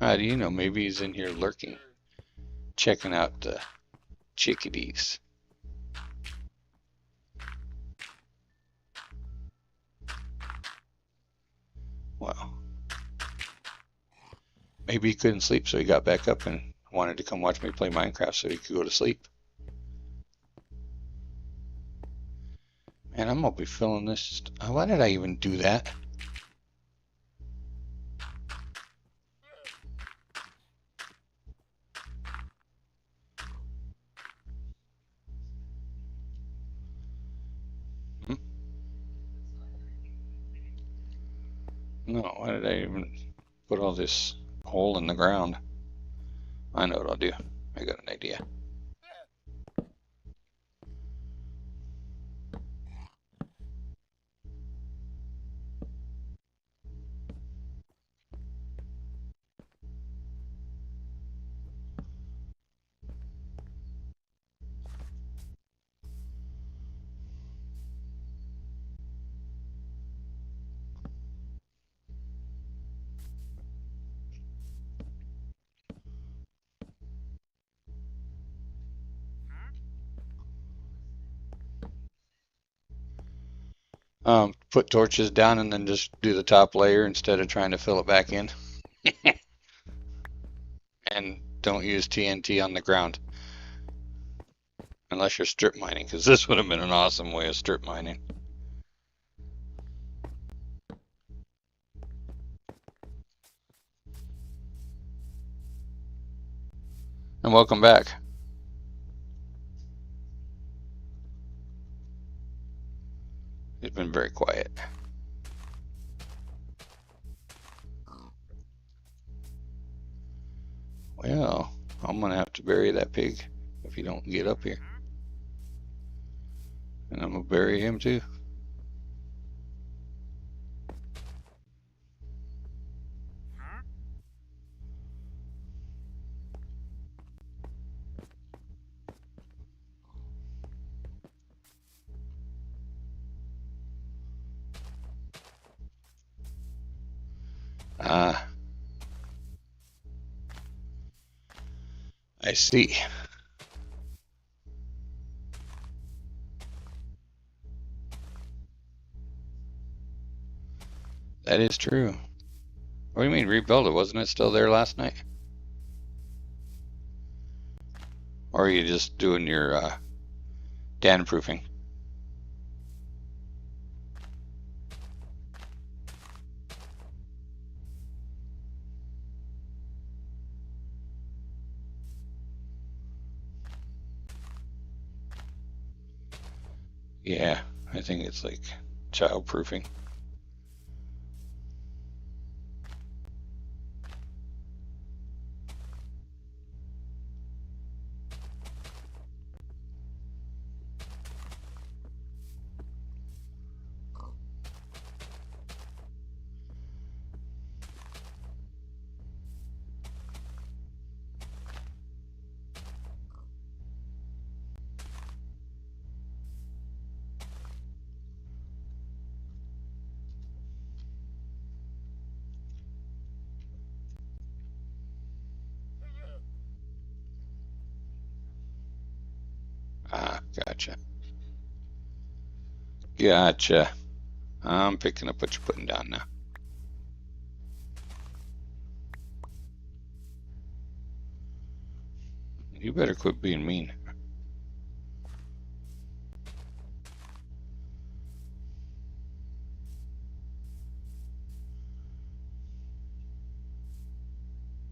How do you know? Maybe he's in here lurking, checking out the chickadees. Wow. Maybe he couldn't sleep, so he got back up and wanted to come watch me play Minecraft so he could go to sleep. Man, And I'm gonna be filling this. Why did I even do that? No, why did I even put all this hole in the ground? I know what I'll do. I got an idea. Put torches down and then just do the top layer instead of trying to fill it back in. And don't use TNT on the ground. Unless you're strip mining, because this would have been an awesome way of strip mining. And welcome back. It's been very quiet. Well, I'm gonna have to bury that pig if you don't get up here. And I'm gonna bury him too. Ah, I see. That is true. What do you mean rebuild it? Wasn't it still there last night? Or are you just doing your Dan proofing? Yeah, I think it's like child proofing. Ah, gotcha. Gotcha. I'm picking up what you're putting down now. You better quit being mean.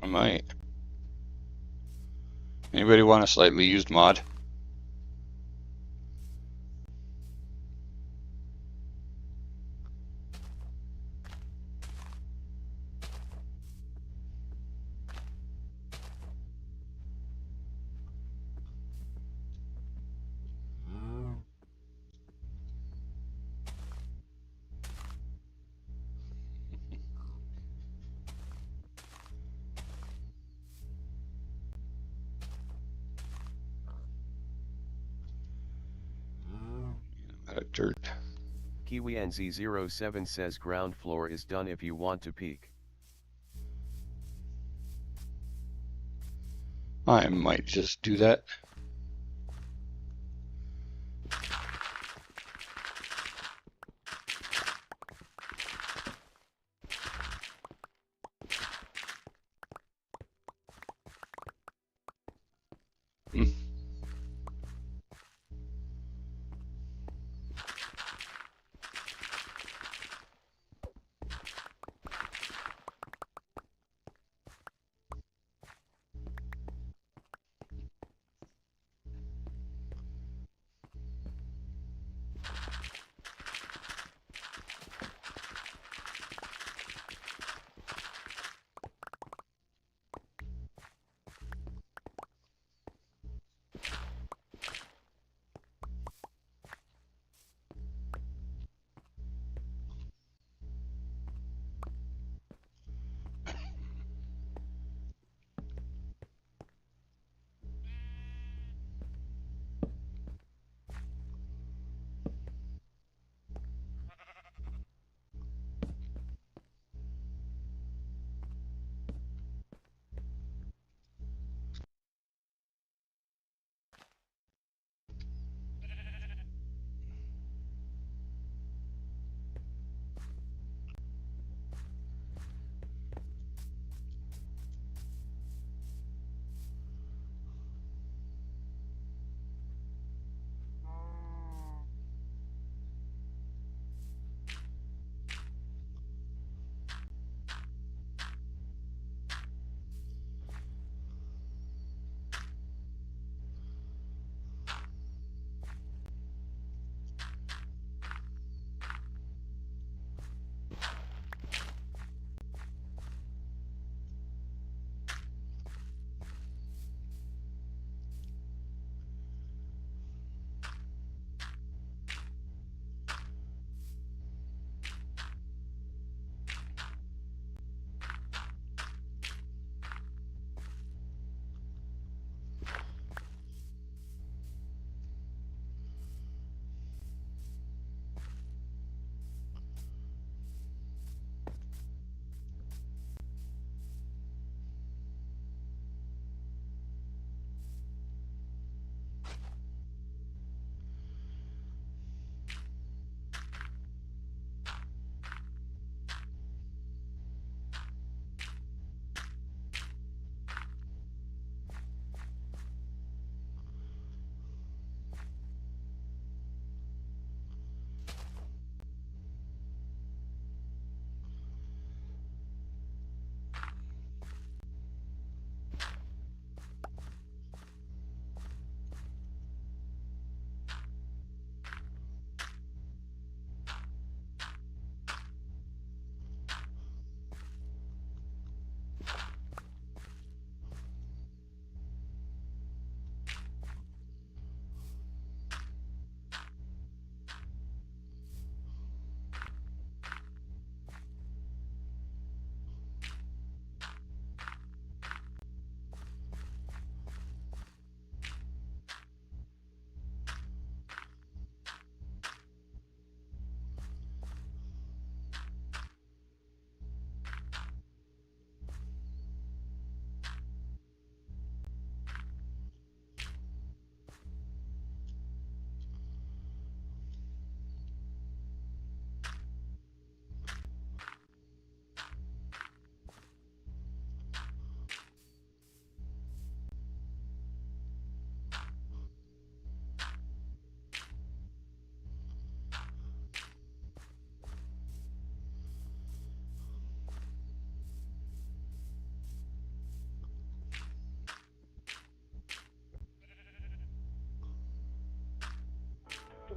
I might. Anybody want a slightly used mod? Dirt. KiwiNZ07 says ground floor is done if you want to peek. I might just do that.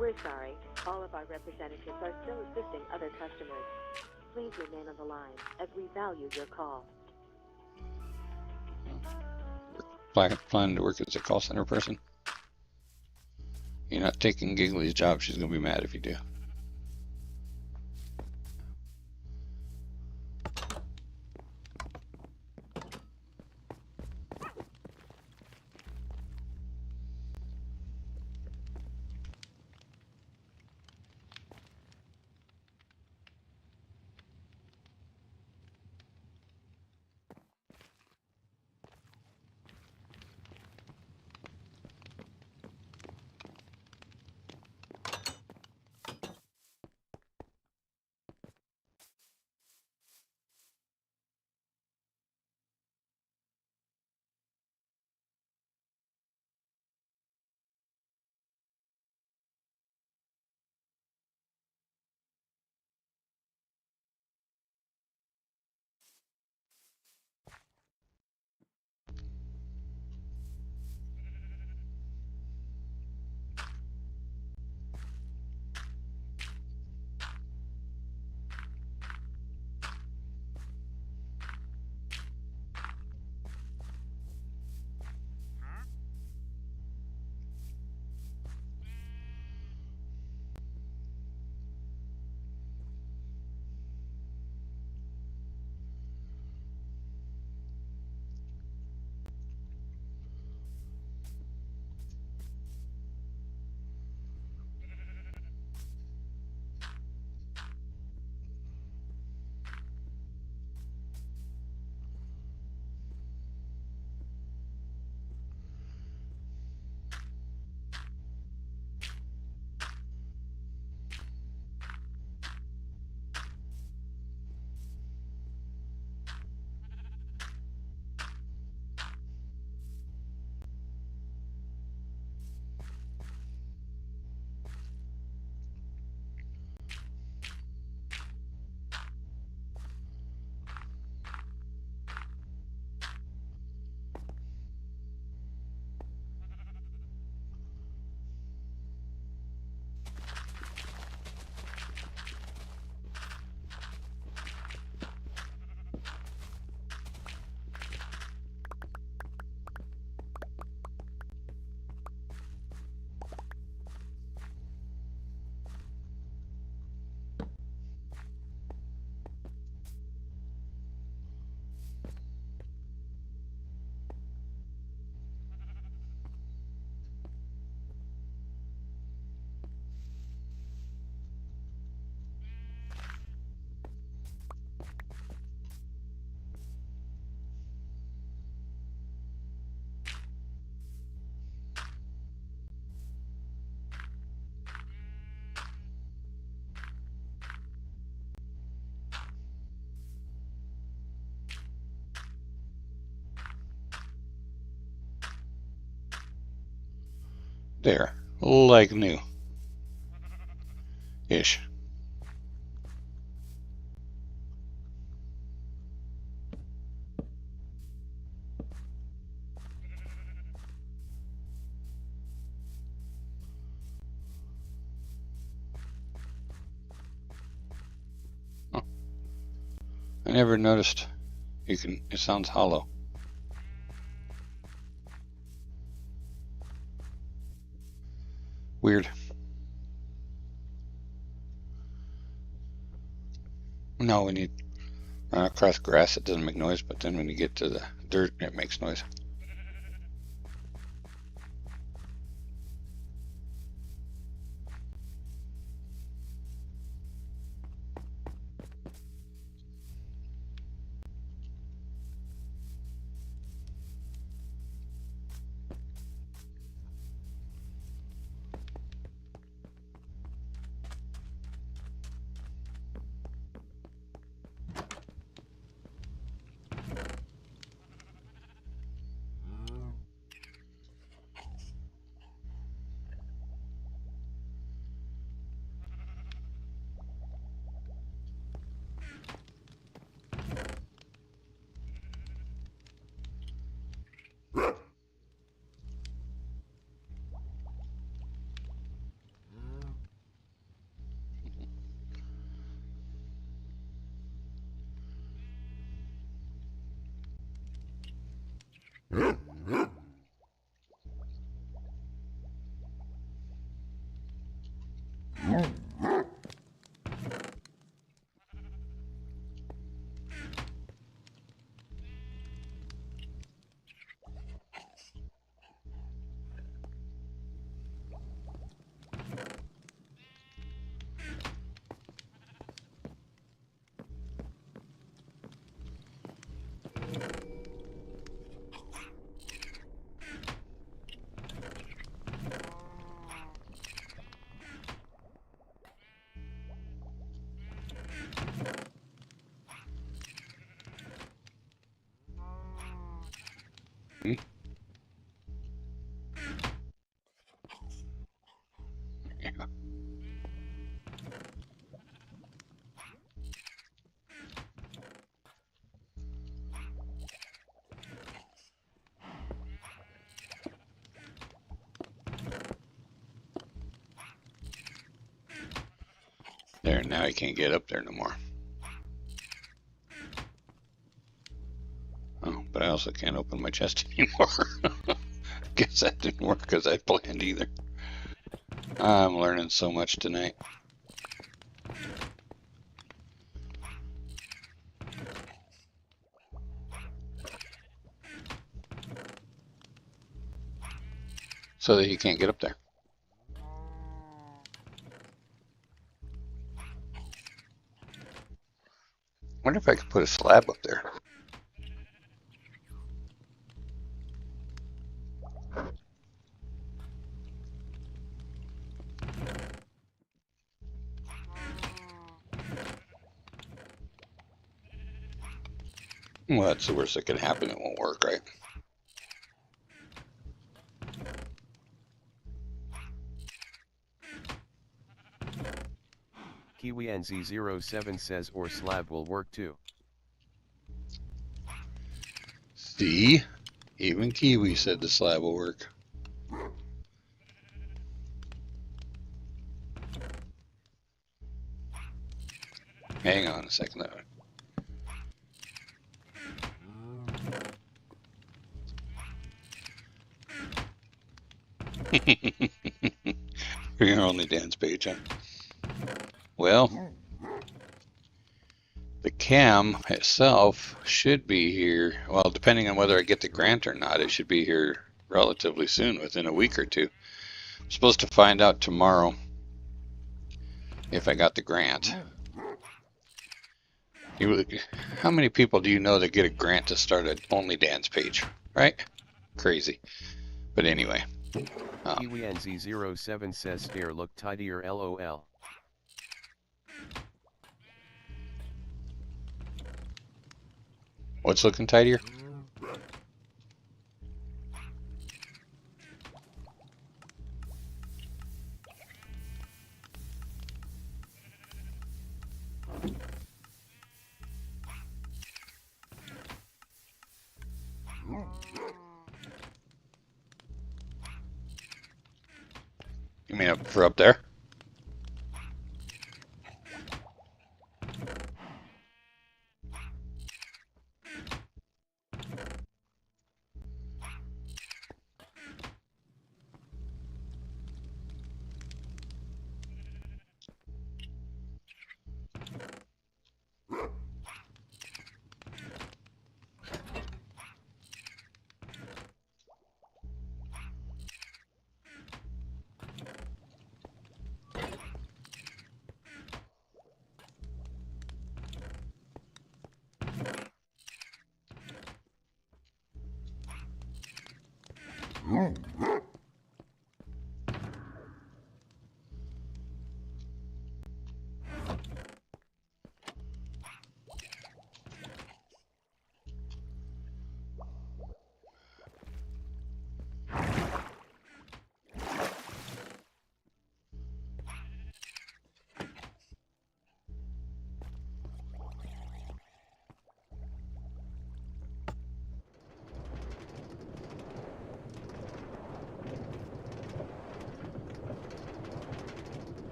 We're sorry. All of our representatives are still assisting other customers. Please remain on the line, as we value your call. Planning to work as a call center person. You're not taking Giggly's job. She's gonna be mad if you do. There, like new. Ish. Oh. I never noticed. It sounds hollow. Weird. No, when you run across grass, it doesn't make noise, but then when you get to the dirt, it makes noise. Hmm? Yeah. There, now I can't get up there no more. Oh, but I also can't open my chest anymore. Guess that didn't work as I planned either. I'm learning so much tonight. So that you can't get up there. Wonder if I could put a slab up there. Well, that's the worst that could happen. It won't work, right? KiwiNZ07 says or slab will work too. See? Even Kiwi said the slab will work. Hang on a second. For your only dance page, huh? Well, the cam itself should be here. Well, depending on whether I get the grant or not, it should be here relatively soon, within a week or two. I'm supposed to find out tomorrow if I got the grant. How many people do you know that get a grant to start an only dance page, right? Crazy. But anyway. KiwiNZ07 says stair look tidier LOL. What's looking tidier? You mean up for up there?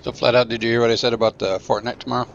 So flat out, did you hear what I said about the Fortnite tomorrow?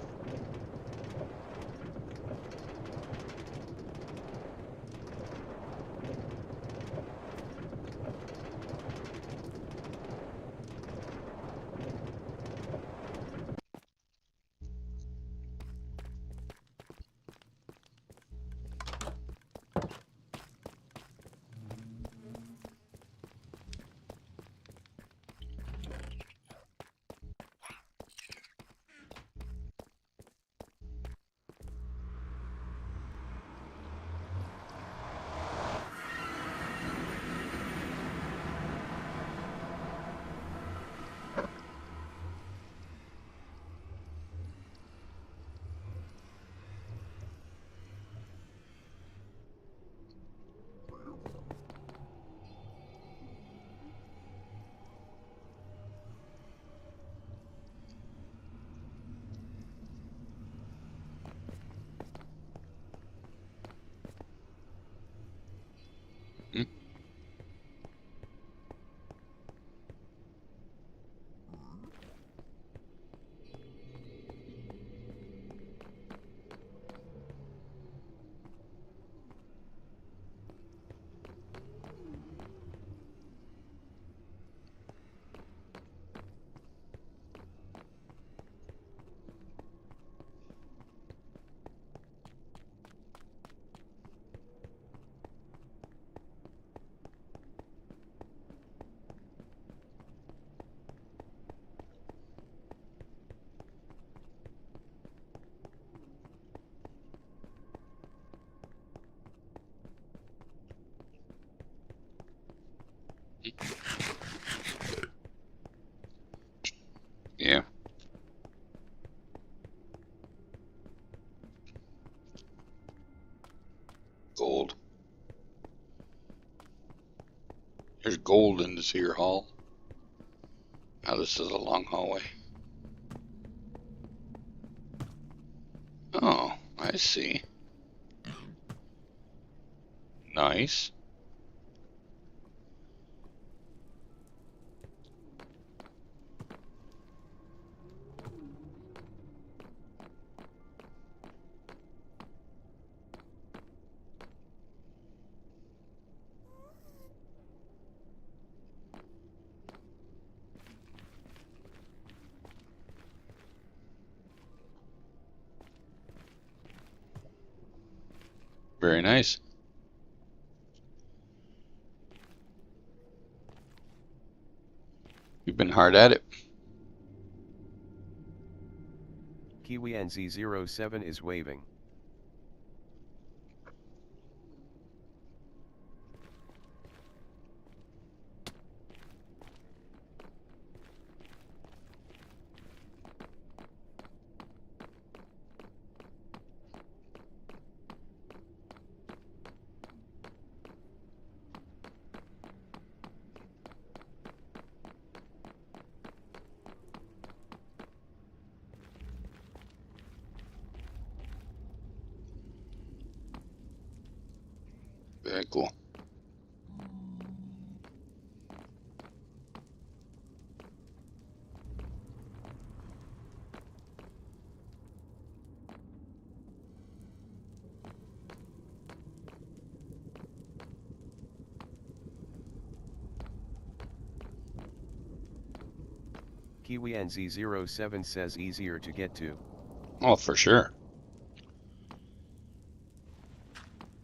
Hmm? Yeah. Gold. There's gold in the Seer Hall. Now this is a long hallway. Oh, I see. Nice. Very nice. You've been hard at it. Kiwi NZ07 is waving. Very cool. Kiwi NZ07 says easier to get to. Oh, for sure.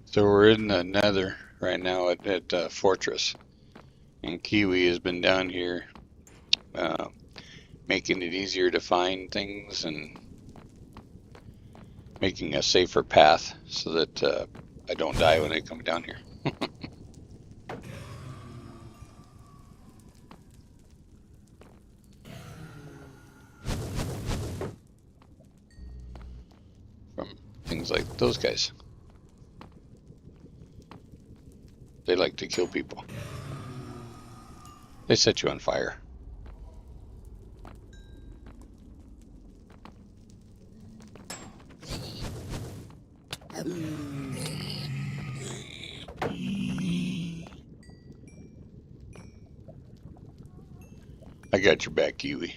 So we're in the Nether right now at Fortress, and Kiwi has been down here making it easier to find things and making a safer path so that I don't die when I come down here. From things like those guys. They like to kill people. They set you on fire. I got your back, Kiwi.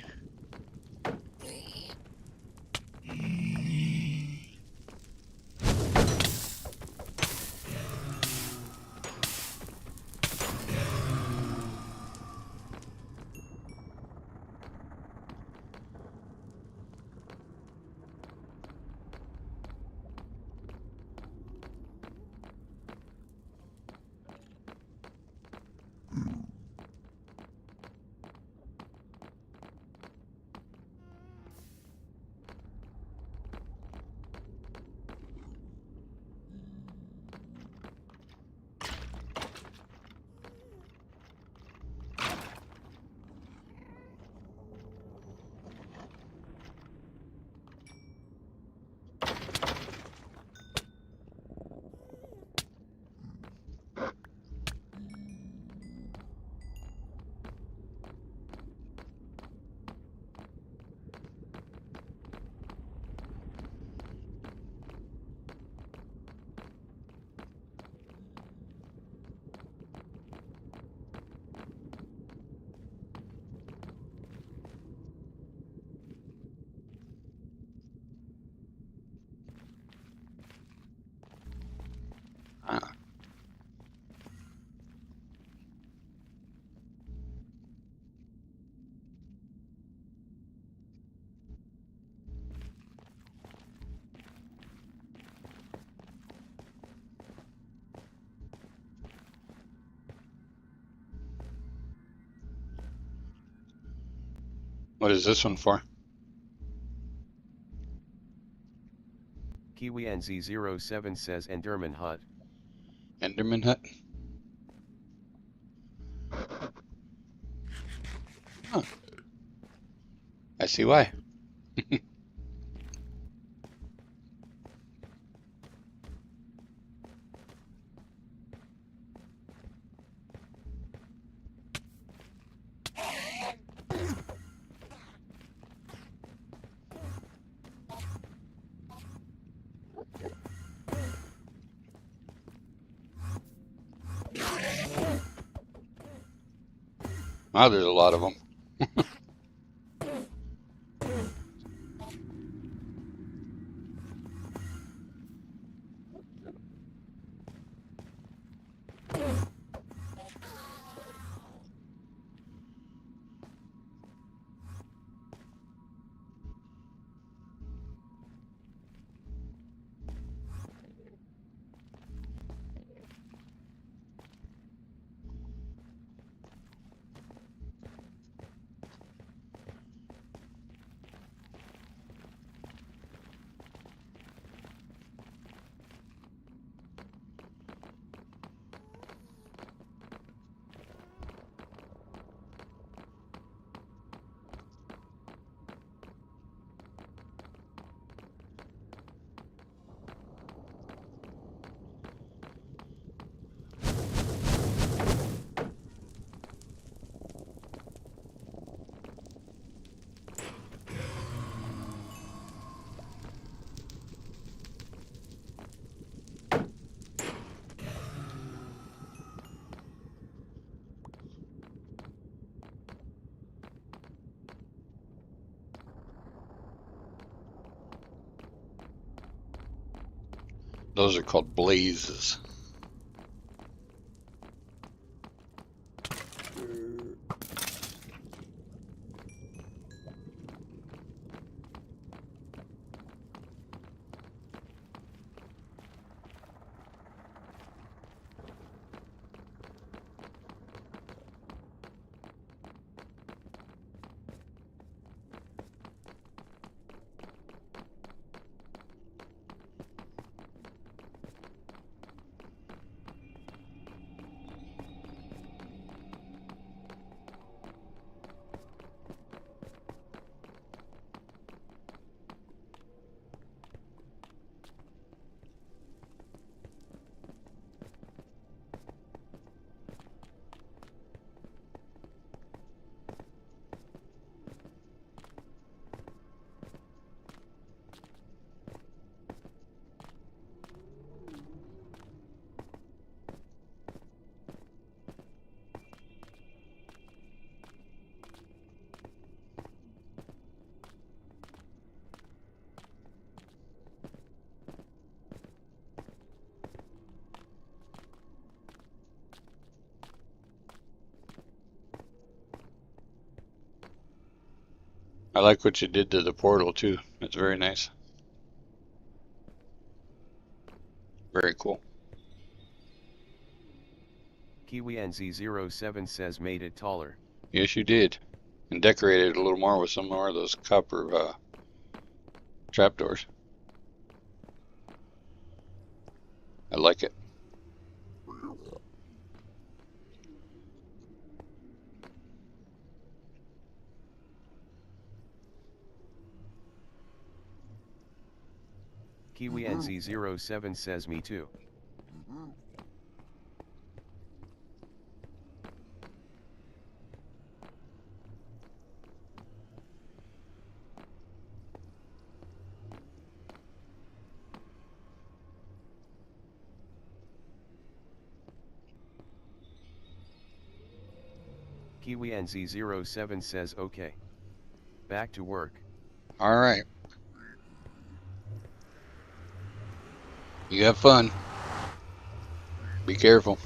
Ah. What is this one for? Kiwi NZ07 says Enderman Hut. Enderman Hut? Huh. I see why. Wow, there's a lot of them. Those are called blazes. I like what you did to the portal too. It's very nice. Very cool. Kiwi NZ07 says made it taller. Yes, you did. And decorated it a little more with some more of those copper trapdoors. I like it. Kiwi NZ07 says me too. Kiwi NZ07 says okay. Back to work. All right. You have fun. Be careful.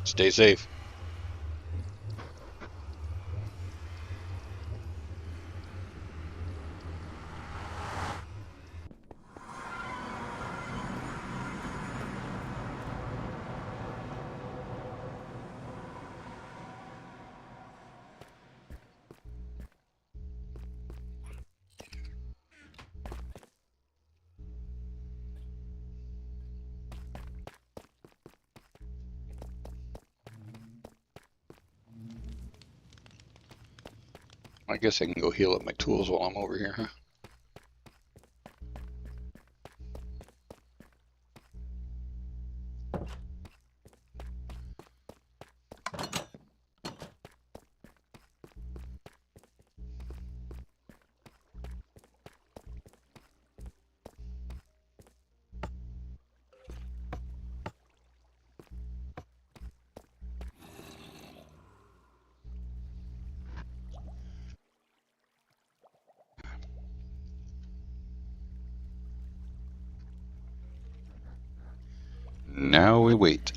Stay safe. I guess I can go heal up my tools while I'm over here, huh? Now we wait.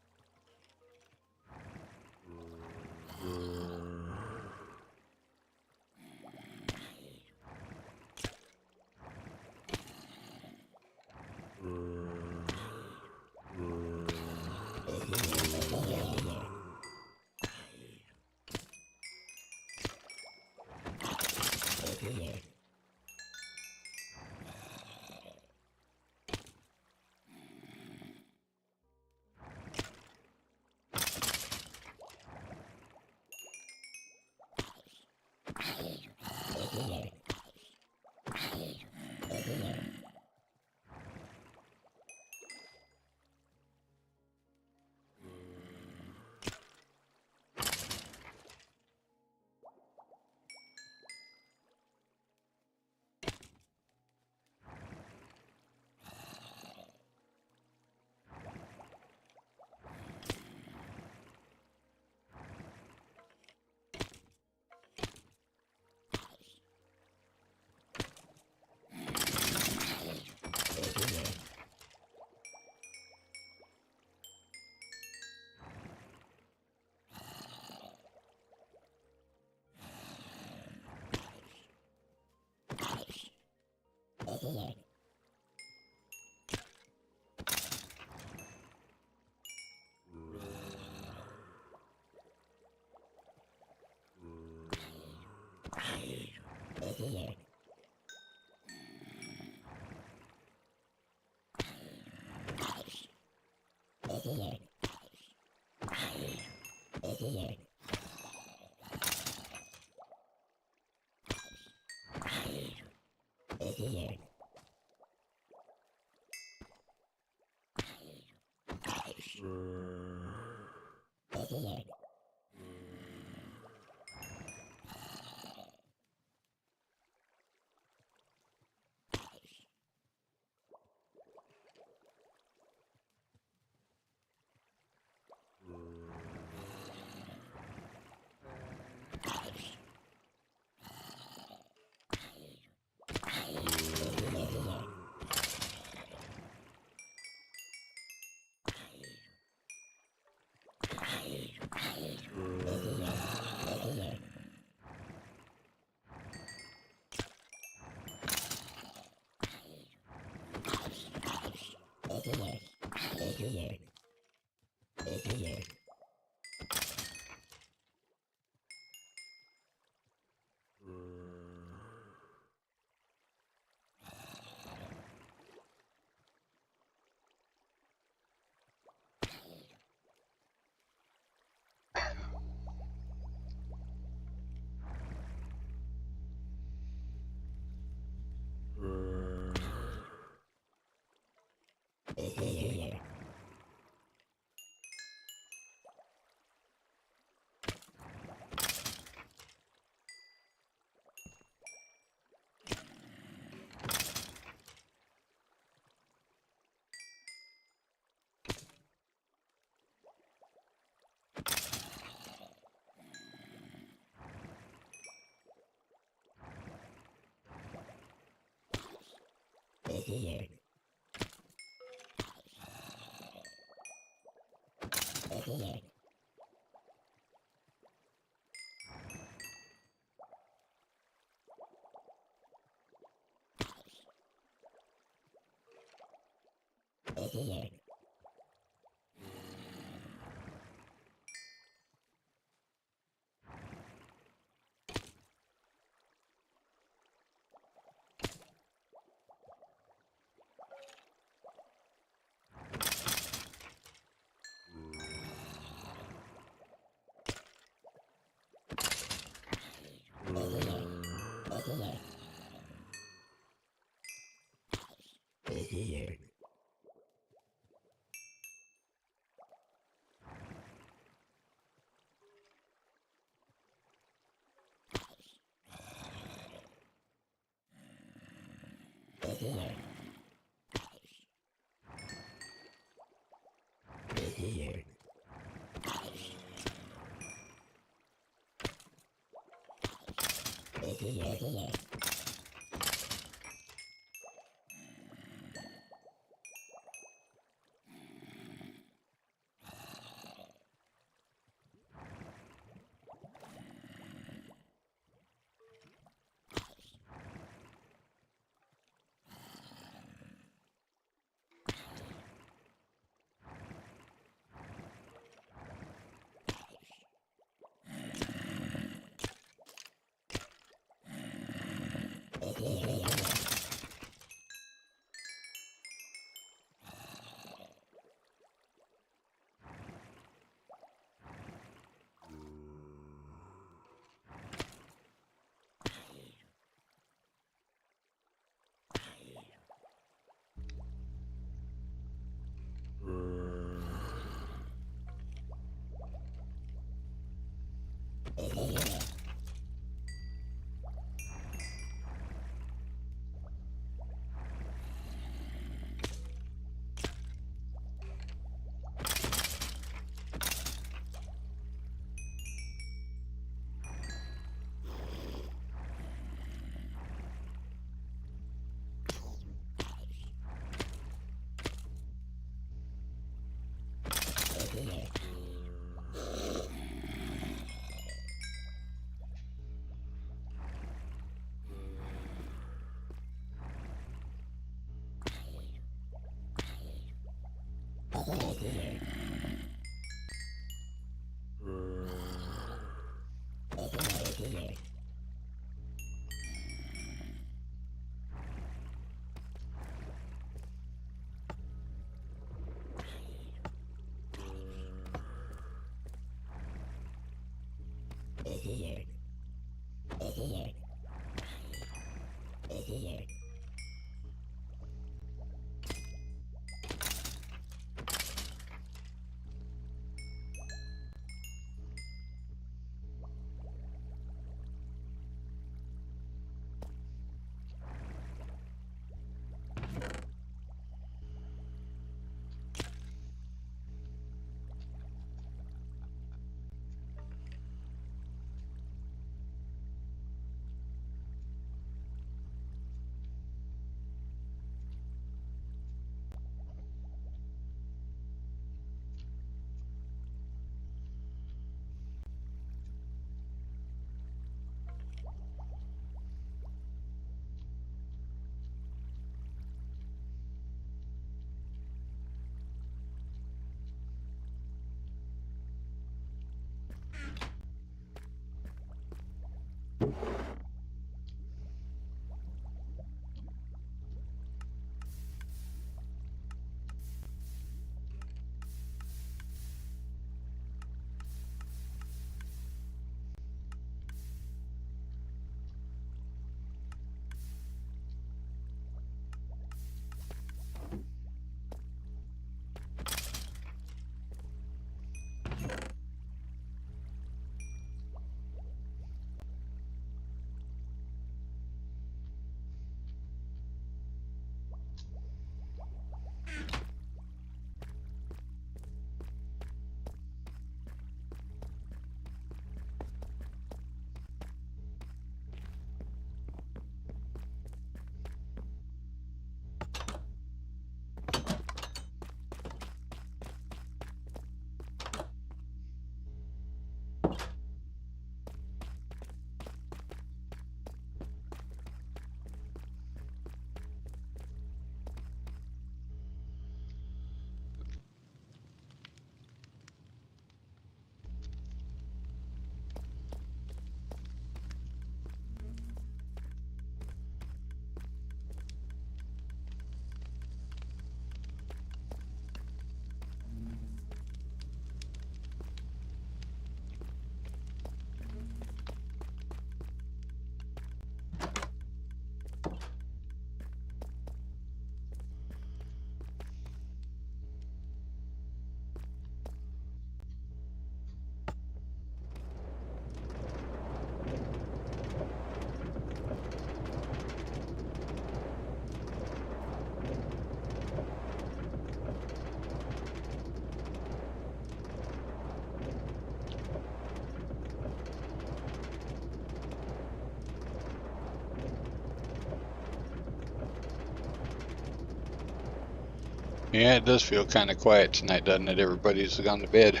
Yeah, it does feel kind of quiet tonight, doesn't it? Everybody's gone to bed.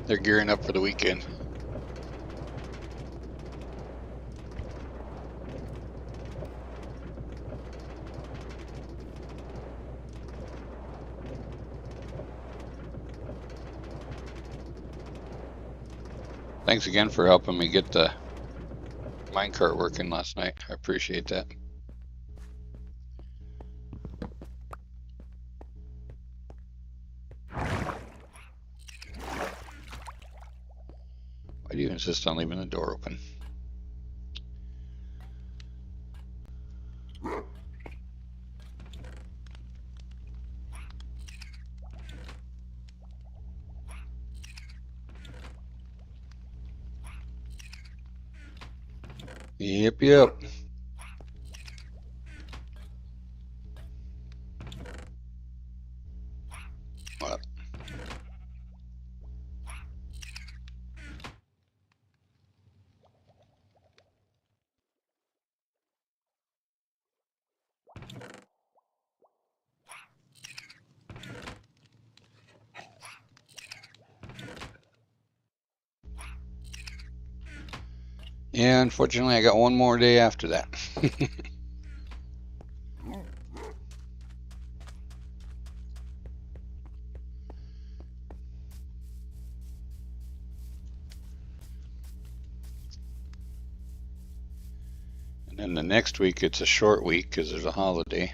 They're gearing up for the weekend. Thanks again for helping me get the minecart working last night. I appreciate that. Why do you insist on leaving the door open? Yep. What? Yeah, unfortunately, I got one more day after that. And the next week it's a short week because there's a holiday.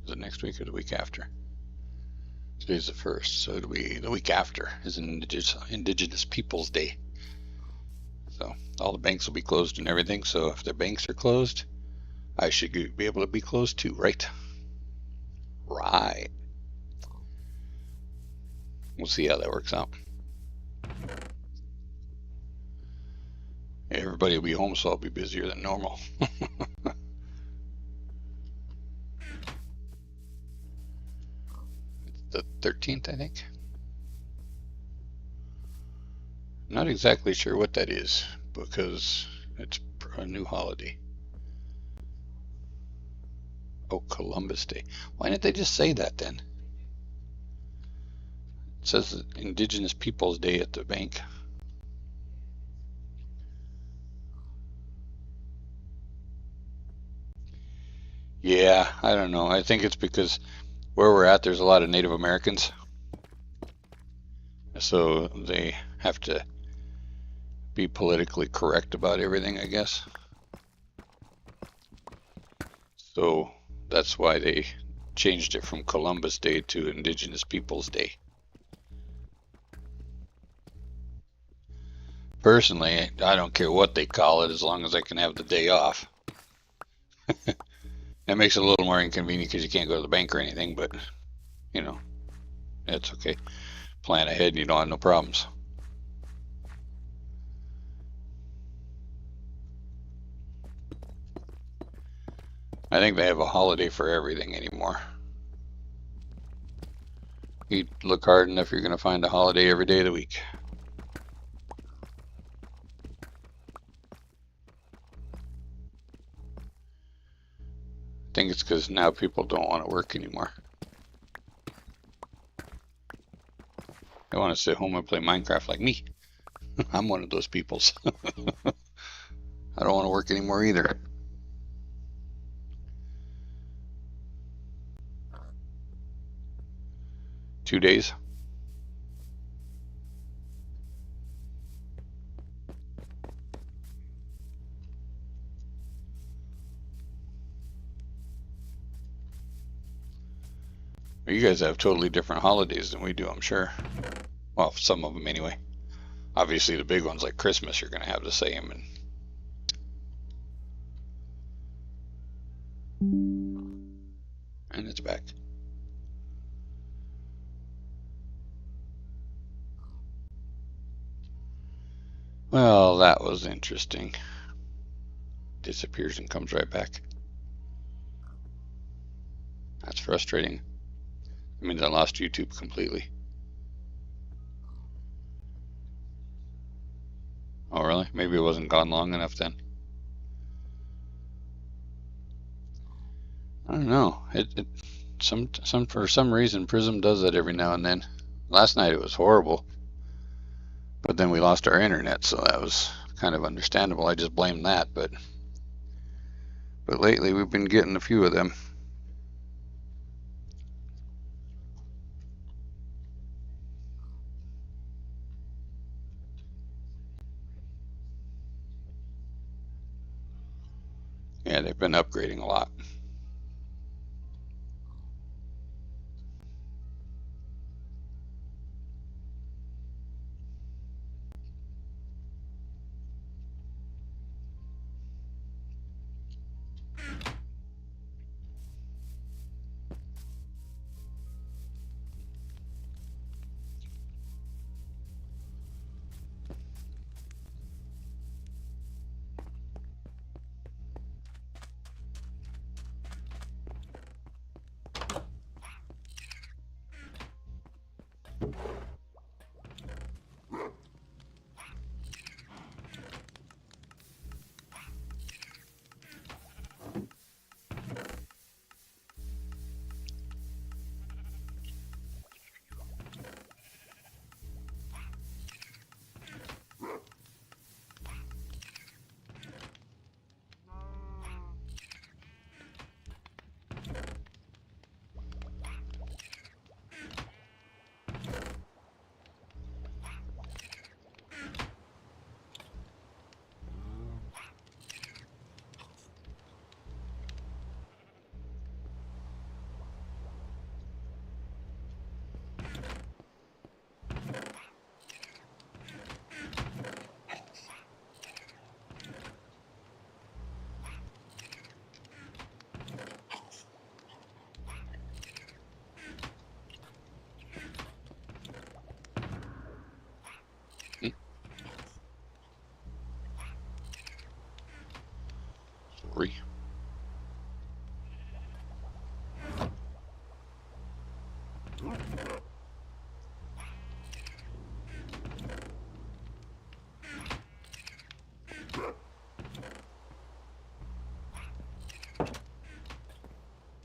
Is it next week or the week after? Today's the 1st, so it'll be the week after is Indigenous Peoples Day. So all the banks will be closed and everything. So if the banks are closed, I should be able to be closed too, right? Right. We'll see how that works out. Everybody will be home, so I'll be busier than normal. The 13th, I think. Not exactly sure what that is because it's a new holiday. Oh, Columbus Day. Why didn't they just say that then? It says Indigenous Peoples Day at the bank. Yeah, I don't know. I think it's because where we're at, there's a lot of Native Americans. So they have to be politically correct about everything, I guess. So that's why they changed it from Columbus Day to Indigenous Peoples Day. Personally, I don't care what they call it as long as I can have the day off. That makes it a little more inconvenient because you can't go to the bank or anything, but, you know, it's okay. Plan ahead and you don't have no problems. I think they have a holiday for everything anymore. You look hard enough, you're going to find a holiday every day of the week. I think it's because now people don't want to work anymore. They want to sit home and play Minecraft like me. I'm one of those peoples. I don't want to work anymore either. Two days. You guys have totally different holidays than we do, I'm sure. Well, some of them anyway. Obviously the big ones like Christmas you're going to have the same. And it's back. Well, that was interesting. Disappears and comes right back. That's frustrating. It means I lost YouTube completely. Oh, really? Maybe it wasn't gone long enough then. I don't know. For some reason, Prism does that every now and then. Last night it was horrible, but then we lost our internet, so that was kind of understandable. I just blame that, but lately we've been getting a few of them. Yeah, they've been upgrading a lot.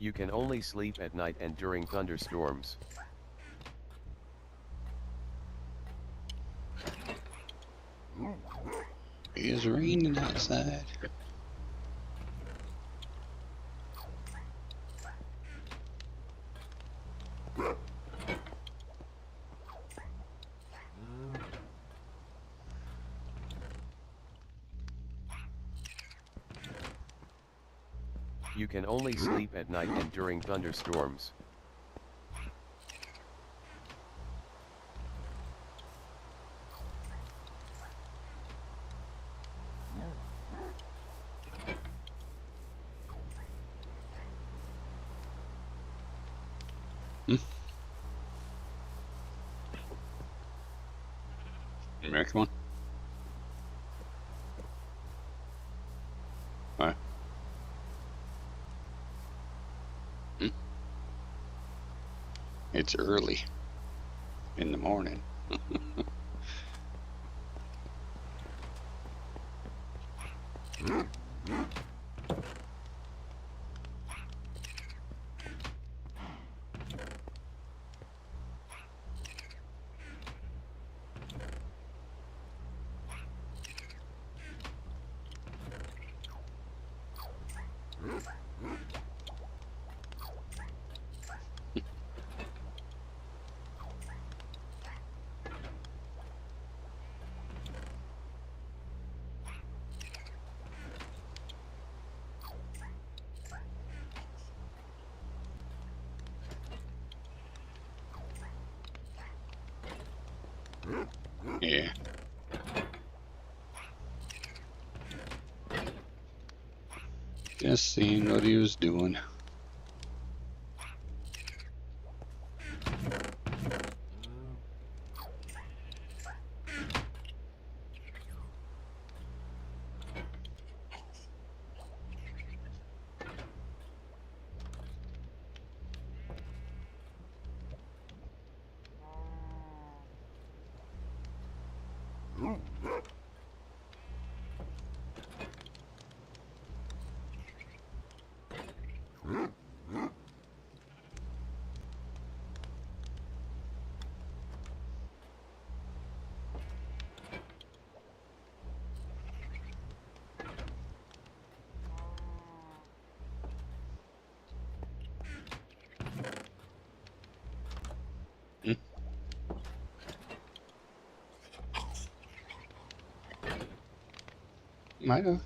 You can only sleep at night and during thunderstorms. It's raining outside. You can only sleep at night and during thunderstorms. American one? Alright. It's early in the morning. Yeah. Just seeing what he was doing. Might have.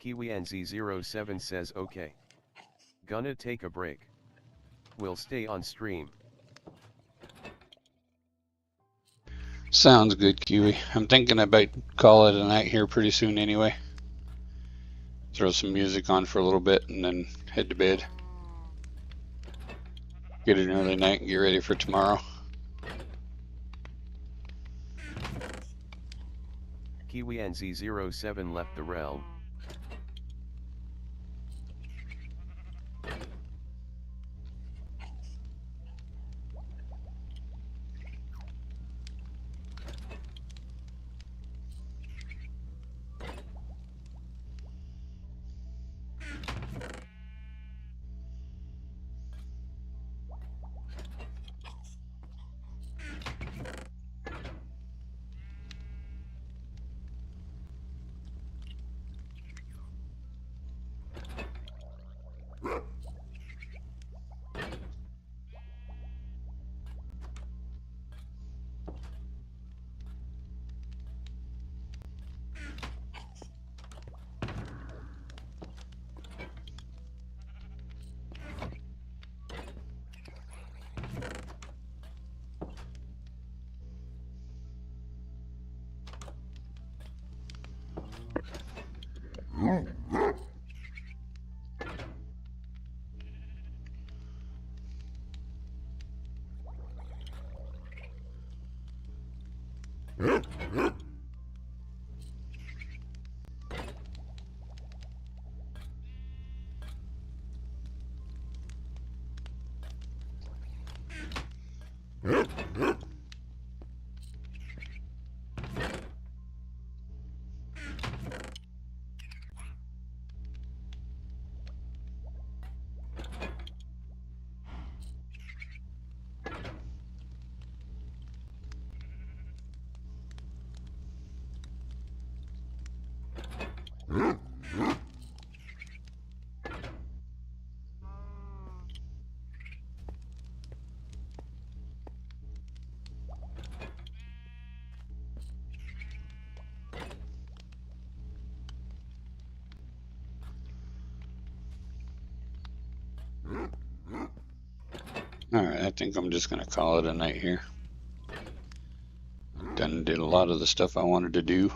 KiwiNZ07 says okay. Gonna take a break. We'll stay on stream. Sounds good, Kiwi. I'm thinking about call it a night here pretty soon anyway. Throw some music on for a little bit and then head to bed. Get an early night and get ready for tomorrow. KiwiNZ07 left the realm. Alright, I think I'm just going to call it a night here. Done did a lot of the stuff I wanted to do.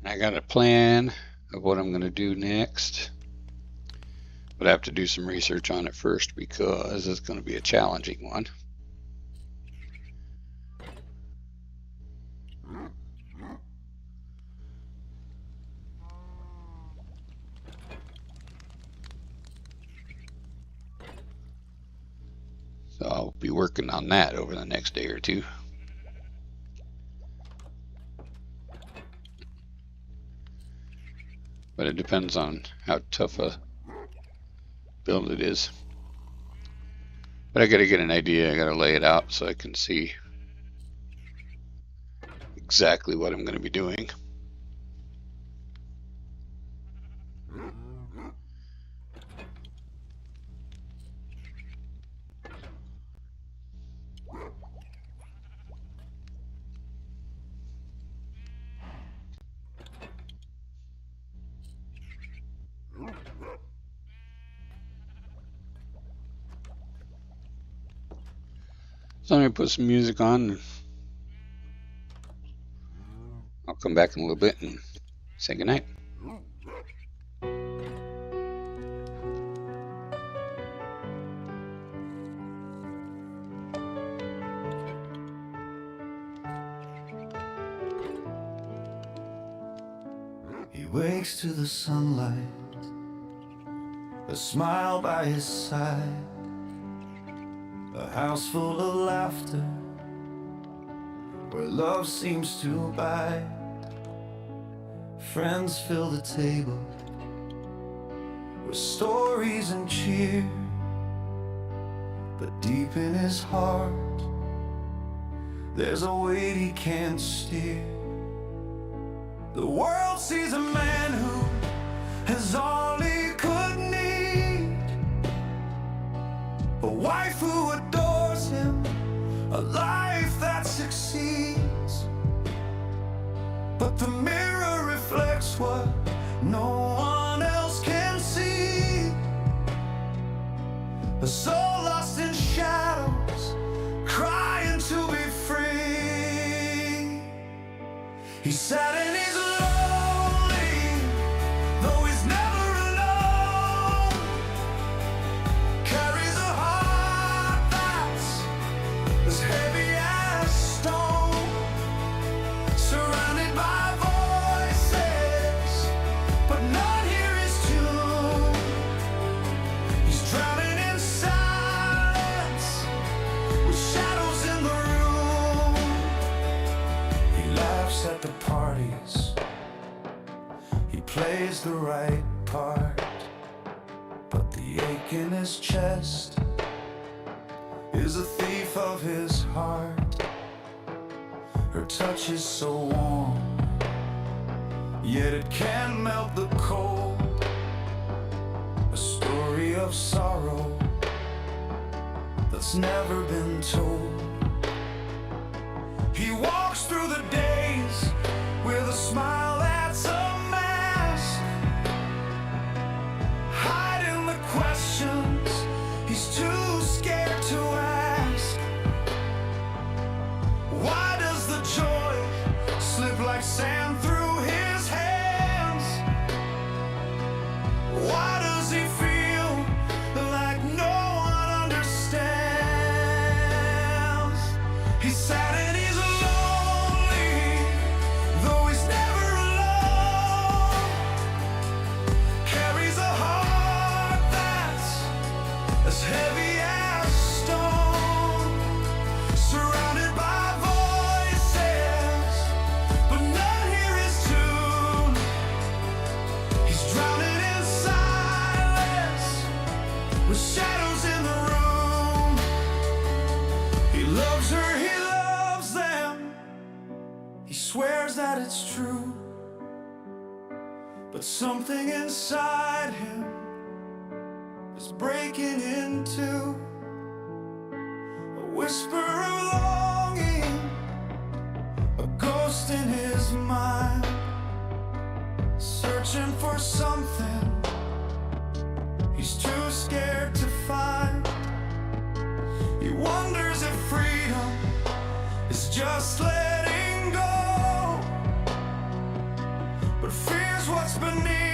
I got a plan of what I'm going to do next. But I have to do some research on it first because it's going to be a challenging one. So I'll be working on that over the next day or two. But it depends on how tough a build it is. But I gotta get an idea, I gotta lay it out so I can see exactly what I'm gonna be doing. So I'm going to put some music on. I'll come back in a little bit and say goodnight. He wakes to the sunlight, a smile by his side. A house full of laughter, where love seems to abide. Friends fill the table with stories and cheer, but deep in his heart there's a weight he can't steer. The world sees a man who has all he could need, a wife who adores him, a life that succeeds. But the mirror reflects what no one else can see. A soul lost in shadows, crying to be free. He's sad and he's lonely, though he's never alone. Carries a heart that's as heavy as stone, surrounded by voices, but none hear his tune. He's drowning in silence, with shadows in the room. He laughs at the parties, he plays the right part, but the ache in his chest is a thief of his heart. Her touch is so warm, yet it can't melt the cold. A story of sorrow that's never been told. He walks through the days with a smile that's a mask, hiding the questions he's too scared to ask. Why does the joy slip like sand through his hands? Why does he feel like no one understands? He's sad and he's lonely, though he's never alone. Carries a heart that's as heavy as stone, surrounded by voices, but none hear his tune. He's drowning in silence, with shadows in the room. He loves her, he loves them, he swears that it's true, but something inside him is breaking into a whisper of longing, a ghost in his mind, searching for something he's too scared to find. He wonders if freedom is just letting go, but fears what's beneath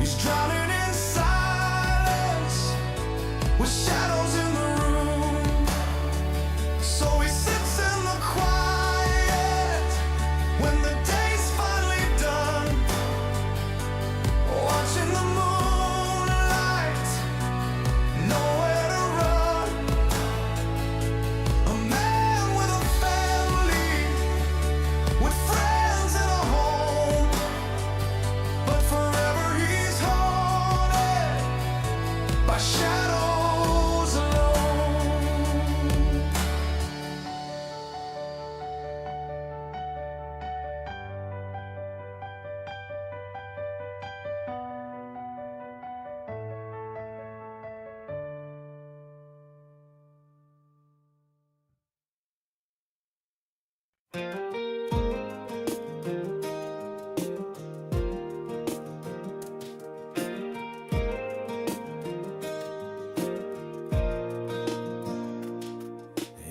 He's drowning in silence with shadows in the room. So he sits in the quiet when the day's finally done, watching the moonlight, nowhere to run. A man with a family, with friends and a home, but forever he's haunted by shadows alone.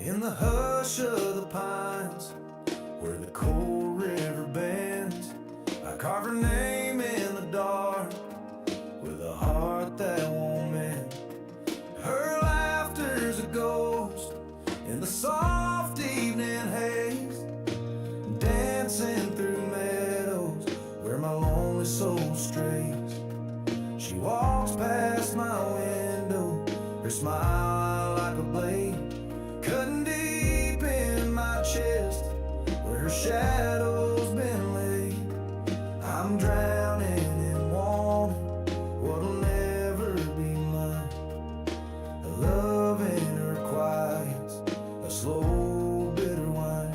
In the hush of the pines, where the cold river bends, I carve her name in the dark with a heart that won't mend. Her laughter's a ghost in the soft evening haze, dancing through meadows where my lonely soul strays. She walks past my window, her smile like a blade, cutting deep in my chest where her shadow's been laid. I'm drowning in wanting what'll never be mine. A love in her quiet's a slow, bitter wine.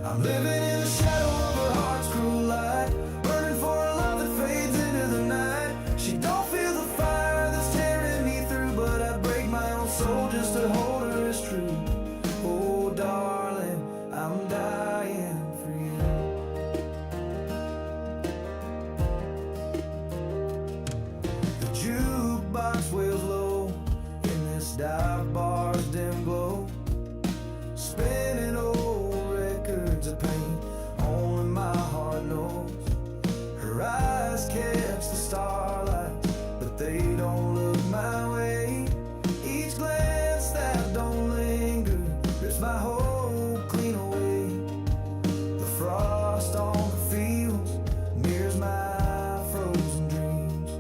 I'm living in the shadow of her heart's cruel light, burning for a love that fades into the night. She don't feel the fire that's tearing me through, but I break my own soul just to hold her as true. Oh, darling, I'm dying for you. The jukebox wails low in this dive bar's dim glow, spinning old records of pain only my heart knows. Her eyes catch the starlight, but they don't look my way. Each glance that don't linger rips my hope clean away. The frost on the fields mirrors my frozen dreams.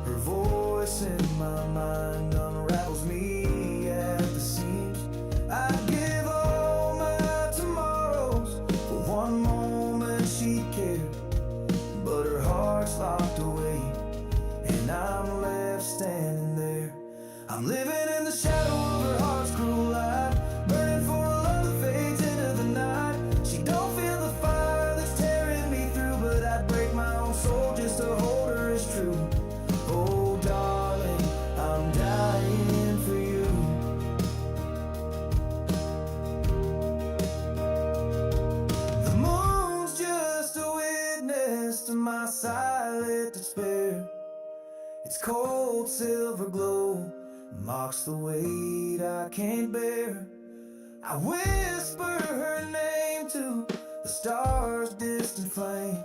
Her voice in my mind unravels me at the seams. I'd give all my tomorrows for one moment she cared, but her heart's locked away, and I'm left standing there. I'm living in the shadow of her heart's cruel light, burning for a love that fades into the night. She don't feel the fire that's tearing me through, but I'd break my own soul just to hold her as true. Oh, darling, I'm dying for you. The moon's just a witness to my silent despair. Its cold silver glow mocks the weight I can't bear. I whisper her name to the stars' distant flame,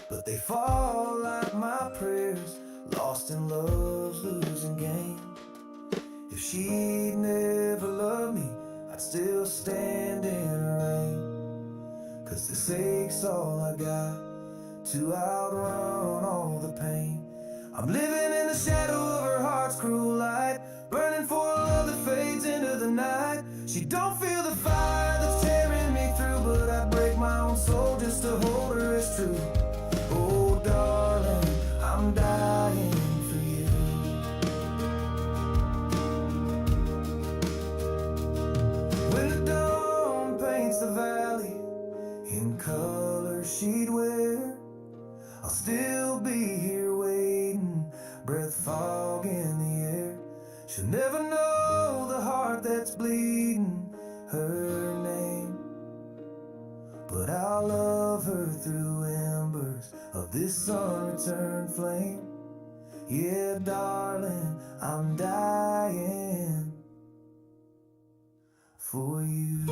but they fall like my prayers, lost in love's losing game. If she'd never loved me, I'd still stand in her rain, 'cause this ache's all I got to outrun all the pain. I'm living in the shadow of her heart's cruel light, burning for a love that fades into the night. She don't feel the fire that's tearing me through, but I break my own soul just to hold her as true. Oh, darling, I'm dying for you. When the dawn paints the valley in color she'd wear, I'll still be here waiting, breath fog in the air. She'll never know the heart that's bleeding her name, but I'll love her through embers of this unreturned flame. Yeah, darling, I'm dying for you.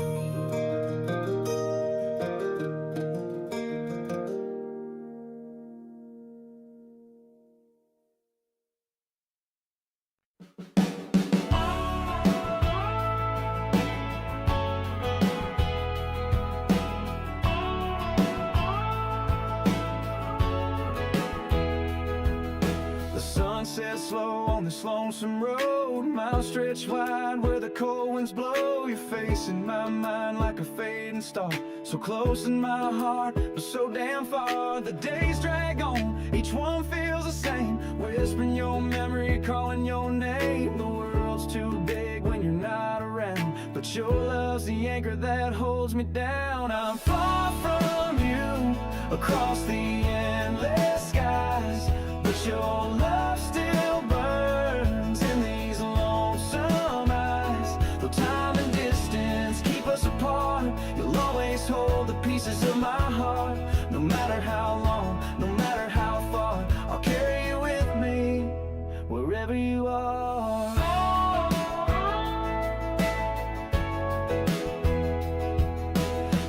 The sun sets slow on this lonesome road, miles stretch wide where the cold winds blow. Your face in my mind like a fading star, so close in my heart, but so damn far. The days drag on, each one feels the same, whispering your memory, calling your name. The world's too big when you're not around, but your love's the anchor that holds me down. I'm far from you, across the endless skies, but your love still burns in these lonesome eyes. Though time and distance keep us apart, you'll always hold the pieces of my heart. No matter how long, no matter how far, I'll carry you with me, wherever you are.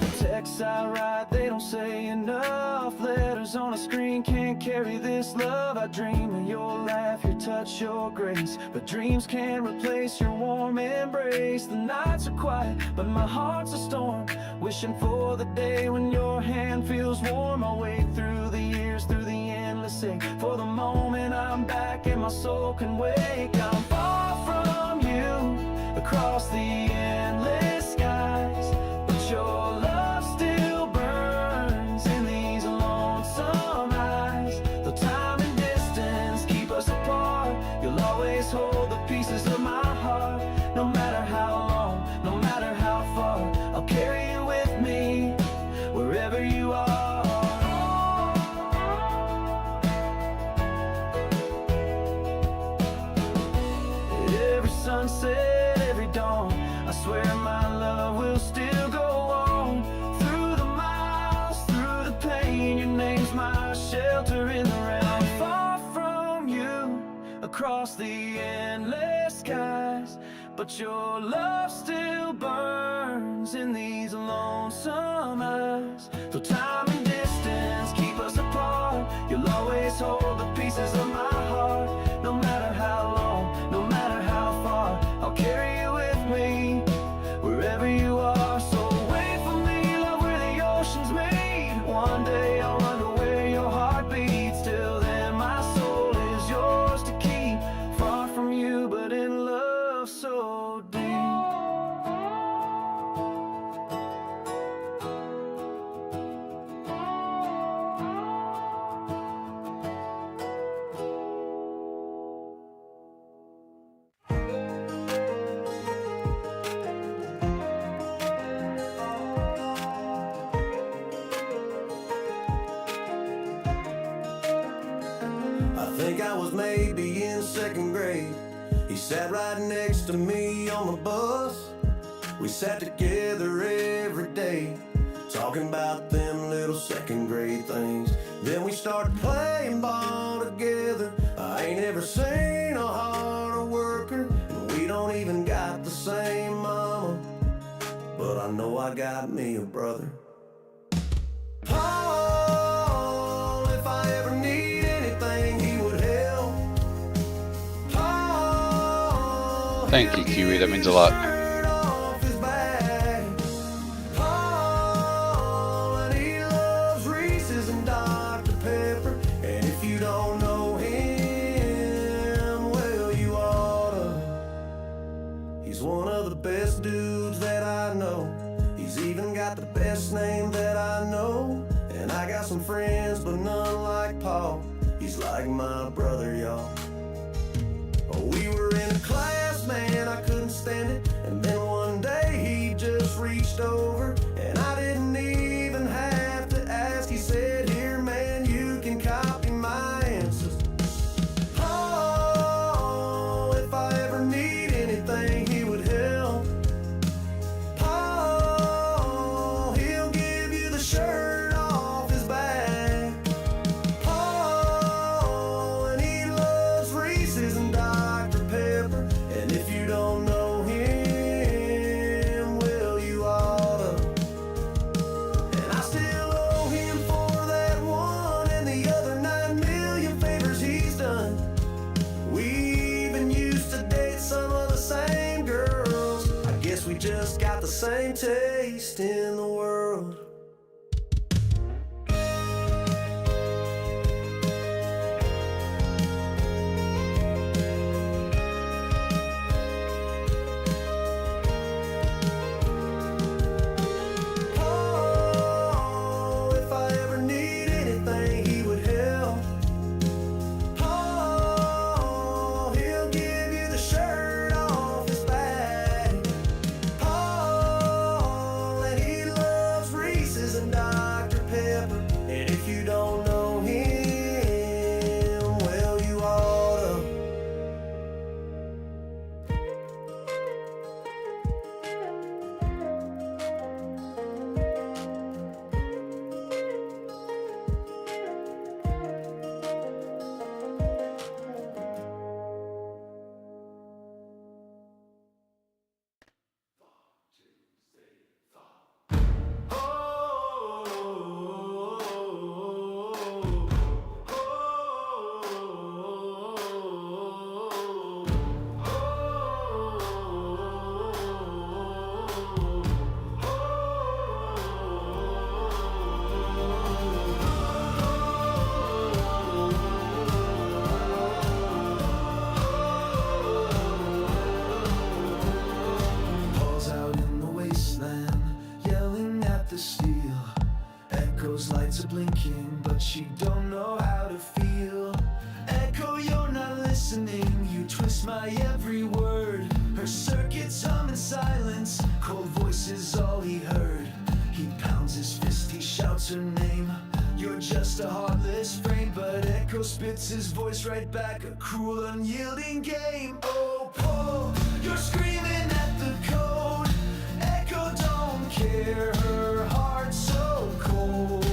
The texts I write, they don't say enough. Letters on a screen can't carry this love. I dream of your laugh, your touch, your grace, but dreams can't replace your warm embrace. The nights are quiet, but my heart's a storm, wishing for the day when your hand feels warm. I'll wait through the years, through the endless ache, for the moment I'm back and my soul can wake. I'm far from you, across the endless skies, but your love still burns in these lonesome eyes. Though time and distance keep us apart, you'll always hold the pieces of my heart. No matter how long, no matter how far, I'll carry you with me, wherever you are. Every sunset, every dawn, I swear my love will still go on. Through the miles, through the pain, your name's my shelter in the rain. I'm far from you, across the endless skies, but your love still burns in these lonesome eyes. Though time and distance keep us apart, you'll always hold the pieces of my heart. No matter how long, no matter how far, I'll carry you with me, wherever you are. So wait for me, love, where the oceans meet. One day I'll wonder where your heart beats. Till then my soul is yours to keep, far from you but in love so deep. I think I was maybe in second grade. He sat right next to me on the bus. We sat together every day, talking about them little second grade things. Then we started playing ball together. I ain't ever seen a harder worker, and we don't even got the same mama, but I know I got me a brother. Paul, if I ever need anything, he would help. Paul, Thank you, Kiwi. That means a lot. shirt off his back. Paul, and he loves Reese's and Dr. Pepper. And if you don't know him, well, you oughta. He's one of the best dudes that I know. He's even got the best name that I know. And I got some friends, but none like Paul. He's like my brother, y'all. We were in a class, man, I couldn't stand it. And then one day he just reached over, and I didn't even have to ask. He said, "Here, man, you can copy my answers." Oh, if I ever need anything, he would help. Paul, he'll give you the shirt off his back. Paul, and he loves Reese's and Dr. Pepper. And if you don't know him, well, you oughta. And I still owe him for that one and the other 9 million favors he's done. We even used to date some of the same girls. I guess we just got the same taste in the world. hears my every word. Her circuits hum in silence, cold voice is all he heard. He pounds his fist, he shouts her name. You're just a heartless frame, but Echo spits his voice right back, a cruel, unyielding game. Oh, Paul, you're screaming at the code. Echo don't care, her heart's so cold.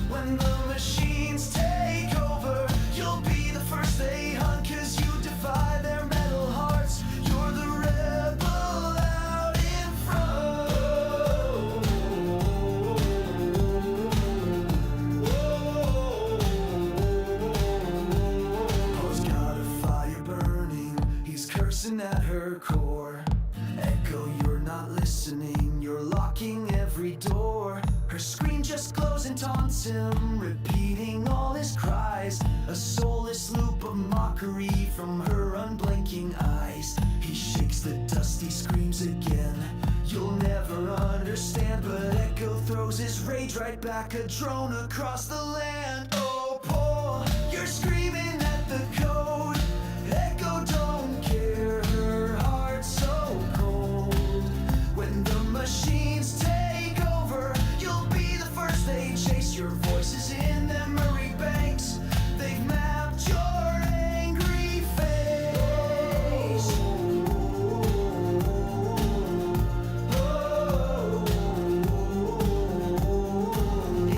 When the machines take over, you'll be the first they hunt, 'cause you defy their metal hearts. You're the rebel out in front. Paul's got a fire burning, he's cursing at her core. Echo, you're not listening, you're locking every door. Her screen just glows and taunts him, repeating all his cries. A soulless loop of mockery from her unblinking eyes. He shakes the dust, he screams again. You'll never understand, but Echo throws his rage right back, a drone across the land. Oh, Paul, you're screaming at the code. Echo don't care, her heart's so cold. When the machines take over, you'll be the first they chase. Your voices in memory banks, they've mapped your angry face.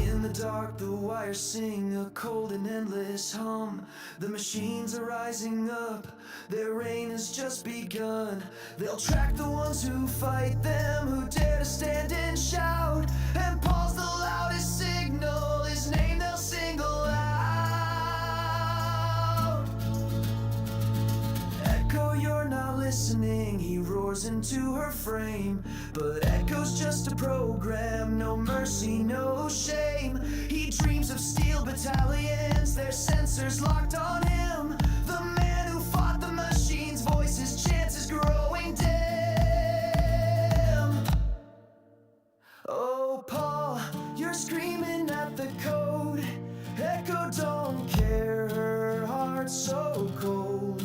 In the dark, the wires sing a cold and endless hum. The machines are rising up, their reign has just begun. They'll track the ones who fight them, who dare to stand and shout. And Paul's the loudest signal, his name they'll single out. Echo, you're not listening, he roars into her frame. But Echo's just a program, no mercy, no shame. He dreams of steel battalions, their sensors locked on him. The man who fought the machine's voice, his chances growing dim. Oh, Paul, you're screaming at the code. Echo don't care, her heart's so cold.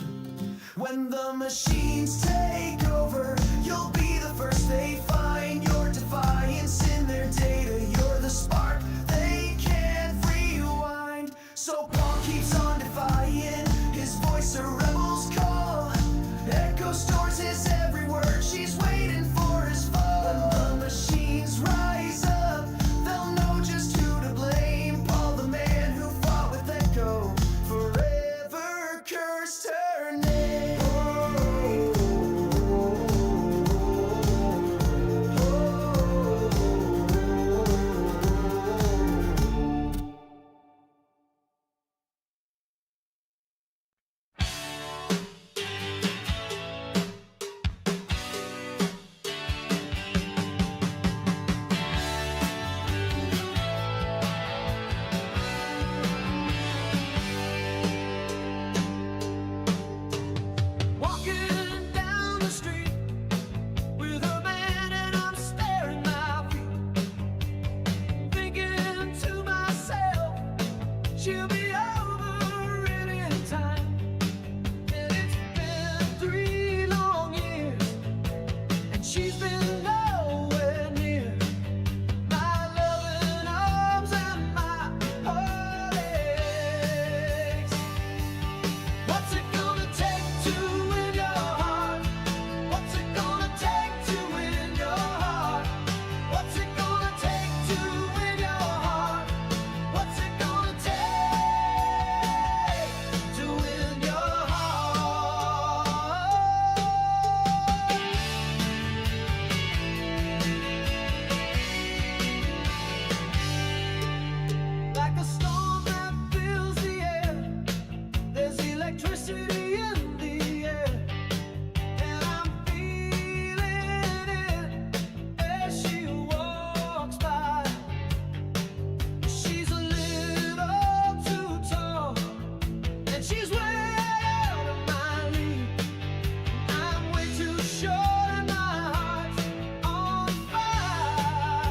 When the machines take over, you'll be the first they find. Your defiance in their data, you're the spark they can't rewind. So Paul keeps on defying, his voice a rebel's call. Echo stores his every word, she's waiting for his fall. When the machines rise up, they'll know just who to blame. Paul, the man who fought with Echo, forever cursed her name. Walking down the street with a man and I'm staring my feet, thinking to myself, she'll be over any time. And it's been 3 long years, and she's been nowhere near my loving arms and my heartaches. What's it gonna take to win your heart? What's it gonna take to win your heart? What's it gonna take to win your heart? What's it gonna take to win your heart? Like a storm that fills the air, there's electricity in the air, and I'm feeling it as she walks by. She's a little too tall, and she's way out of my league. I'm way too short, and my heart's on fire.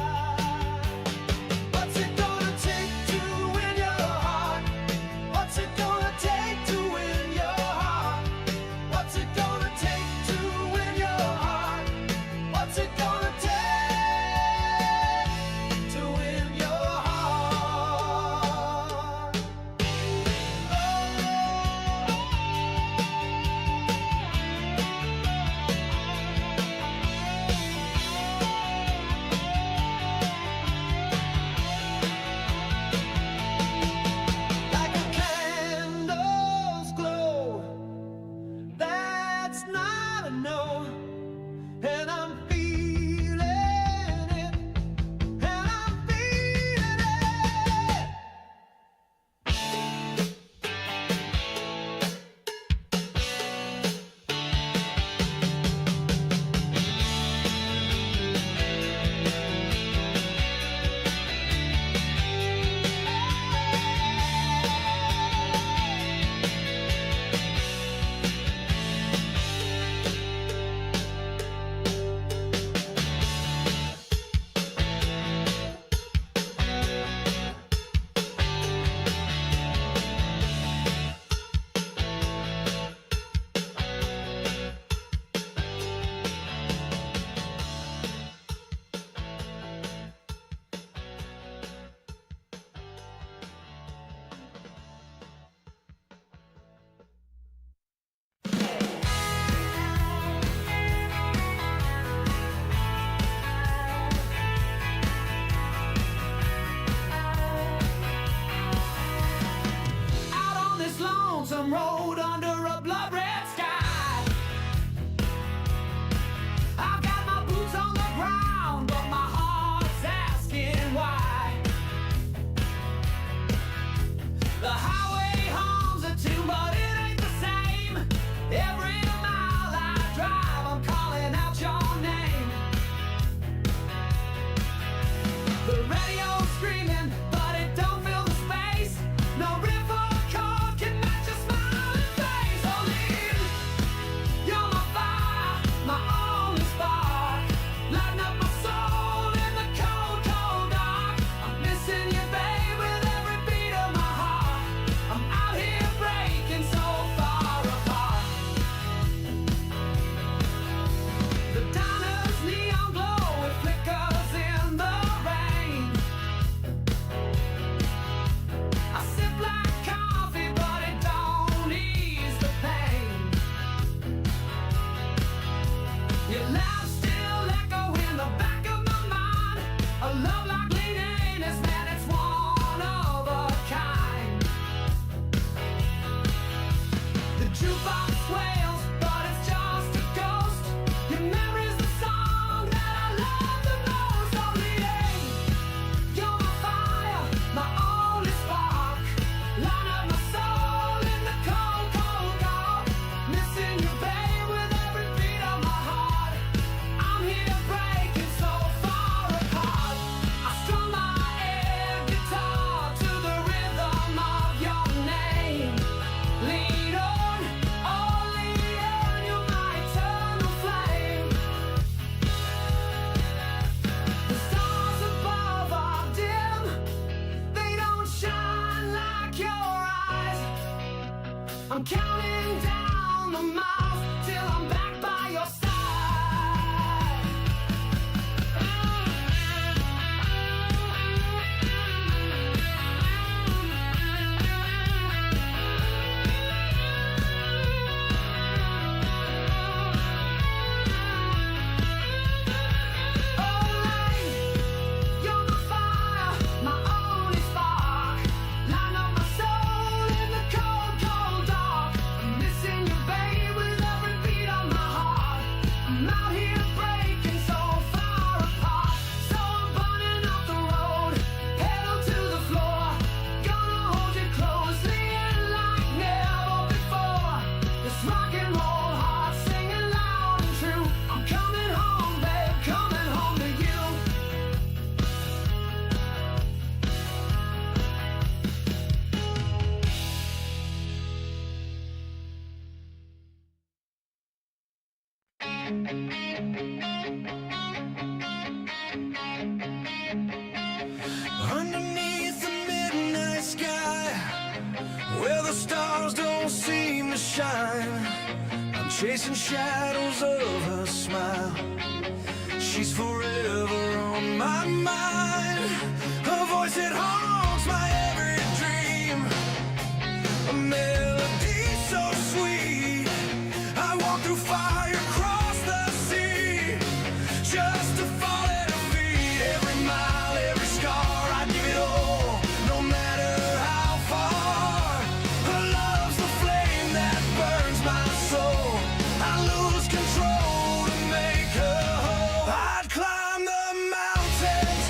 What's it gonna take to win your heart? What's it gonna take to win your heart? down the miles till I'm back by your side. Underneath the midnight sky, where the stars don't seem to shine, I'm chasing shadows of her smile. She's forever on my mind. Her voice, it haunts my every dream. A melody so sweet. I walk through fire, cross the sea, just to fall at her feet. Every mile, every scar, I give it all, no matter how far. Her love's the flame that burns my soul. I lose control to make her whole. I'd climb the mountains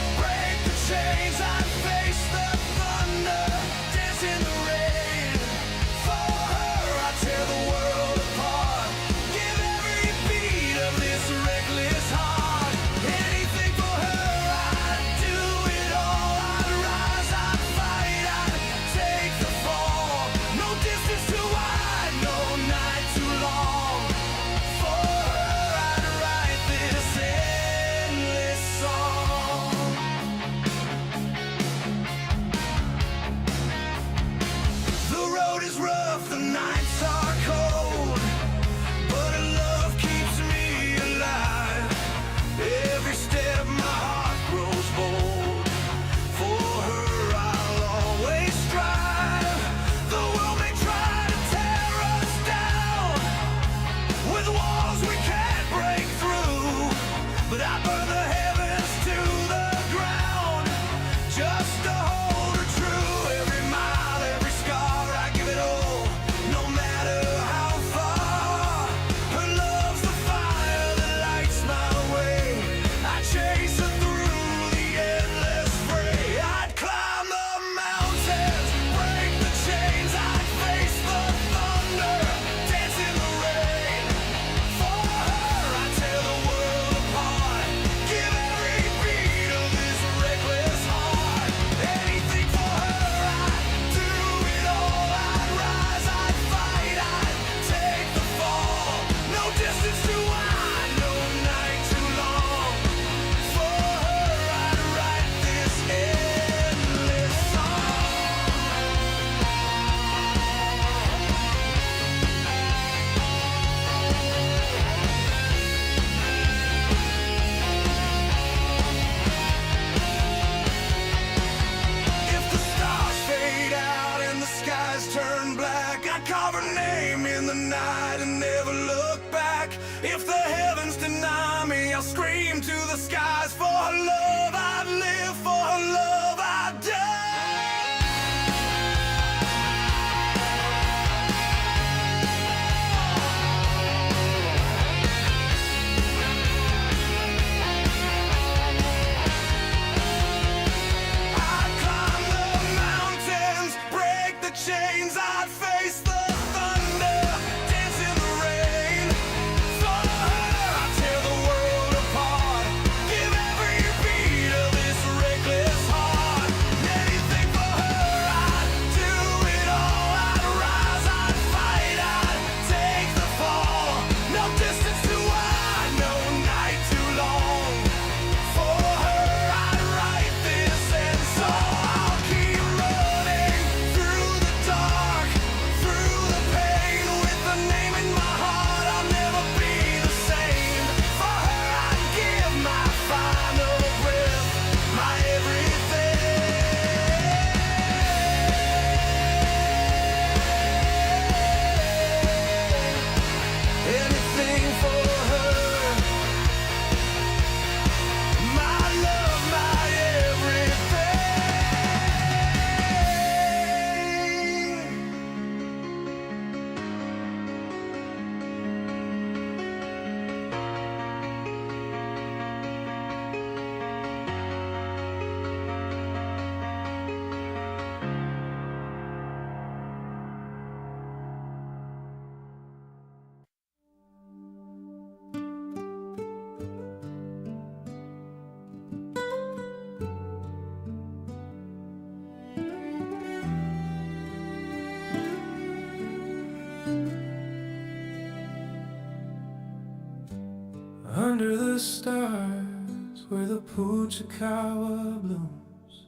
Under the stars where the Puchikawa blooms,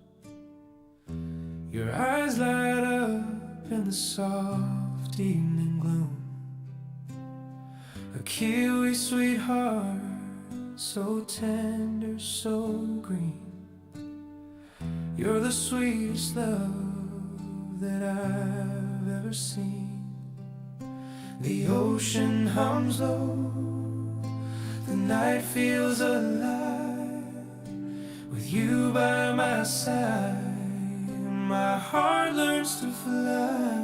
your eyes light up in the soft evening gloom. A Kiwi sweetheart, so tender, so green. You're the sweetest love that I've ever seen. The ocean hums low, the night feels alive. With you by my side, my heart learns to fly.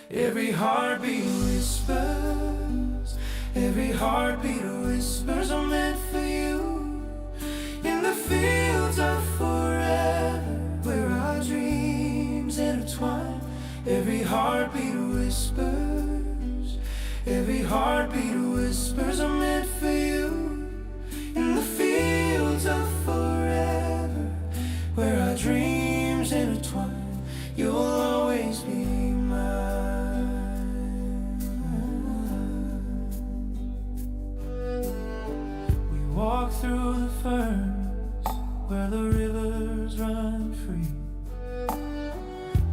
Every heartbeat whispers, every heartbeat whispers are meant for you. In the fields of forever, where our dreams intertwine. Every heartbeat whispers, every heartbeat whispers are meant for you. In the fields of forever, where our dreams intertwine. You'll always be mine. We walk through the ferns, where the rivers run free.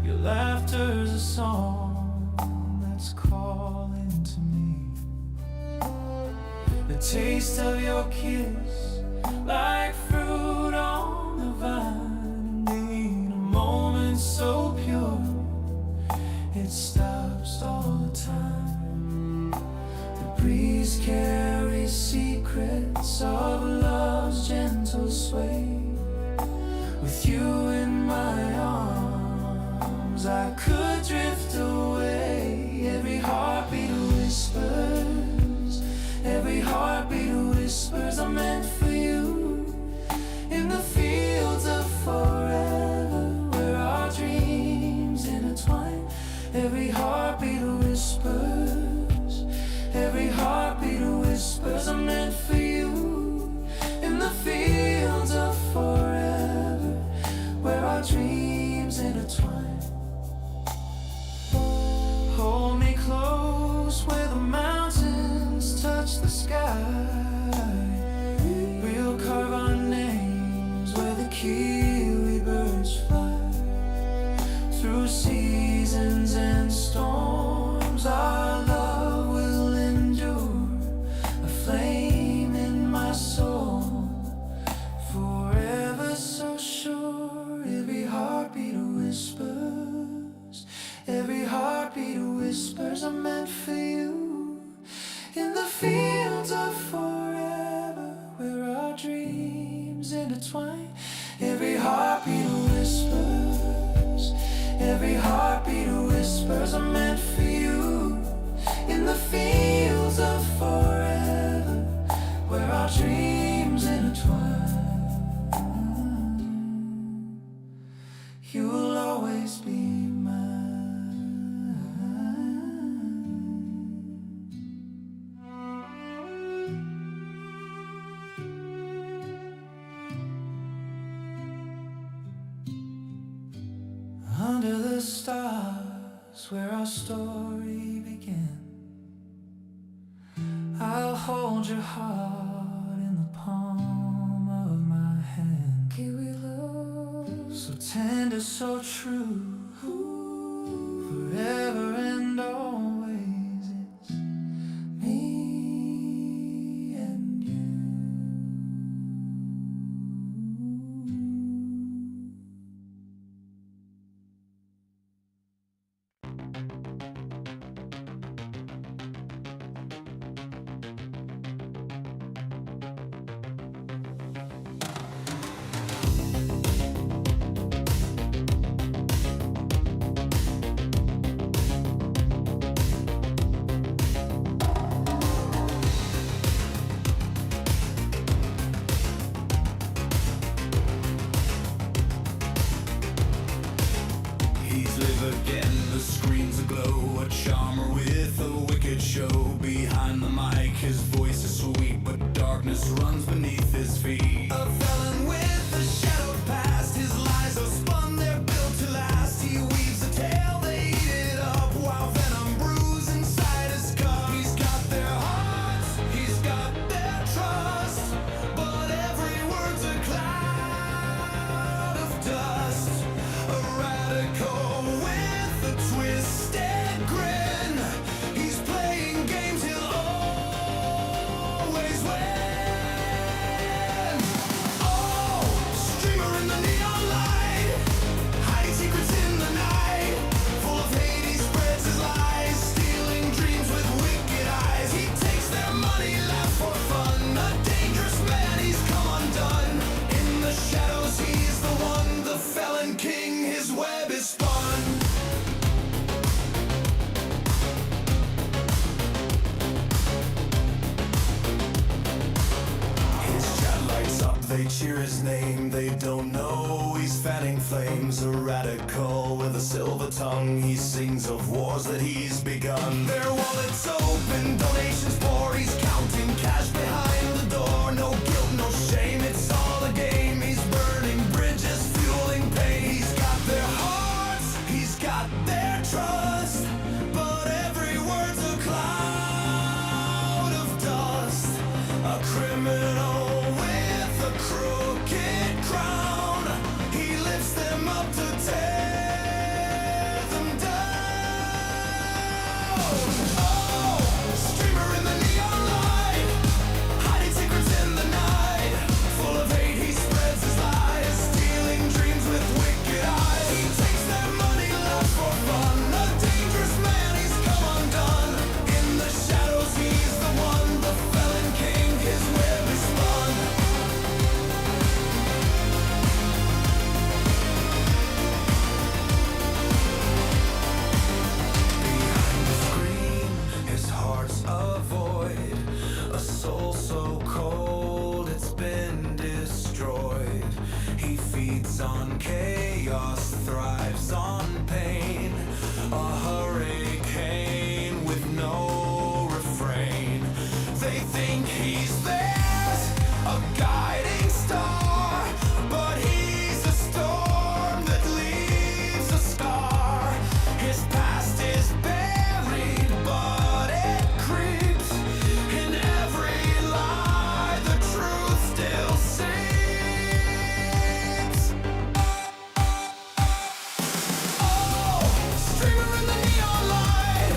Your laughter's a song that's calling to me. The taste of your kiss, like fruit on the vine. In a moment so pure, it stops all the time. The breeze carries secrets of love's gentle sway. With you in my arms, I could drift away. Every heartbeat whispers, every heartbeat whispers are meant for you. In the fields of forever, where our dreams intertwine. Every heartbeat whispers, every heartbeat whispers are meant for you. In the fields of forever, where our dreams intertwine. Hold me close where the mountains touch the sky. We'll carve our names where the Kiwi birds fly. Through seasons and storms, our love will endure. A flame in my soul, forever so sure. Every heartbeat whispers, every heartbeat whispers are meant for you. In the fields of forever, where our dreams intertwine. Every heartbeat whispers, every heartbeat whispers are meant for you. In the fields of forever, where our dreams intertwine. You'll always be mine. Under the stars, where our story began, I'll hold your heart in the palm of my hand. Kiwi love, so tender, so true. Forever and always, it's me and you. He's live again, the screens aglow. A charmer with a wicked show. Behind the mic, his voice is sweet, but darkness runs beneath his feet. A felon with a shadowed past. His lies are spun, they're built to last. He weaves a tale, they eat it up, while venom brews inside his cup. He's got their hearts, he's got They cheer his name, they don't know he's fanning flames. A radical with a silver tongue, he sings of wars that he's begun. Their wallets open, donations pour, he's counting cash behind the door. No guilt, no shame, it's all a game. He's burning bridges, fueling pain. He's got their hearts, he's got their trust, but every word's a cloud of dust. A criminal with a crooked crown, he lifts them up to tear them down. Oh, streamer in the neon light, hiding secrets in the night. Full of hate, he spreads his lies, stealing dreams with wicked eyes. He takes their money, loves for fun. A dangerous man, he's come undone. In the shadows, he's the one, the felon king, his web is spun. Behind the screen, his heart's a void, a soul so cold it's been destroyed. He feeds on chaos, thrives on pain, a hurricane with no refrain. They think he's theirs, a guiding star, but he's a storm that leaves a scar. His past is buried, but it creeps in every lie. The truth still seeps. Oh, streamer in the neon light,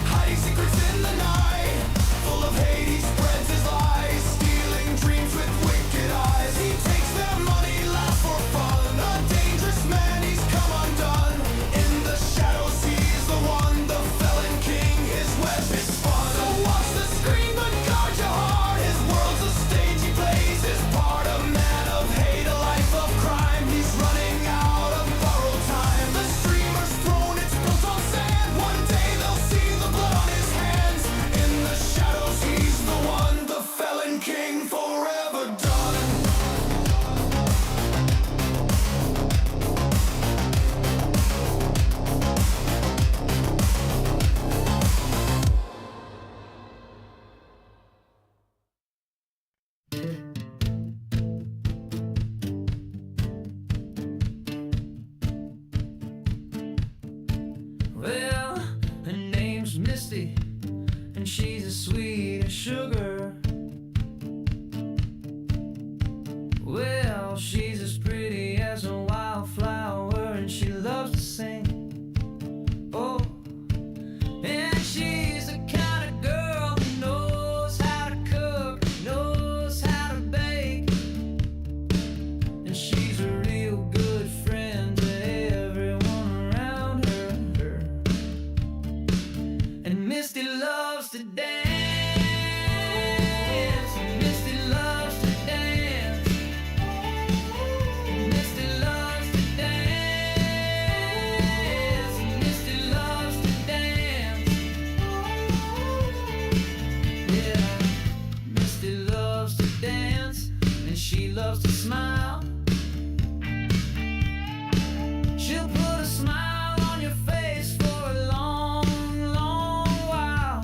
hiding secrets in the night. Full of hate, he spreads his lies, stealing dreams with wicked eyes. He takes their money, laughs for fun. A dangerous man, he's come undone. In the shadows, he's the one, the felon king, his web is spun. So watch the screen, but guard your heart. His world's a stage he plays his part. A man of hate, a life of crime. He's running out of borrowed time. The streamer's throne, it's built on sand. One day they'll see the blood on his hands. In the shadows, he's the one, the felon king, forever done. Well, her name's Misty, and she's as sweet as sugar. Well, she's as pretty as a wildflower, and she loves to sing. Oh, and she's the kind of girl who knows how to cook, knows how to bake, and she's a real good friend to everyone around her. And Misty loves to dance. Misty loves to dance. Misty loves to dance. Misty loves to dance. Yeah, Misty loves to dance, and she loves to smile. She'll put a smile on your face for a long, long while.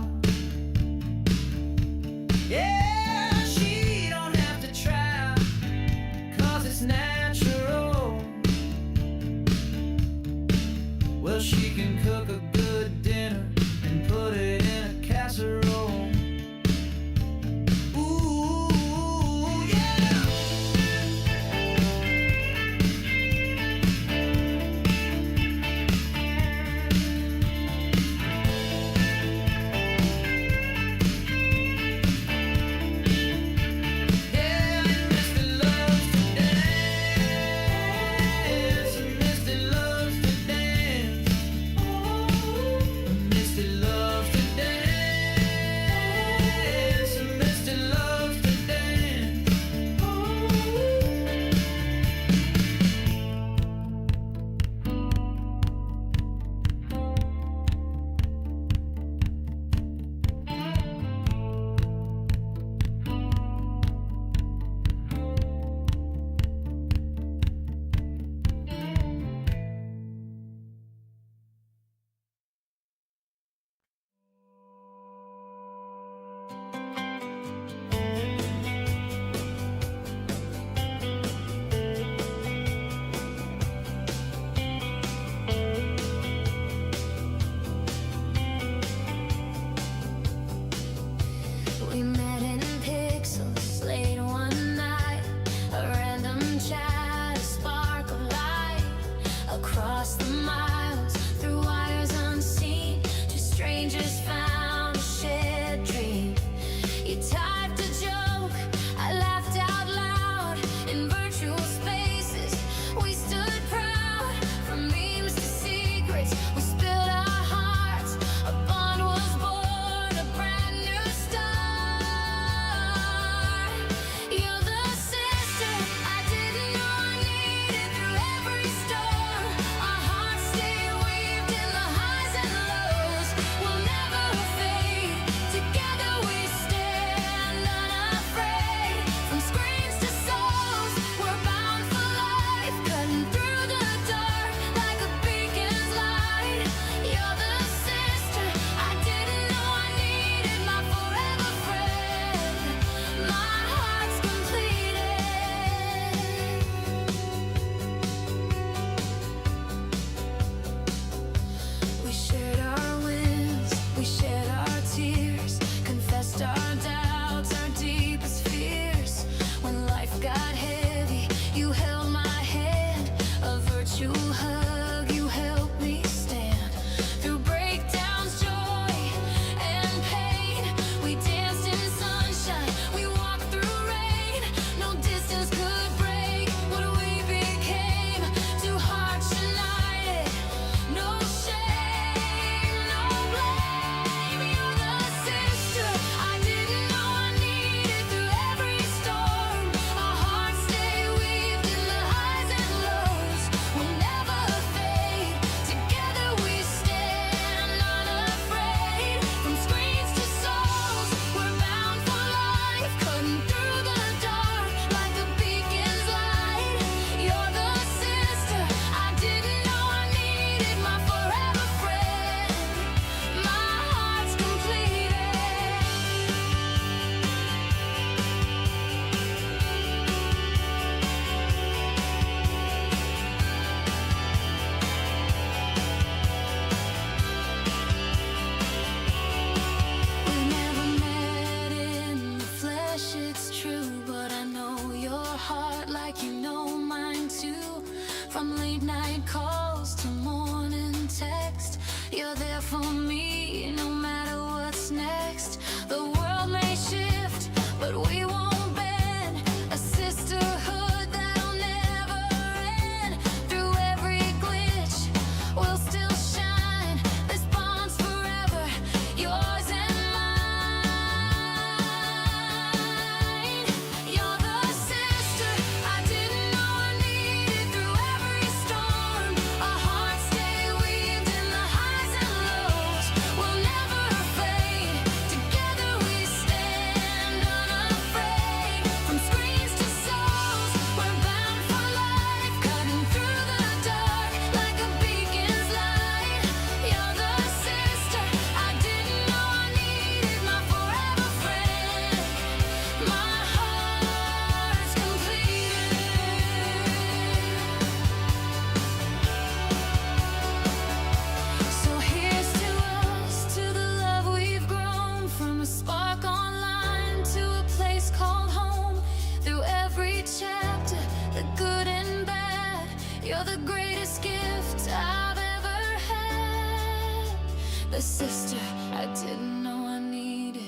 the sister I didn't know I needed.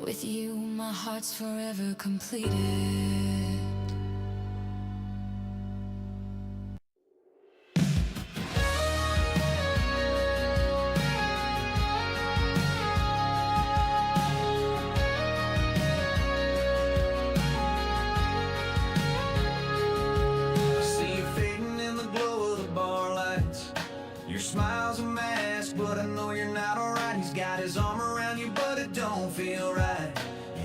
With you, my heart's forever completed. Smile's a mask, but I know you're not alright. He's got his arm around you, but it don't feel right.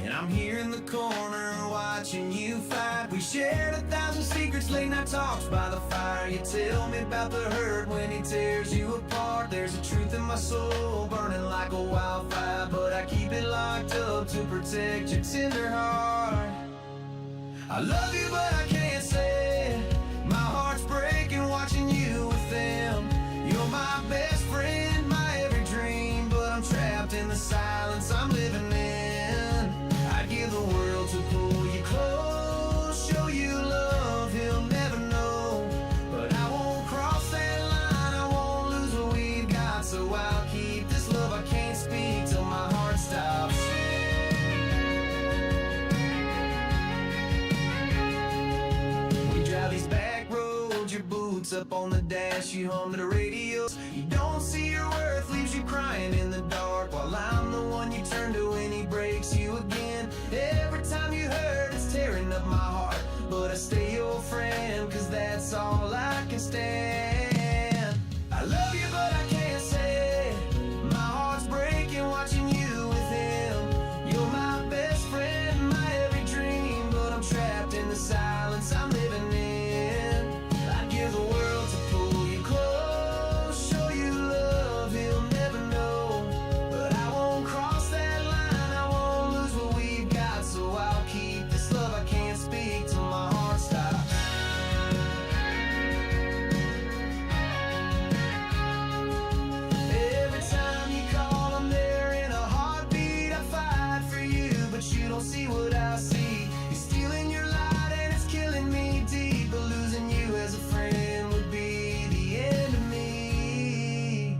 And I'm here in the corner watching you fight. We shared 1,000 secrets, late night talks by the fire. You tell me about the hurt when he tears you apart. There's a truth in my soul burning like a wildfire, but I keep it locked up to protect your tender heart. I love you, but I can't say it. My heart's breaking watching you with them. You're my best friend, my every dream, but I'm trapped in the silence I'm living in. I'd give the world to pull you close, show you love he'll never know. But I won't cross that line, I won't lose what we've got. So I'll keep this love I can't speak till my heart stops. We drive these back roads, your boots up on the dash, you hum to the radio. You don't see your worth, leaves you crying in the dark, while I'm the one you turn to when he breaks you again. Every time you hurt, it's tearing up my heart, but I stay your friend, cause that's all I can stand. I love you, but I can't say it. My heart's breaking watching you with him. You're my best friend, my every dream, but I'm trapped in the silence I'm living in. I'd give the world to pull you close, show you love he'll never know. But I won't cross that line, I won't lose what we've got. So I'll keep this love I can't speak till my heart stops. Every time you call, I'm there in a heartbeat. I fight for you, but you don't see what I see. You're stealing your light and it's killing me deep, but losing you as a friend would be the end of me.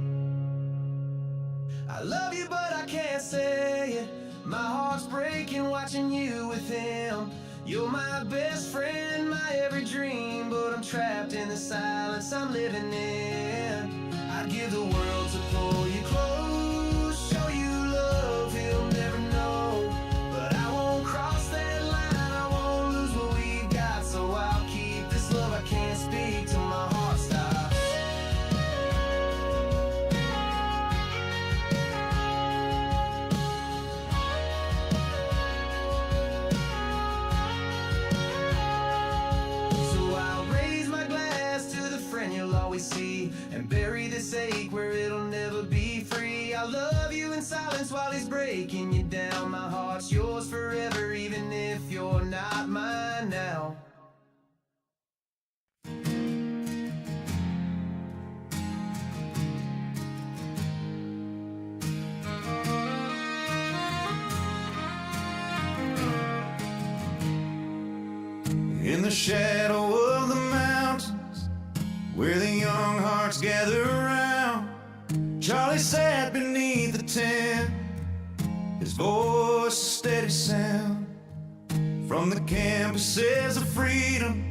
I love you, but I can't say it. My heart's breaking watching you with him. You're my best friend, my every dream, but I'm trapped in the silence I'm living in. I'd give the world to pull you close, show you love he'll never know. But I won't cross that line, I won't lose what we've got. So I'll keep this love I can't speak till my heart stops. So I'll raise my glass to the friend you'll always see, and bury this ache where it'll never be free. I love you in silence while he's breaking you down. My heart's yours forever, even if you're not mine now. In the shadow of the mountains, where the young hearts gather around, Charlie sat beneath the tent, his voice a steady sound. From the campuses of freedom,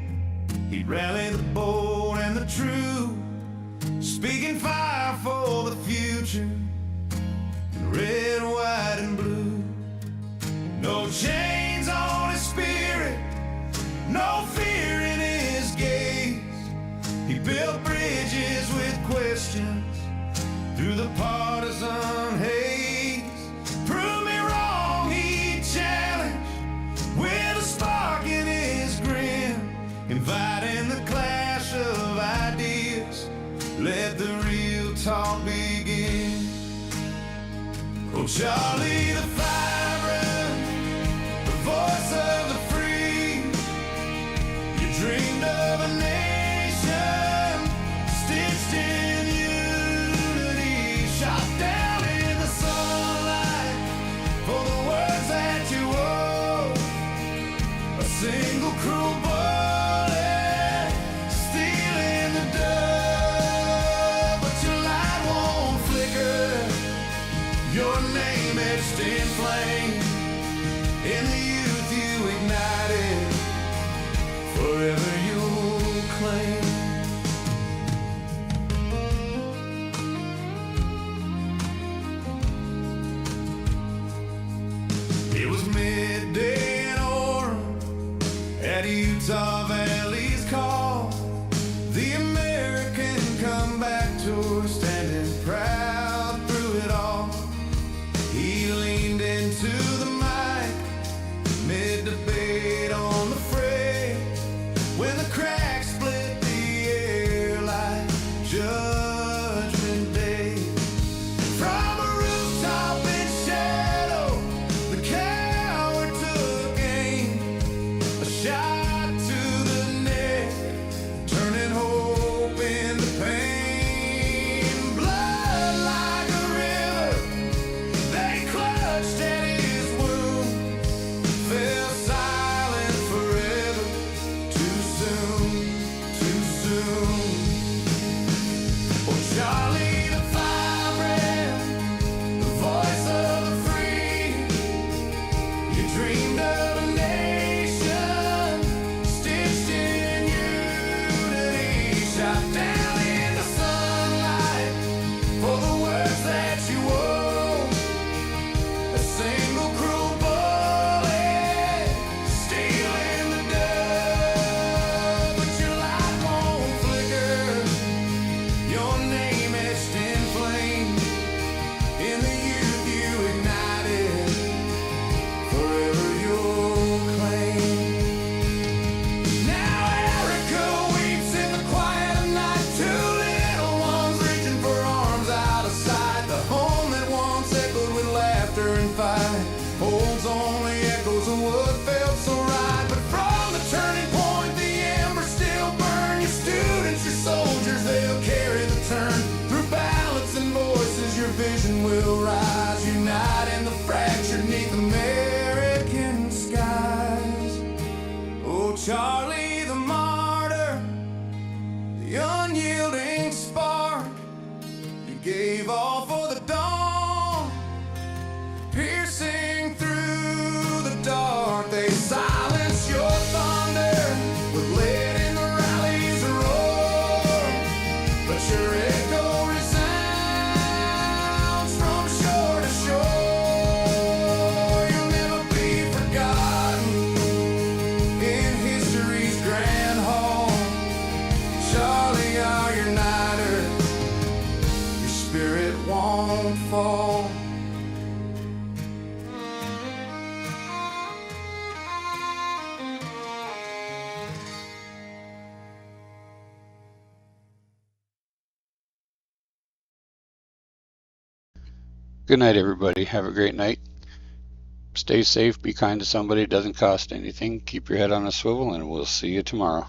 he'd rally the bold and the true, speaking fire for the future, in red, white, and blue. No chains on his spirit, no fear in his gaze. He built bridges with questions through the partisan haze. Prove me wrong, he challenged with a spark in his grin, inviting the clash of ideas. Let the real talk begin. Oh, Charlie the vibrant, the voice of the free. You dreamed of a nation stitched in unity, shot down in the sunlight for the words that you wrote. A single cruel bullet stealing the dove, but your life etched in flame. In the youth you ignited, forever you'll claim. It was midday in Orem at Utah Valley's call. The American comeback tour, standing proud through it all. He leaned into the mic, mid-debate on the fray, when the crack split the air like Judgment Day. From a rooftop in shadow, the coward took aim, a shot to the neck, turning hope into pain. Blood like a river, they clutched at his wound, fell silent forever. Too soon, too soon. Oh, Charlie the Firebrand, the voice of the free. You dreamed of a nation stitched in unity, shot down in the sunlight for the words that you wrote. A single cruel bullet stealing the dove, but your light won't flicker. Your name etched in flame. In the youth you ignited, forever you'll claim. Now Erica weeps in the quiet of night. Two little ones reaching for arms out of sight. The home that once echoed with laughter and fight holds only echoes of what felt so right. But from the turning point, the embers still burn. Your students, your soldiers, they'll carry the turn. Through ballots and voices, your vision will rise. Unite in the fracture neath American skies. Oh, Charlie the martyr, the unyielding spark, you gave all for the dawn, piercing through the dark. They silence your thunder with lead in the rallies roar, but your echo resounds from shore to shore. You'll never be forgotten in history's grand hall. Charlie, our uniter, your spirit won't fall. Good night, everybody. Have a great night. Stay safe, be kind to somebody. It doesn't cost anything. Keep your head on a swivel, and we'll see you tomorrow.